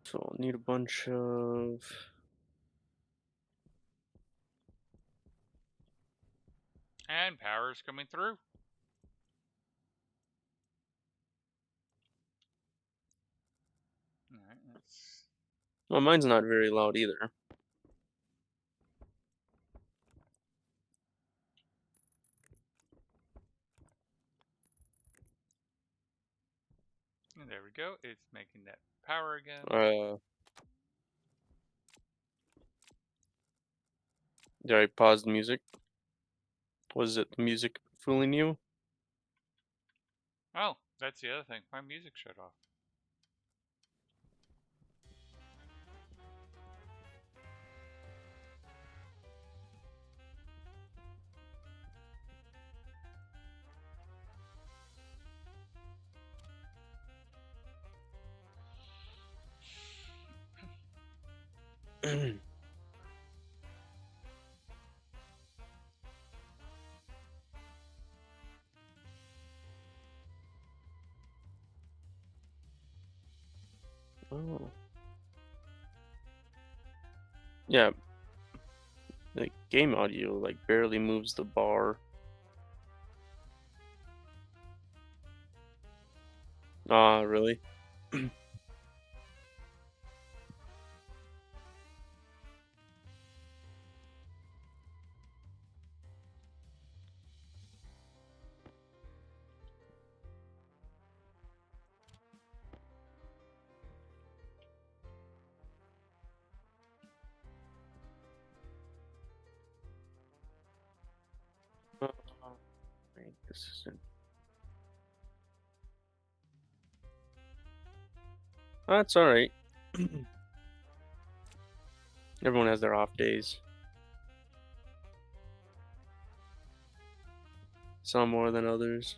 So I'll need a bunch of. And power's coming through. Alright, let's. Well, mine's not very loud either. And there we go. It's making that power again. Did I pause the music? Was it the music fooling you? Oh, that's the other thing. My music shut off. Oh. Yeah. The game audio like barely moves the bar. Ah, really? Wait, this isn't. That's all right. Everyone has their off days. Some more than others.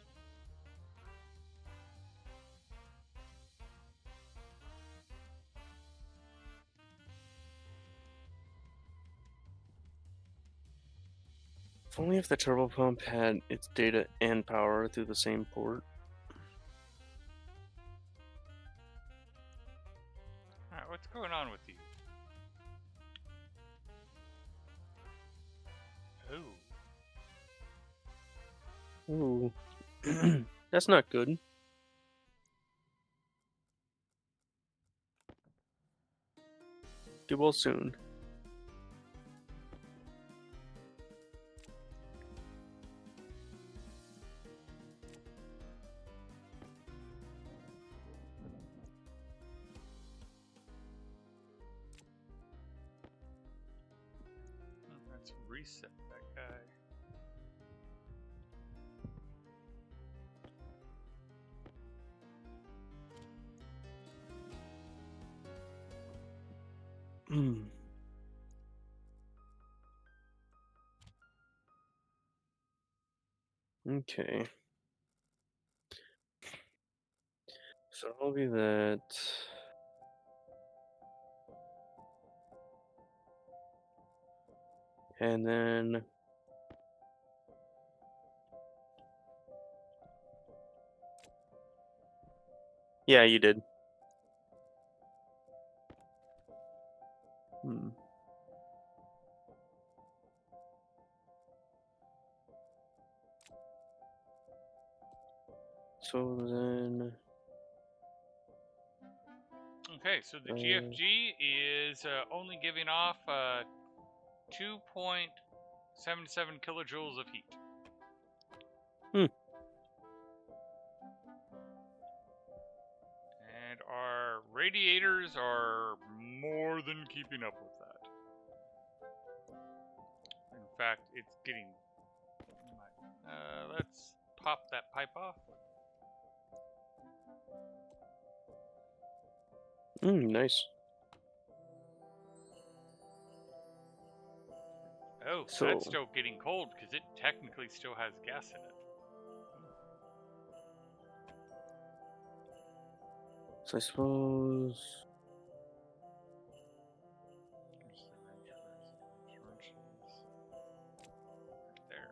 If only if the turbo pump had its data and power through the same port. Alright, what's going on with you? Ooh. Ooh. That's not good. Get well soon. Let's reset that guy. Hmm. Okay. So I'll be that. And then. Yeah, you did. Hmm. So then. Okay, so the GFG is only giving off 2.77 kilojoules of heat. Hmm. Our radiators are more than keeping up with that. In fact, it's getting... let's pop that pipe off. Nice. Oh, So- that's still getting cold because it technically still has gas in it. So I suppose... Where's the wrench? Where's the wrench? Wrench is right there.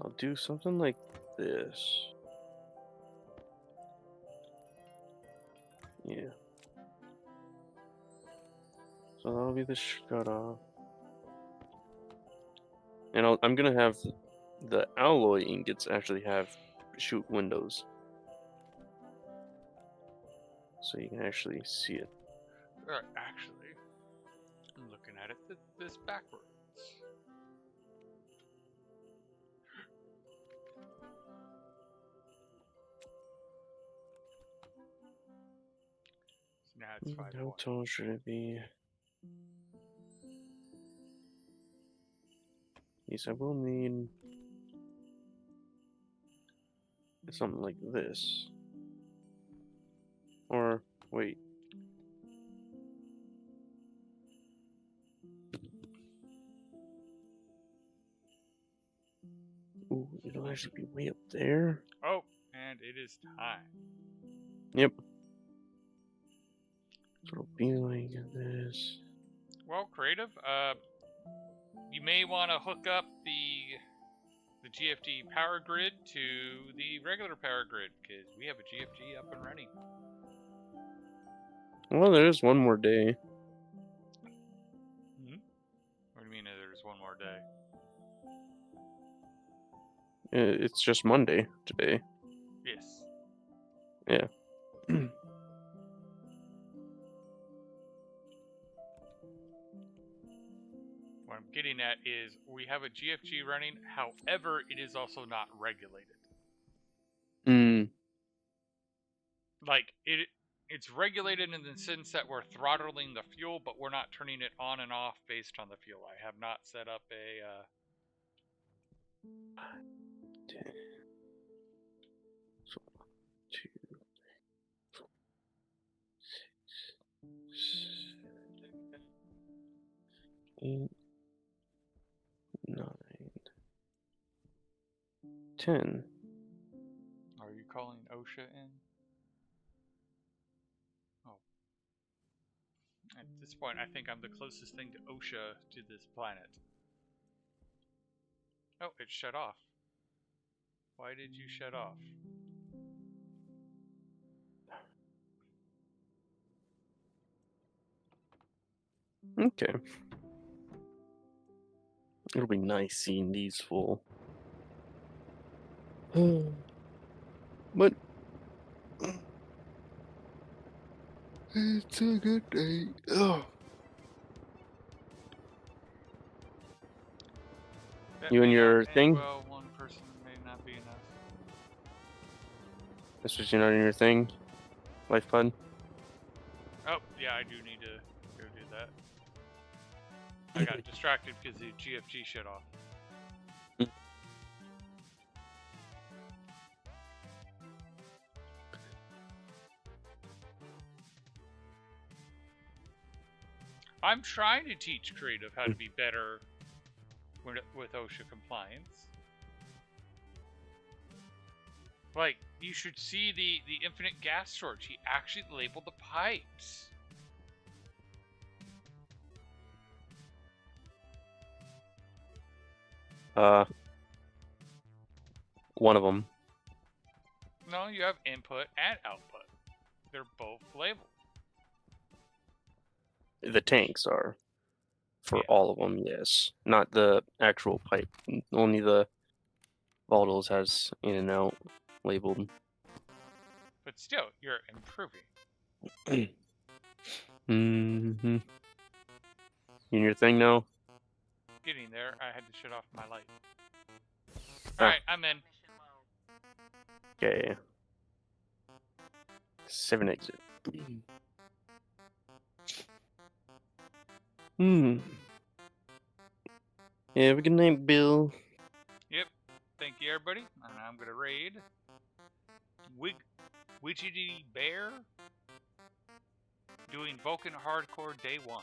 I'll do something like this. Yeah. So that'll be the shut off. And I'm gonna have the alloy ingots actually have shoot windows. So you can actually see it. Actually, I'm looking at it this backwards. So now it's 5 How tall should it be? Yes, I will need something like this. Or, wait. Ooh, it'll actually be way up there. Oh, and it is time. Yep. So it'll be like this. Well, creative, you may want to hook up the GFG power grid to the regular power grid because we have a GFG up and running. Well, there is one more day. What do you mean there's one more day? It's just Monday today. Yes. Yeah. What I'm getting at is we have a GFG running, however, it is also not regulated. Like, it's regulated in the sense that we're throttling the fuel, but we're not turning it on and off based on the fuel. I have not set up a... So, 2, 8, 9, 10. Are you calling OSHA in? Oh. At this point, I think I'm the closest thing to OSHA to this planet. Oh, it shut off. Why did you shut off? Okay. It'll be nice seeing these full. But it's a good day. Oh. That You and may your not end thing? well, one person may not be enough. That's what you're not in your thing? Life pod? Oh, yeah, I do need to go do that. I got distracted because the GFG shut off. I'm trying to teach creative how to be better with OSHA compliance. Like, you should see the infinite gas storage. He actually labeled the pipes. One of them. No, you have input and output. They're both labeled. The tanks are. For Yeah. all of them, yes. Not the actual pipe. Only the volatiles has in and out labeled. But still, you're improving. Mm-hmm. In your thing now? Getting there, I had to shut off my light. Ah. Alright, I'm in. Mission low. Okay. 7 exit. Hmm. Yeah, have a good night, Bill. Yep. Thank you, everybody. And I'm going to raid Widgety Bear doing Vulcan Hardcore Day 1.